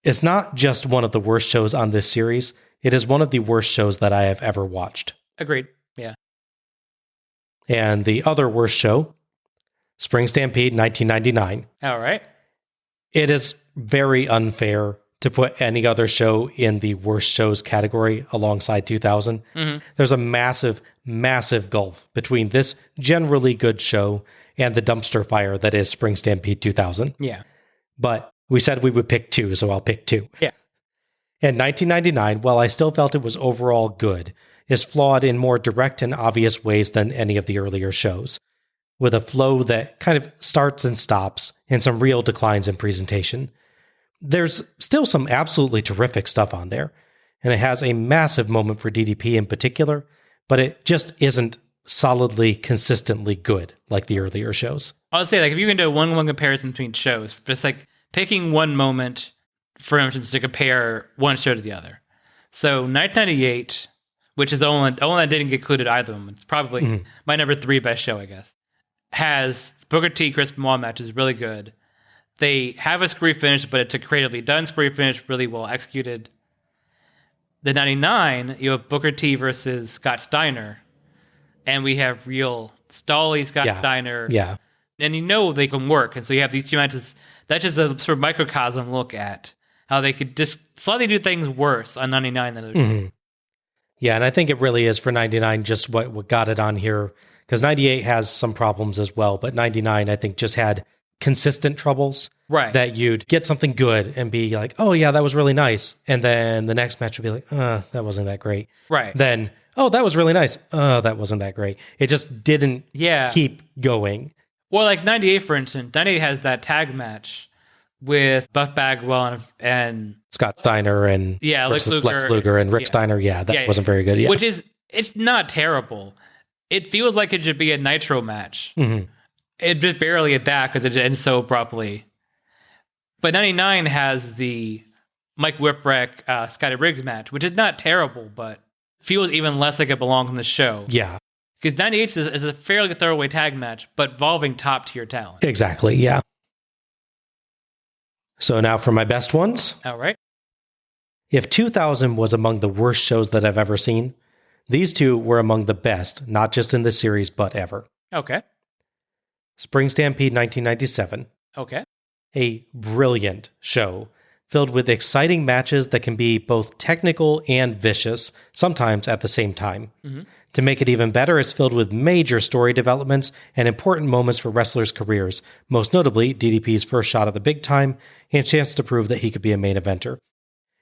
It's not just one of the worst shows on this series, it is one of the worst shows that I have ever watched. Agreed, yeah. And the other worst show, Spring Stampede 1999. All right. It is very unfair to put any other show in the worst shows category alongside 2000. There's a massive, massive gulf between this generally good show and the dumpster fire that is Spring Stampede 2000. Yeah. But we said we would pick 2, so I'll pick 2. Yeah. And 1999, while I still felt it was overall good, is flawed in more direct and obvious ways than any of the earlier shows, with a flow that kind of starts and stops and some real declines in presentation. There's still some absolutely terrific stuff on there, and it has a massive moment for DDP in particular, but it just isn't solidly, consistently good like the earlier shows. I'll say, like, if you can do a one-on-one comparison between shows, just like picking one moment, for instance, to compare one show to the other. So 1998, which is the only one that didn't get included either of them, it's probably my number 3 best show, I guess, has Booker T, Chris Benoit match is really good. They have a screw finish, but it's a creatively done screw finish, really well executed. The 99, you have Booker T versus Scott Steiner, and we have real Stolly Scott Steiner. Yeah. And you know they can work. And so you have these 2 matches. That's just a sort of microcosm look at how they could just slightly do things worse on 99 than others. Yeah, and I think it really is for 99 just what got it on here, because 98 has some problems as well, but 99 I think just had consistent troubles. Right. That you'd get something good and be like, oh yeah, that was really nice. And then the next match would be like, that wasn't that great. Right. Then, oh, that was really nice. That wasn't that great. It just didn't keep going. Well, like 98, for instance, 98 has that tag match with Buff Bagwell and Scott Steiner and Lex Luger and Rick Steiner. Yeah, that wasn't very good. Yeah. Which is, it's not terrible. It feels like it should be a Nitro match. It just barely at that because it ends so abruptly. But 99 has the Mike Whipwreck, Scotty Riggs match, which is not terrible, but feels even less like it belongs on the show. Yeah. Because 98 is a fairly throwaway tag match, but involving top-tier talent. Exactly, yeah. So now for my best ones. All right. If 2000 was among the worst shows that I've ever seen, these 2 were among the best, not just in this series, but ever. Okay. Spring Stampede 1997. Okay. A brilliant show, filled with exciting matches that can be both technical and vicious, sometimes at the same time. To make it even better, it's filled with major story developments and important moments for wrestlers' careers, most notably DDP's first shot at the big time and a chance to prove that he could be a main eventer.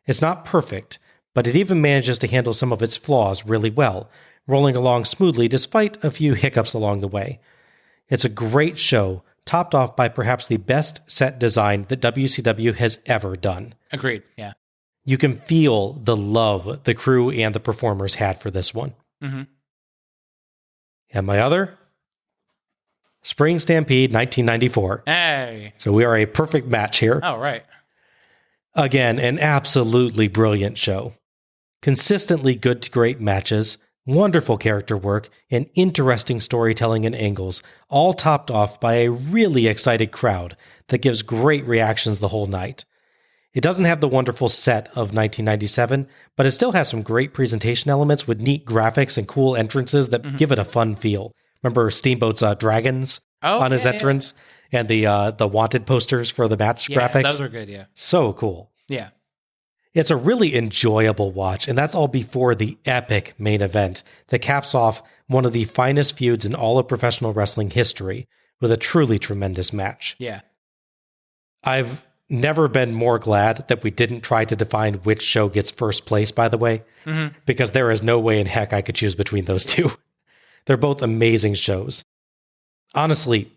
It's not perfect, but it even manages to handle some of its flaws really well, rolling along smoothly despite a few hiccups along the way. It's a great show, topped off by perhaps the best set design that WCW has ever done. Agreed, yeah. You can feel the love the crew and the performers had for this one. Mm-hmm. And my other, Spring Stampede 1994. Hey! So we are a perfect match here. Oh, right. Again, an absolutely brilliant show. Consistently good to great matches, wonderful character work, and interesting storytelling and angles, all topped off by a really excited crowd that gives great reactions the whole night. It doesn't have the wonderful set of 1997, but it still has some great presentation elements with neat graphics and cool entrances that give it a fun feel. Remember Steamboat's dragons on his entrance? Yeah. And the wanted posters for the match graphics? Those are good, yeah. So cool. Yeah. It's a really enjoyable watch, and that's all before the epic main event that caps off one of the finest feuds in all of professional wrestling history with a truly tremendous match. Yeah. I've never been more glad that we didn't try to define which show gets first place, by the way, because there is no way in heck I could choose between those two. They're both amazing shows. Honestly,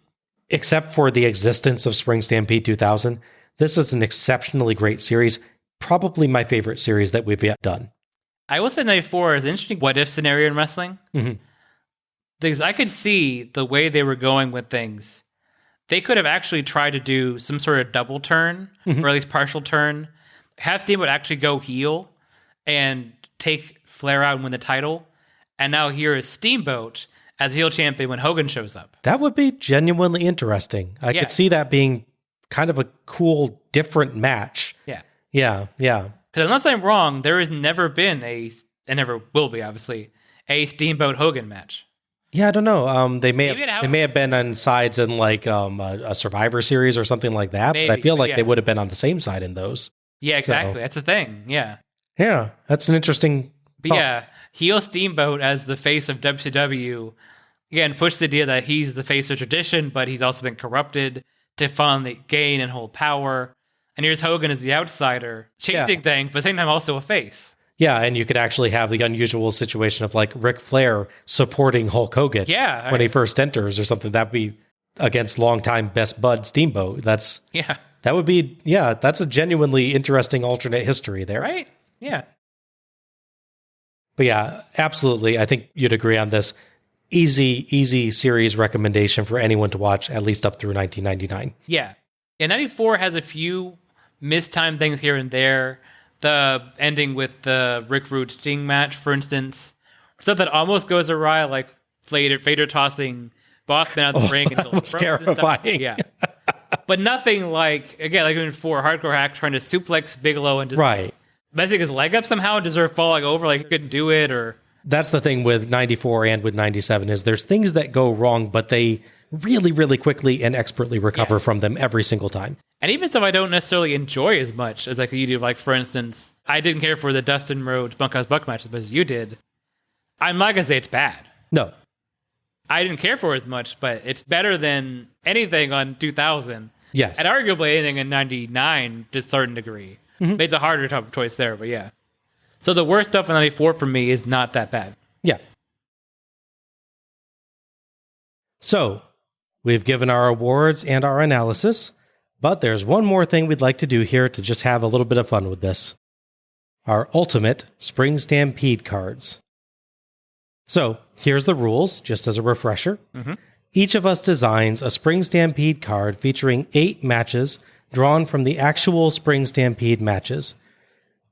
except for the existence of Spring Stampede 2000, this is an exceptionally great series, probably my favorite series that we've yet done. I will say 94 is an interesting what-if scenario in wrestling. Because I could see the way they were going with things. They could have actually tried to do some sort of double turn, or at least partial turn. Have Steamboat actually go heel and take Flair out and win the title. And now here is Steamboat as heel champion when Hogan shows up. That would be genuinely interesting. I could see that being kind of a cool, different match. Yeah. Yeah. Because unless I'm wrong, there has never been and never will be, obviously, a Steamboat Hogan match. Yeah, I don't know. They may have been on sides in like a Survivor Series or something like that. Maybe, but I feel like they would have been on the same side in those. Yeah, exactly. So, that's the thing. Yeah. Yeah, that's an interesting. But yeah, heel Steamboat as the face of WCW again push the idea that he's the face of tradition, but he's also been corrupted to finally gain and hold power. And here's Hogan as the outsider, changing things, but at the same time also a face. Yeah, and you could actually have the unusual situation of like Ric Flair supporting Hulk Hogan when he first enters or something. That'd be against longtime best bud Steamboat. That's a genuinely interesting alternate history there. Right? Yeah. But yeah, absolutely. I think you'd agree on this. Easy series recommendation for anyone to watch, at least up through 1999. Yeah. Yeah, 94 has a few mistimed things here and there. The ending with the Rick Rude Sting match, for instance. Stuff that almost goes awry, like Vader tossing Bossman out of the ring. That was terrifying. Yeah. But nothing like, again, like even for Hardcore Hack trying to suplex Bigelow and just messing his leg up somehow and deserve falling over, like he couldn't do it. Or that's the thing with 94 and with 97 is there's things that go wrong, but they really, really quickly and expertly recover from them every single time. And even stuff I don't necessarily enjoy as much as like you do, like for instance, I didn't care for the Dustin Rhodes Bunkhouse Buck match as much as you did. I'm not gonna say it's bad. No. I didn't care for it as much, but it's better than anything on 2000. Yes. And arguably anything in 99 to a certain degree. Made the harder top choice there, but yeah. So the worst stuff in 94 for me is not that bad. Yeah. So, we've given our awards and our analysis, but there's one more thing we'd like to do here to just have a little bit of fun with this. Our ultimate Spring Stampede cards. So, here's the rules, just as a refresher. Each of us designs a Spring Stampede card featuring 8 matches drawn from the actual Spring Stampede matches.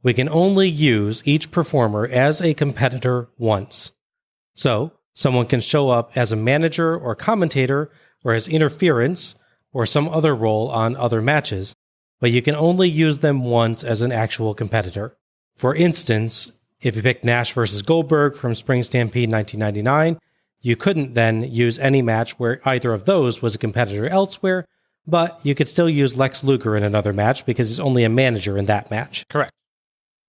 We can only use each performer as a competitor once. So, someone can show up as a manager or commentator or as interference or some other role on other matches, but you can only use them once as an actual competitor. For instance, if you pick Nash versus Goldberg from Spring Stampede 1999, you couldn't then use any match where either of those was a competitor elsewhere, but you could still use Lex Luger in another match because he's only a manager in that match. Correct.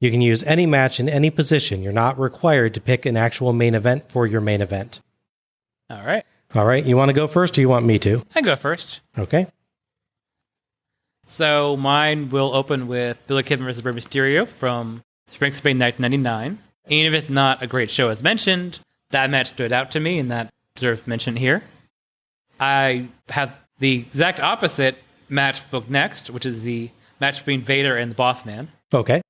You can use any match in any position. You're not required to pick an actual main event for your main event. All right. All right. You want to go first or you want me to? I go first. Okay. So mine will open with Billy Kidman versus Rey Mysterio from Spring Stampede 1999. Even if it's not a great show as mentioned, that match stood out to me and that deserves mention here. I have The exact opposite match booked next, which is the match between Vader and the Boss Man. Okay.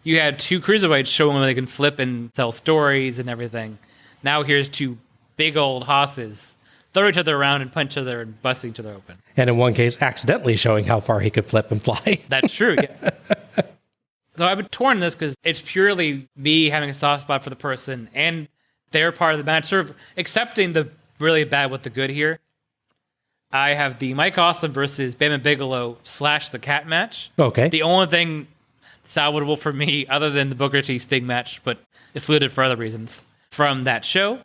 You had two cruiserweights showing when they can flip and tell stories and everything. Now here's two big old hosses throw each other around and punch each other and bust each other open. And in one case, accidentally showing how far he could flip and fly. That's true, yeah. So I've been torn this because it's purely me having a soft spot for the person and their part of the match, sort of accepting the really bad with the good here. I have the Mike Awesome versus Bam Bigelow / the Cat match. Okay. The only thing salvageable for me, other than the Booker T Sting match, but excluded for other reasons, from that show.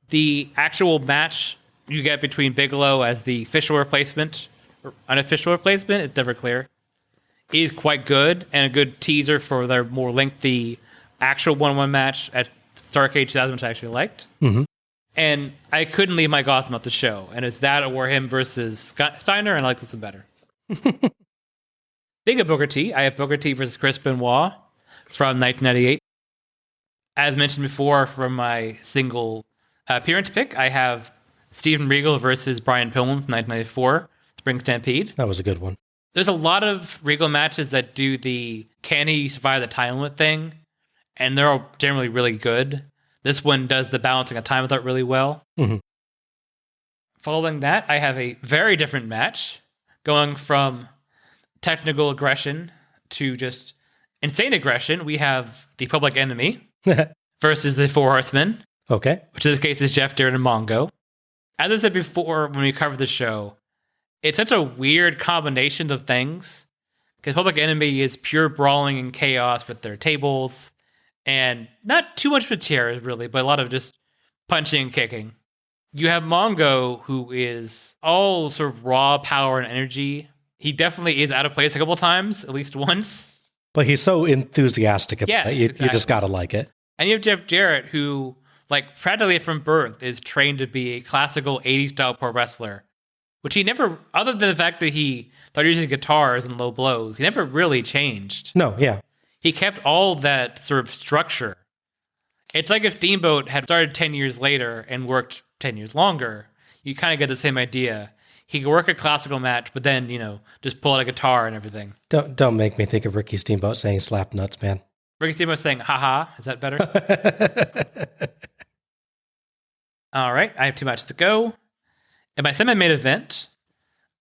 The actual match you get between Bigelow as the official replacement, or unofficial replacement, it's never clear, is quite good and a good teaser for their more lengthy actual 1-1 match at Starrcade 2000, which I actually liked. Mm-hmm. And I couldn't leave Mike Awesome off the show. And it's that or him versus Steiner, and I like this one better. Big of Booker T, I have Booker T versus Chris Benoit from 1998. As mentioned before, from my single appearance pick, I have Steven Regal versus Brian Pillman from 1994, Spring Stampede. That was a good one. There's a lot of Regal matches that do the can he survive the time limit thing, and they're all generally really good. This one does the balancing of time without really well. Mm-hmm. Following that, I have a very different match, going from technical aggression to just insane aggression. We have the Public Enemy versus the Four Horsemen. Okay. Which in this case is Jeff Jarrett and Mongo. As I said before when we covered the show, it's such a weird combination of things. Because Public Enemy is pure brawling and chaos with their tables. And not too much with chairs, really, but a lot of just punching and kicking. You have Mongo, who is all sort of raw power and energy. He definitely is out of place a couple times, at least once. But he's so enthusiastic about it. You just gotta like it. And you have Jeff Jarrett, who, like, practically from birth, is trained to be a classical 80s style pro wrestler. Which he never, other than the fact that he started using guitars and low blows, he never really changed. No, yeah. He kept all that sort of structure. It's like if Steamboat had started 10 years later and worked 10 years longer, you kind of get the same idea. He could work a classical match, but then, just pull out a guitar and everything. Don't make me think of Ricky Steamboat saying slap nuts, man. Ricky Steamboat saying, haha, is that better? All right, I have 2 matches to go. In my semi-main event,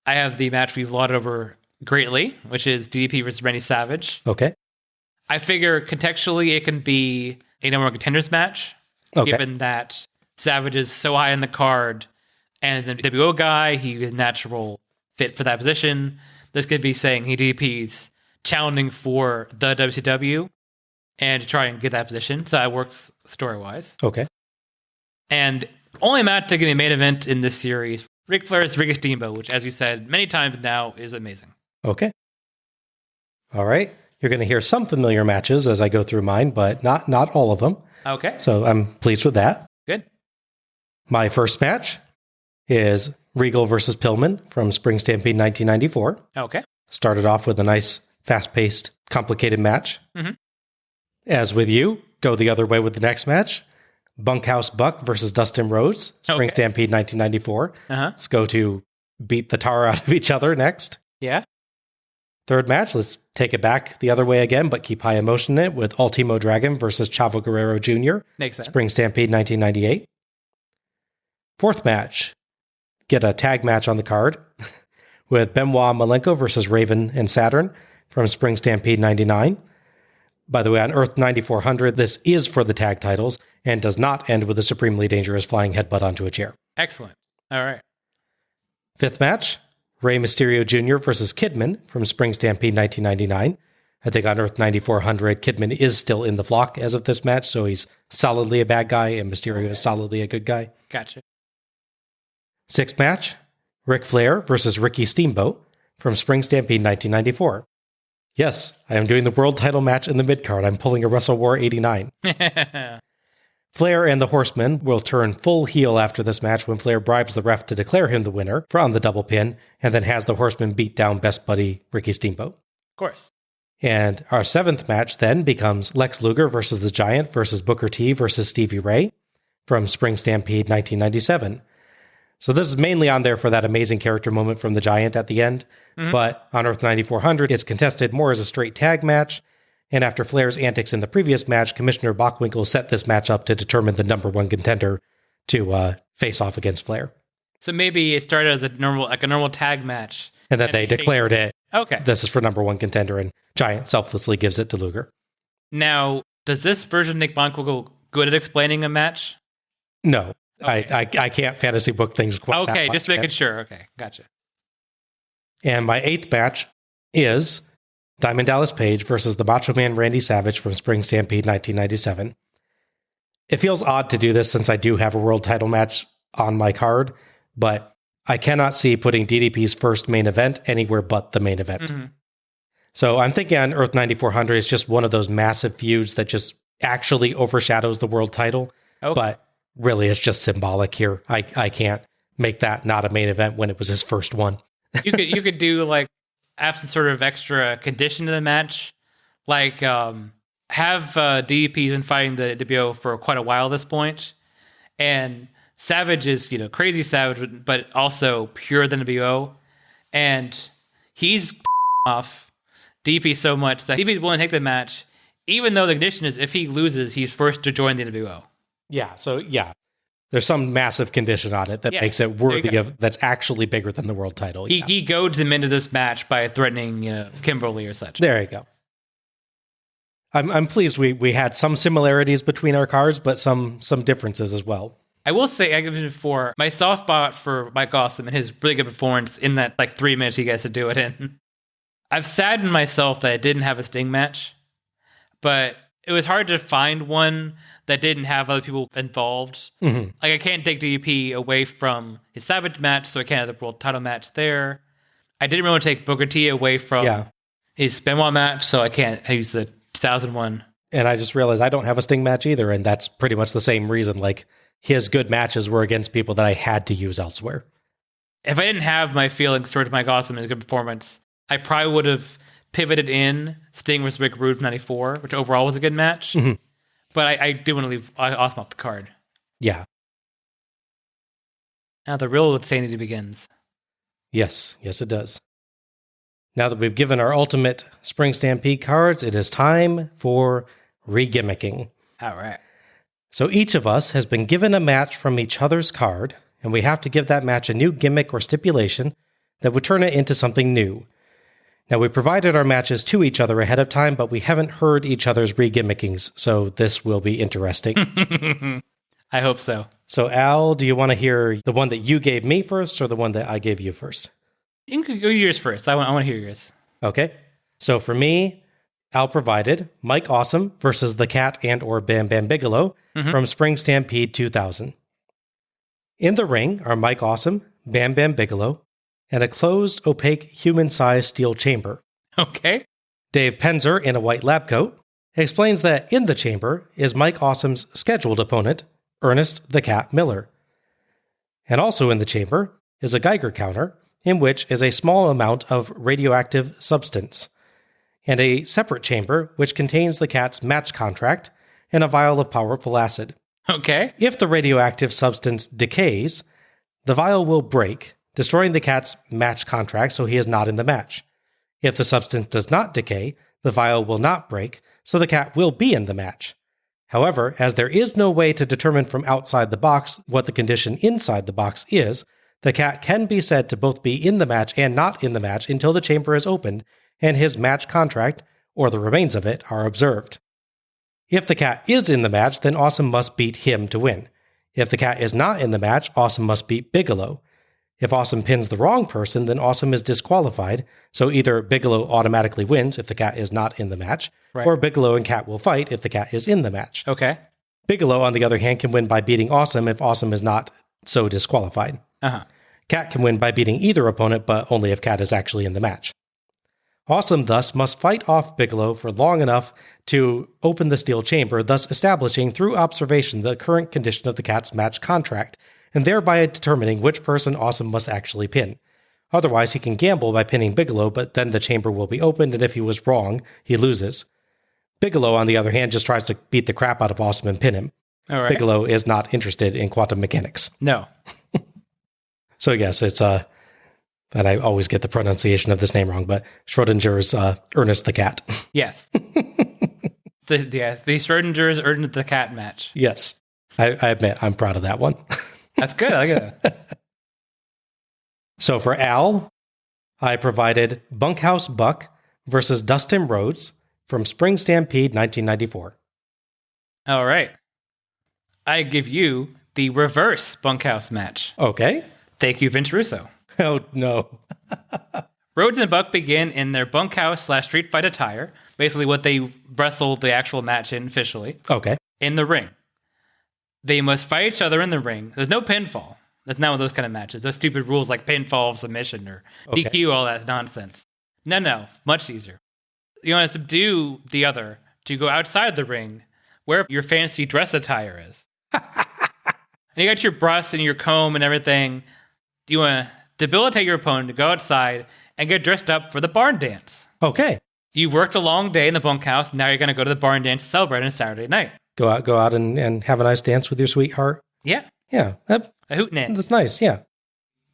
I have the match we've lauded over greatly, which is DDP versus Randy Savage. Okay. I figure contextually it can be a number one contenders match, given that Savage is so high in the card and as a WO guy, he is a natural fit for that position. This could be saying he DDP's challenging for the WCW and to try and get that position. So that works story-wise. Okay. And only match to give me a main event in this series, Ric Flair's Ricky Steamboat, which, as we said many times now, is amazing. Okay. All right. You're going to hear some familiar matches as I go through mine, but not all of them. Okay. So I'm pleased with that. Good. My first match is Regal versus Pillman from Spring Stampede 1994. Okay. Started off with a nice, fast-paced, complicated match. Mm-hmm. As with you, go the other way with the next match. Bunkhouse Buck versus Dustin Rhodes, Spring Stampede 1994. Let's go to beat the tar out of each other next. Yeah. Third match, let's take it back the other way again, but keep high emotion in it with Ultimo Dragon versus Chavo Guerrero Jr. Makes sense. Spring Stampede 1998. Fourth match, get a tag match on the card with Benoit Malenko versus Raven and Saturn from Spring Stampede 99. By the way, on Earth 9400, this is for the tag titles and does not end with a supremely dangerous flying headbutt onto a chair. Excellent. All right. Fifth match, Rey Mysterio Jr. versus Kidman from Spring Stampede 1999. I think on Earth 9400, Kidman is still in the flock as of this match, so he's solidly a bad guy and Mysterio is solidly a good guy. Gotcha. Sixth match, Ric Flair versus Ricky Steamboat from Spring Stampede 1994. Yes, I am doing the world title match in the mid-card. I'm pulling a Wrestle War 89. Flair and the Horsemen will turn full heel after this match when Flair bribes the ref to declare him the winner on the double pin, and then has the Horsemen beat down best buddy Ricky Steamboat. Of course. And our seventh match then becomes Lex Luger versus the Giant versus Booker T versus Stevie Ray from Spring Stampede 1997. So this is mainly on there for that amazing character moment from the Giant at the end. But on Earth 9400, it's contested more as a straight tag match. And after Flair's antics in the previous match, Commissioner Bockwinkel set this match up to determine the number one contender to face off against Flair. So maybe it started as a normal tag match. And then they declared it. Okay. This is for number one contender, and Giant selflessly gives it to Luger. Now, does this version make Bockwinkel good at explaining a match? No. Okay. I can't fantasy book things quite that much just making yet. sure. Okay, gotcha. And my 8th match is Diamond Dallas Page versus the Macho Man Randy Savage from Spring Stampede 1997. It feels odd to do this since I do have a world title match on my card, but I cannot see putting DDP's first main event anywhere but the main event. So I'm thinking on Earth 9400, it's just one of those massive feuds that just actually overshadows the world title. Okay. But really, it's just symbolic here. I can't make that not a main event when it was his first one. You could do like have some sort of extra condition to the match, like have DDP been fighting the WO for quite a while at this point, and Savage is crazy Savage, but also pure than the WO, and he's off DDP so much that DDP's willing to take the match, even though the condition is if he loses, he's forced to join the WO. Yeah, so there's some massive condition on it that makes it worthy of, that's actually bigger than the world title. He goads him into this match by threatening, Kimberly or such. There you go. I'm pleased we had some similarities between our cards, but some differences as well. I will say, I mentioned before, my soft spot for Mike Awesome and his really good performance in that 3 minutes he gets to do it in. I've saddened myself that I didn't have a Sting match, but it was hard to find one that didn't have other people involved. Like, I can't take DDP away from his Savage match, so I can't have the world title match there. I didn't really want to take Booker T away from his Benoit match, so I can't use the 2001. And I just realized I don't have a Sting match either, and that's pretty much the same reason. Like, his good matches were against people that I had to use elsewhere. If I didn't have my feelings towards Mike Awesome and his good performance, I probably would have pivoted in Sting versus Rick Rude 94, which overall was a good match. But I do want to leave Awesome off the card. Yeah. Now the real insanity begins. Yes, it does. Now that we've given our ultimate Spring Stampede cards, it is time for re-gimmicking. All right. So each of us has been given a match from each other's card, and we have to give that match a new gimmick or stipulation that would turn it into something new. Now, we provided our matches to each other ahead of time, but we haven't heard each other's re-gimmickings, so this will be interesting. I hope so. So, Al, do you want to hear the one that you gave me first, or the one that I gave you first? You can go yours first. I want to hear yours. Okay. So, for me, Al provided Mike Awesome versus the Cat and or Bam Bam Bigelow from Spring Stampede 2000. In the ring are Mike Awesome, Bam Bam Bigelow, and a closed, opaque, human-sized steel chamber. Okay. Dave Penzer, in a white lab coat, explains that in the chamber is Mike Awesome's scheduled opponent, Ernest the Cat Miller. And also in the chamber is a Geiger counter, in which is a small amount of radioactive substance, and a separate chamber which contains the Cat's match contract and a vial of powerful acid. Okay. If the radioactive substance decays, the vial will break, destroying the Cat's match contract so he is not in the match. If the substance does not decay, the vial will not break, so the Cat will be in the match. However, as there is no way to determine from outside the box what the condition inside the box is, the Cat can be said to both be in the match and not in the match until the chamber is opened and his match contract, or the remains of it, are observed. If the Cat is in the match, then Awesome must beat him to win. If the Cat is not in the match, Awesome must beat Bigelow. If Awesome pins the wrong person, then Awesome is disqualified, so either Bigelow automatically wins if the Cat is not in the match, or Bigelow and Cat will fight if the Cat is in the match. Okay. Bigelow, on the other hand, can win by beating Awesome if Awesome is not so disqualified. Cat can win by beating either opponent, but only if Cat is actually in the match. Awesome, thus, must fight off Bigelow for long enough to open the steel chamber, thus establishing through observation the current condition of the Cat's match contract, and thereby determining which person Awesome must actually pin. Otherwise, he can gamble by pinning Bigelow, but then the chamber will be opened, and if he was wrong, he loses. Bigelow, on the other hand, just tries to beat the crap out of Awesome and pin him. All right. Bigelow is not interested in quantum mechanics. No. So yes, it's and I always get the pronunciation of this name wrong, but Schrodinger's Ernest the Cat. Yes. the Schrodinger's Ernest the Cat match. Yes. I admit, I'm proud of that one. That's good. I like it. So for Al, I provided Bunkhouse Buck versus Dustin Rhodes from Spring Stampede 1994. All right. I give you the reverse bunkhouse match. Okay. Thank you, Vince Russo. Oh, no. Rhodes and Buck begin in their bunkhouse/street fight attire, basically what they wrestled the actual match in officially. Okay. In the ring. They must fight each other in the ring. There's no pinfall. That's not one of those kind of matches. Those stupid rules like pinfall, submission, or DQ, all that nonsense. No. Much easier. You want to subdue the other to go outside the ring where your fancy dress attire is. And you got your brush and your comb and everything. You want to debilitate your opponent to go outside and get dressed up for the barn dance. Okay. You've worked a long day in the bunkhouse. Now you're going to go to the barn dance to celebrate on Saturday night. Go out and have a nice dance with your sweetheart. Yeah. Yeah. A hootenanny. That's nice, yeah.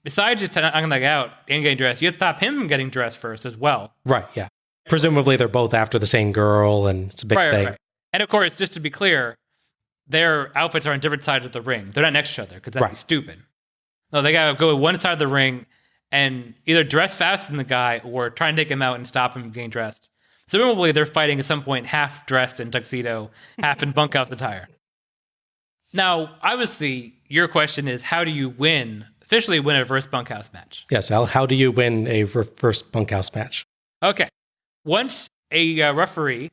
Besides just knocking that out and getting dressed, you have to stop him from getting dressed first as well. Right, yeah. Presumably they're both after the same girl, and it's a big thing. Right. And of course, just to be clear, their outfits are on different sides of the ring. They're not next to each other, because that'd be stupid. No, they got to go to one side of the ring and either dress faster than the guy or try and take him out and stop him from getting dressed. So presumably they're fighting at some point half dressed in tuxedo, half in bunkhouse attire. Now, obviously, your question is, how do you officially win a reverse bunkhouse match? Yes, Al, how do you win a reverse bunkhouse match? Okay. Once a referee,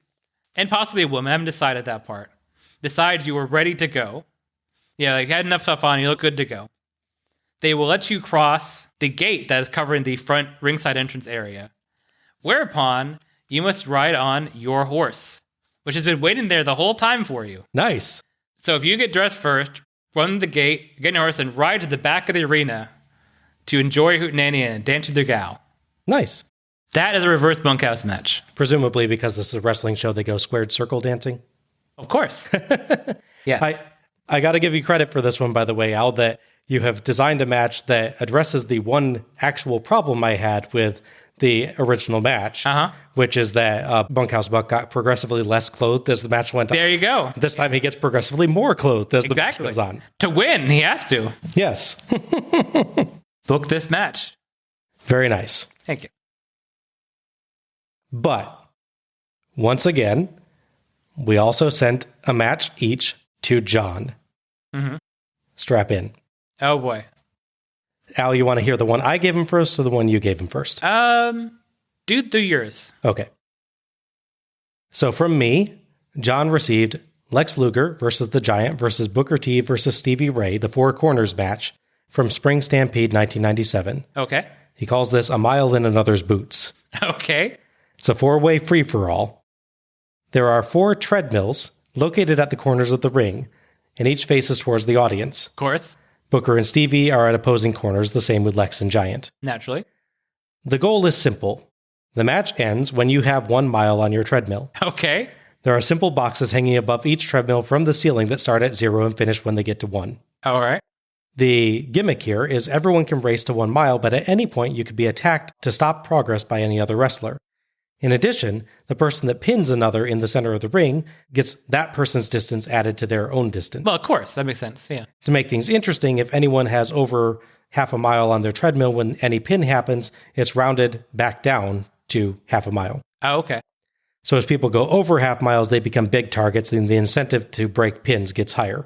and possibly a woman, I haven't decided that part, decides you are ready to go, like you had enough stuff on, you look good to go, they will let you cross the gate that is covering the front ringside entrance area, whereupon you must ride on your horse, which has been waiting there the whole time for you. Nice. So if you get dressed first, run the gate, get in your horse, and ride to the back of the arena to enjoy hootenanny and dance with the gal. Nice. That is a reverse bunkhouse match. Presumably because this is a wrestling show, they go squared circle dancing? Of course. Yes. I got to give you credit for this one, by the way, Al, that you have designed a match that addresses the one actual problem I had with the original match, which is that Bunkhouse Buck got progressively less clothed as the match went on. There you go. This time he gets progressively more clothed as the match goes on. To win, he has to. Yes. Book this match. Very nice. Thank you. But, once again, we also sent a match each to John. Mm-hmm. Strap in. Oh, boy. Al, you want to hear the one I gave him first or the one you gave him first? Do yours. Okay. So from me, John received Lex Luger versus the Giant versus Booker T versus Stevie Ray, the Four Corners match from Spring Stampede 1997. Okay. He calls this a mile in another's boots. Okay. It's a four-way free-for-all. There are 4 treadmills located at the corners of the ring, and each faces towards the audience. Of course. Booker and Stevie are at opposing corners, the same with Lex and Giant. Naturally. The goal is simple. The match ends when you have 1 mile on your treadmill. Okay. There are simple boxes hanging above each treadmill from the ceiling that start at 0 and finish when they get to 1. All right. The gimmick here is everyone can race to 1 mile, but at any point you could be attacked to stop progress by any other wrestler. In addition, the person that pins another in the center of the ring gets that person's distance added to their own distance. Well, of course. That makes sense, yeah. To make things interesting, if anyone has over half a mile on their treadmill when any pin happens, it's rounded back down to half a mile. Oh, okay. So as people go over half miles, they become big targets, and the incentive to break pins gets higher.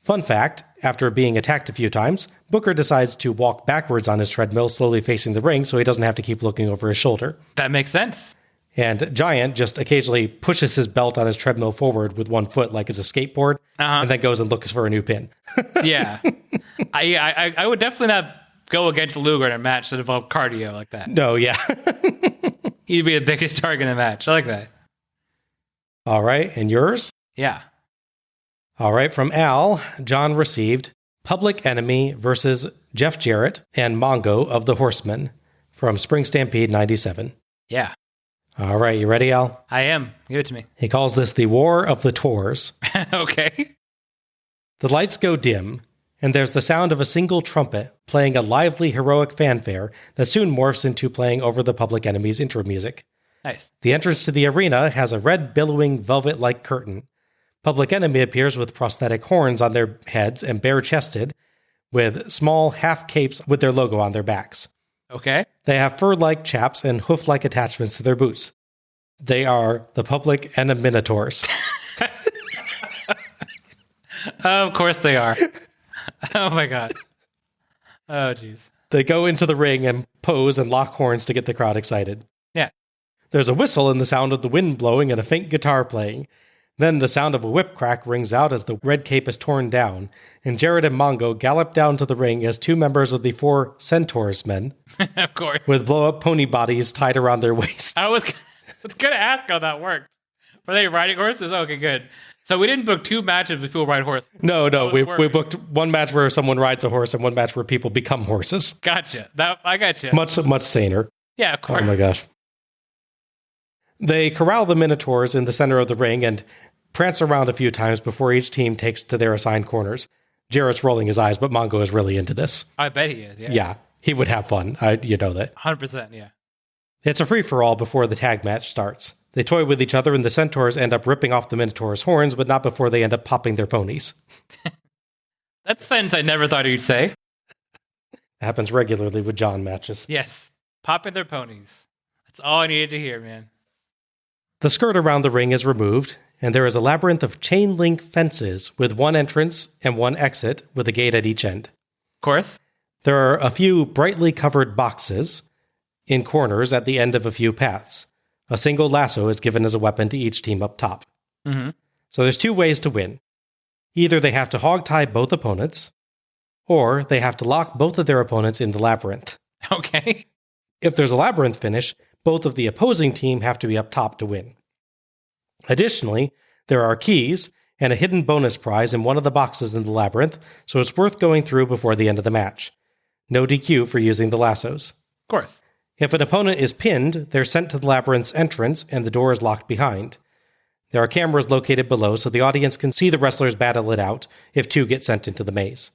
Fun fact, after being attacked a few times, Booker decides to walk backwards on his treadmill, slowly facing the ring, so he doesn't have to keep looking over his shoulder. That makes sense. And Giant just occasionally pushes his belt on his treadmill forward with 1 foot like it's a skateboard, and then goes and looks for a new pin. Yeah. I would definitely not go against Luger in a match that involved cardio like that. No, yeah. He'd be the biggest target in the match. I like that. All right, and yours? Yeah. All right, from Al, John received Public Enemy versus Jeff Jarrett and Mongo of the Horsemen from Spring Stampede 97. Yeah. All right, you ready, Al? I am. Give it to me. He calls this the War of the Tours. Okay. The lights go dim, and there's the sound of a single trumpet playing a lively, heroic fanfare that soon morphs into playing Over the Public Enemy's intro music. Nice. The entrance to the arena has a red, billowing, velvet-like curtain. Public Enemy appears with prosthetic horns on their heads and bare-chested, with small half capes with their logo on their backs. Okay. They have fur-like chaps and hoof-like attachments to their boots. They are the Public Eneminators. Of course they are. Oh my god. Oh jeez. They go into the ring and pose and lock horns to get the crowd excited. Yeah. There's a whistle and the sound of the wind blowing and a faint guitar playing. Then the sound of a whip crack rings out as the red cape is torn down, and Jared and Mongo gallop down to the ring as two members of the four Centaurs men, Of course. with blow-up pony bodies tied around their waist. I was going to ask how that worked. Were they riding horses? Okay, good. So we didn't book two matches with people ride horses. No, we booked one match where someone rides a horse and one match where people become horses. Gotcha. I gotcha. Much saner. Yeah, of course. Oh my gosh. They corral the Minotaurs in the center of the ring and prance around a few times before each team takes to their assigned corners. Jarrett's rolling his eyes, but Mongo is really into this. I bet he is, yeah. Yeah, he would have fun. You know that. 100%, yeah. It's a free-for-all before the tag match starts. They toy with each other, and the Centaurs end up ripping off the Minotaurs' horns, but not before they end up popping their ponies. That's a sentence I never thought you'd say. It happens regularly with John matches. Yes. Popping their ponies. That's all I needed to hear, man. The skirt around the ring is removed, and there is a labyrinth of chain-link fences with one entrance and one exit with a gate at each end. Of course. There are a few brightly covered boxes in corners at the end of a few paths. A single lasso is given as a weapon to each team up top. Mm-hmm. So there's two ways to win. Either they have to hog-tie both opponents, or they have to lock both of their opponents in the labyrinth. Okay. If there's a labyrinth finish, both of the opposing team have to be up top to win. Additionally, there are keys and a hidden bonus prize in one of the boxes in the labyrinth, so it's worth going through before the end of the match. No DQ for using the lassos. Of course. If an opponent is pinned, they're sent to the labyrinth's entrance and the door is locked behind. There are cameras located below so the audience can see the wrestlers battle it out if two get sent into the maze.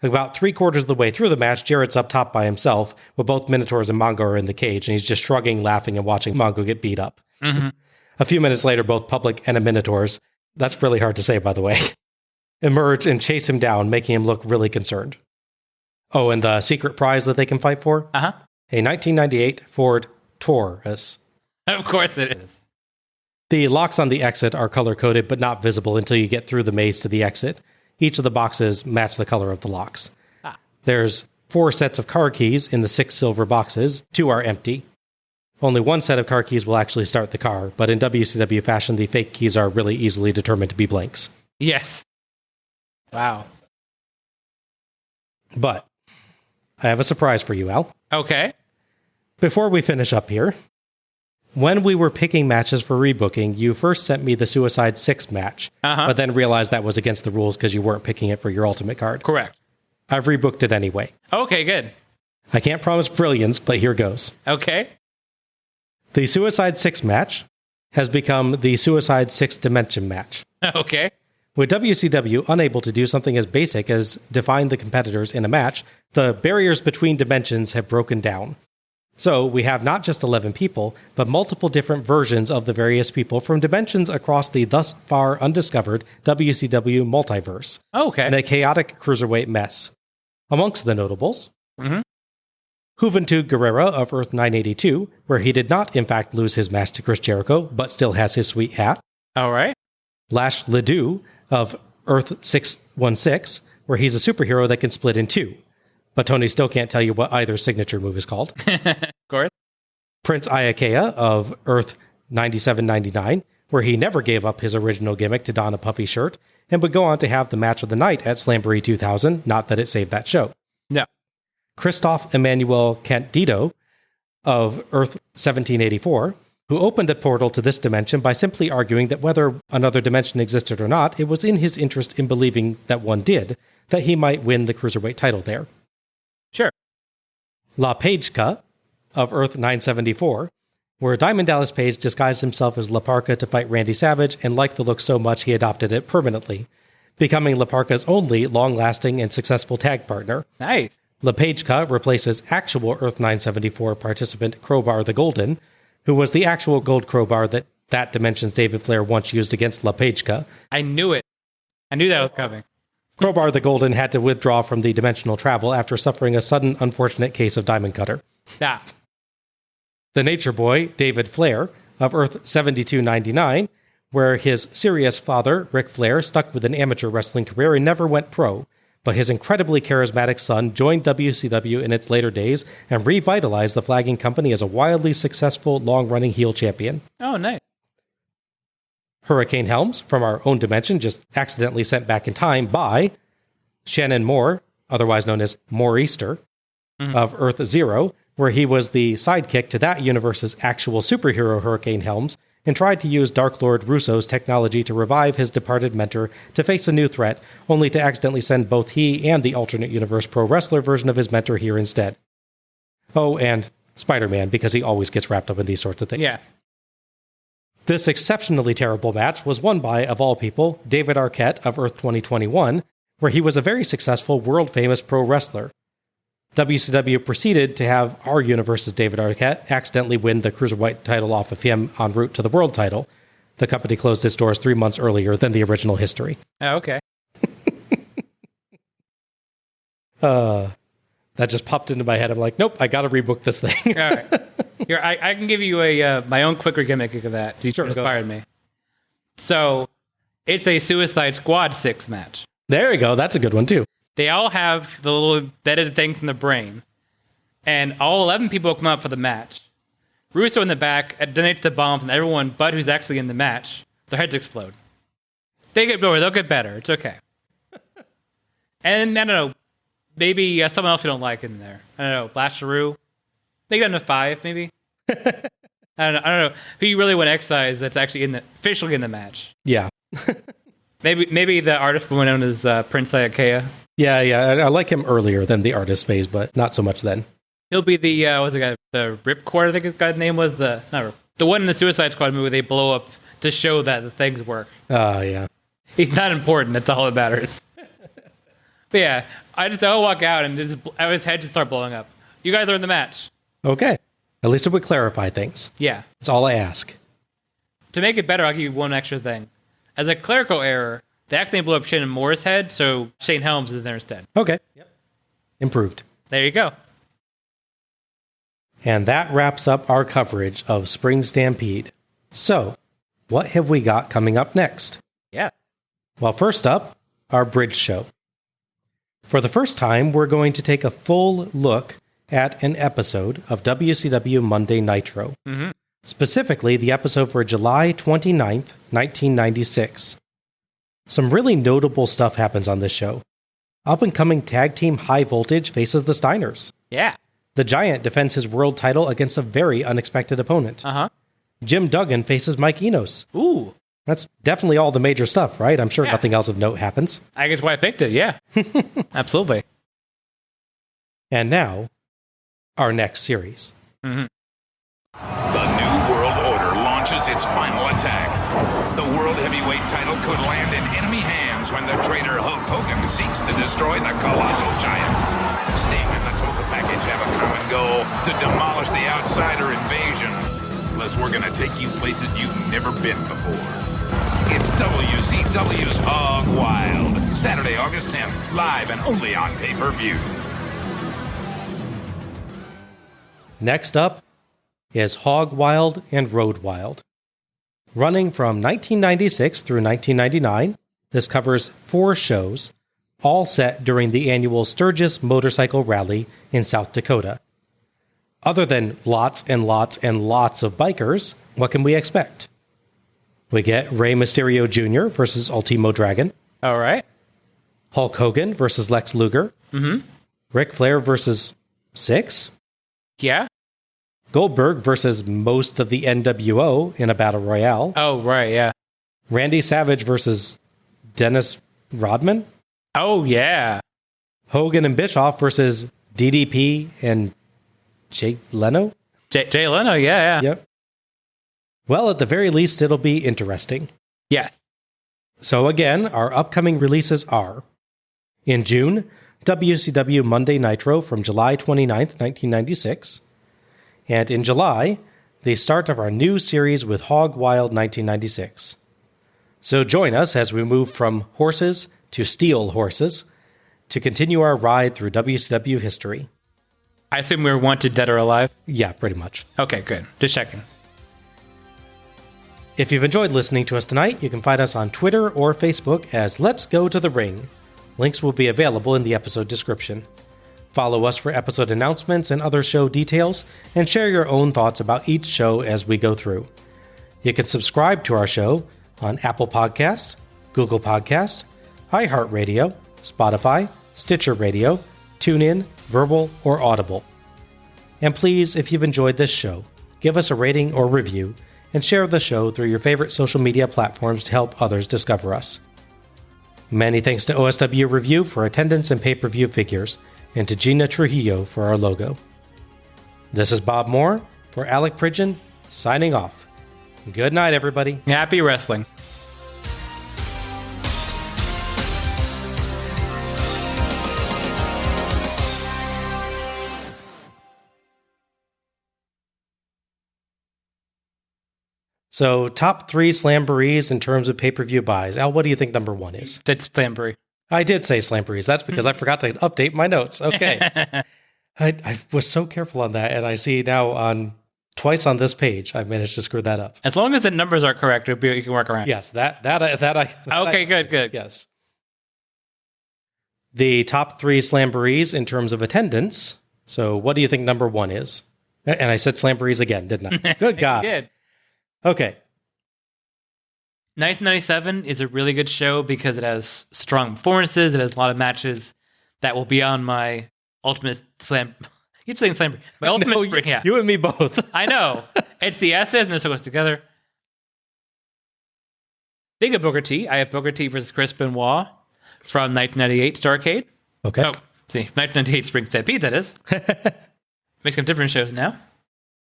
About 3/4 of the way through the match, Jarrett's up top by himself, while both Minotaurs and Mongo are in the cage, and he's just shrugging, laughing, and watching Mongo get beat up. Mm-hmm. A few minutes later, both Public and Minotaurs, that's really hard to say, by the way, emerge and chase him down, making him look really concerned. Oh, and the secret prize that they can fight for? Uh-huh. A 1998 Ford Taurus. Of course it is. The locks on the exit are color-coded, but not visible until you get through the maze to the exit. Each of the boxes match the color of the locks. Ah. There's 4 sets of car keys in the 6 silver boxes. 2 are empty. Only 1 set of car keys will actually start the car, but in WCW fashion, the fake keys are really easily determined to be blanks. Yes. Wow. But I have a surprise for you, Al. Okay. Before we finish up here, when we were picking matches for rebooking, you first sent me the Suicide 6 match, but then realized that was against the rules because you weren't picking it for your Ultimate card. Correct. I've rebooked it anyway. Okay, good. I can't promise brilliance, but here goes. Okay. The Suicide 6 match has become the Suicide 6 Dimension match. Okay. With WCW unable to do something as basic as define the competitors in a match, the barriers between dimensions have broken down. So we have not just 11 people, but multiple different versions of the various people from dimensions across the thus far undiscovered WCW multiverse. Okay. And a chaotic cruiserweight mess. Amongst the notables, Juventud Guerrera of Earth 982, where he did not in fact lose his match to Chris Jericho, but still has his sweet hat. All right. Lash Ledoux of Earth 616, where he's a superhero that can split in 2. But Tony still can't tell you what either signature move is called. Of course. Prince Iakea of Earth 9799, where he never gave up his original gimmick to don a puffy shirt, and would go on to have the match of the night at Slamboree 2000, not that it saved that show. No. Christoph Emmanuel Candido of Earth 1784, who opened a portal to this dimension by simply arguing that whether another dimension existed or not, it was in his interest in believing that one did, that he might win the Cruiserweight title there. Sure. La Pageka of Earth 974, where Diamond Dallas Page disguised himself as La Parka to fight Randy Savage and liked the look so much he adopted it permanently. becoming La Parka's only long-lasting and successful tag partner. Nice. LePageka replaces actual Earth 974 participant Crowbar the Golden, who was the actual gold crowbar that Dimension's David Flair once used against LePageka. I knew it. I knew that was coming. Crowbar the Golden had to withdraw from the dimensional travel after suffering a sudden unfortunate case of diamond cutter. Ah. The Nature Boy, David Flair, of Earth 7299, where his serious father, Ric Flair, stuck with an amateur wrestling career and never went pro, but his incredibly charismatic son joined WCW in its later days and revitalized the flagging company as a wildly successful, long-running heel champion. Oh, nice. Hurricane Helms, from our own dimension, just accidentally sent back in time by Shannon Moore, otherwise known as Moore-Easter, of Earth Zero, where he was the sidekick to that universe's actual superhero Hurricane Helms, and tried to use Dark Lord Russo's technology to revive his departed mentor to face a new threat, only to accidentally send both he and the alternate universe pro wrestler version of his mentor here instead. Oh, and Spider-Man, because he always gets wrapped up in these sorts of things. Yeah. This exceptionally terrible match was won by, of all people, David Arquette of Earth 2021, where he was a very successful, world-famous pro wrestler. WCW proceeded to have our universe's David Arquette accidentally win the Cruiserweight title off of him en route to the world title. The company closed its doors 3 months earlier than the original history. Oh, okay. That just popped into my head. I'm like, nope, I gotta rebook this thing. All right. Here, I can give you my own quicker gimmick of that. You inspired me. So, it's a Suicide Squad 6 match. There you go. That's a good one, too. They all have the little embedded thing from the brain. And all 11 people come up for the match. Russo in the back detonates the bombs, and everyone but who's actually in the match, their heads explode. They'll get better. It's okay. And, I don't know, maybe someone else you don't like in there. I don't know, Blasharoo. They got into 5, maybe? I don't know. Who you really want to excise that's actually officially in the match? Yeah. maybe the artist woman known as Prince Ayakea. Yeah. I like him earlier than the artist phase, but not so much then. He'll be the what's the guy? The Ripcord, I think his guy's name was the one in the Suicide Squad movie. They blow up to show that the things work. Yeah. He's not important. That's all that matters. But yeah, I'll walk out and his head just start blowing up. You guys are in the match. Okay. At least it would clarify things. Yeah. That's all I ask. To make it better, I'll give you one extra thing. As a clerical error, they accidentally blew up Shannon Moore's head, so Shane Helms is in there instead. Okay. Yep. Improved. There you go. And that wraps up our coverage of Spring Stampede. So, what have we got coming up next? Yeah. Well, first up, our bridge show. For the first time, we're going to take a full look at an episode of WCW Monday Nitro. Mm-hmm. Specifically, the episode for July 29th, 1996. Some really notable stuff happens on this show. Up-and-coming tag team High Voltage faces the Steiners. Yeah. The Giant defends his world title against a very unexpected opponent. Uh-huh. Jim Duggan faces Mike Enos. Ooh. That's definitely all the major stuff, right? I'm sure nothing else of note happens. I guess why I picked it, yeah. Absolutely. And now, our next series. Mm-hmm. The New World Order launches its final attack. The World Heavyweight title could land in enemy hands when the traitor Hulk Hogan seeks to destroy the Colossal Giant. Sting and the Total Package have a common goal: to demolish the outsider invasion. Plus, we're going to take you places you've never been before. It's WCW's Hog Wild. Saturday, August 10th, live and only on pay-per-view. Next up is Hog Wild and Road Wild. Running from 1996 through 1999, this covers 4 shows, all set during the annual Sturgis Motorcycle Rally in South Dakota. Other than lots and lots and lots of bikers, what can we expect? We get Rey Mysterio Jr. versus Ultimo Dragon. All right. Hulk Hogan versus Lex Luger. Mm-hmm. Ric Flair versus Six. Yeah. Goldberg versus most of the NWO in a battle royale. Oh, right, yeah. Randy Savage versus Dennis Rodman. Oh, yeah. Hogan and Bischoff versus DDP and Jay Leno. Jay Leno, yeah. Yep. Well, at the very least, it'll be interesting. Yes. So again, our upcoming releases are: in June, WCW Monday Nitro from July 29th, 1996. And in July, the start of our new series with Hog Wild 1996. So join us as we move from horses to steel horses to continue our ride through WCW history. I assume we were wanted dead or alive? Yeah, pretty much. Okay, good. Just checking. If you've enjoyed listening to us tonight, you can find us on Twitter or Facebook as Let's Go to the Ring. Links will be available in the episode description. Follow us for episode announcements and other show details, and share your own thoughts about each show as we go through. You can subscribe to our show on Apple Podcasts, Google Podcasts, iHeartRadio, Spotify, Stitcher Radio, TuneIn, Verbal, or Audible. And please, if you've enjoyed this show, give us a rating or review, and share the show through your favorite social media platforms to help others discover us. Many thanks to OSW Review for attendance and pay-per-view figures, and to Gina Trujillo for our logo. This is Bob Moore for Alec Pridgeon, signing off. Good night, everybody. Happy wrestling. So, top 3 Slamborees in terms of pay-per-view buys. Al, what do you think number 1 is? It's Slamboree. I did say Slamborees. That's because I forgot to update my notes. Okay. I was so careful on that, and I see now on twice on this page, I've managed to screw that up. As long as the numbers are correct, you can work around. Yes, that I... Okay, good. Yes. The top 3 Slamborees in terms of attendance. So, what do you think number 1 is? And I said Slamborees again, didn't I? Good God. You did. Okay. 1997 is a really good show because it has strong performances. It has a lot of matches that will be on my ultimate slam. Keep saying slam. My ultimate No, spring. Yeah, you and me both. I know. It's the S's and this goes together. Big of Booker T. I have Booker T versus Chris Benoit from 1998 Starrcade. Okay. Oh, see, 1998 Spring Stampede. That is. Make some different shows now.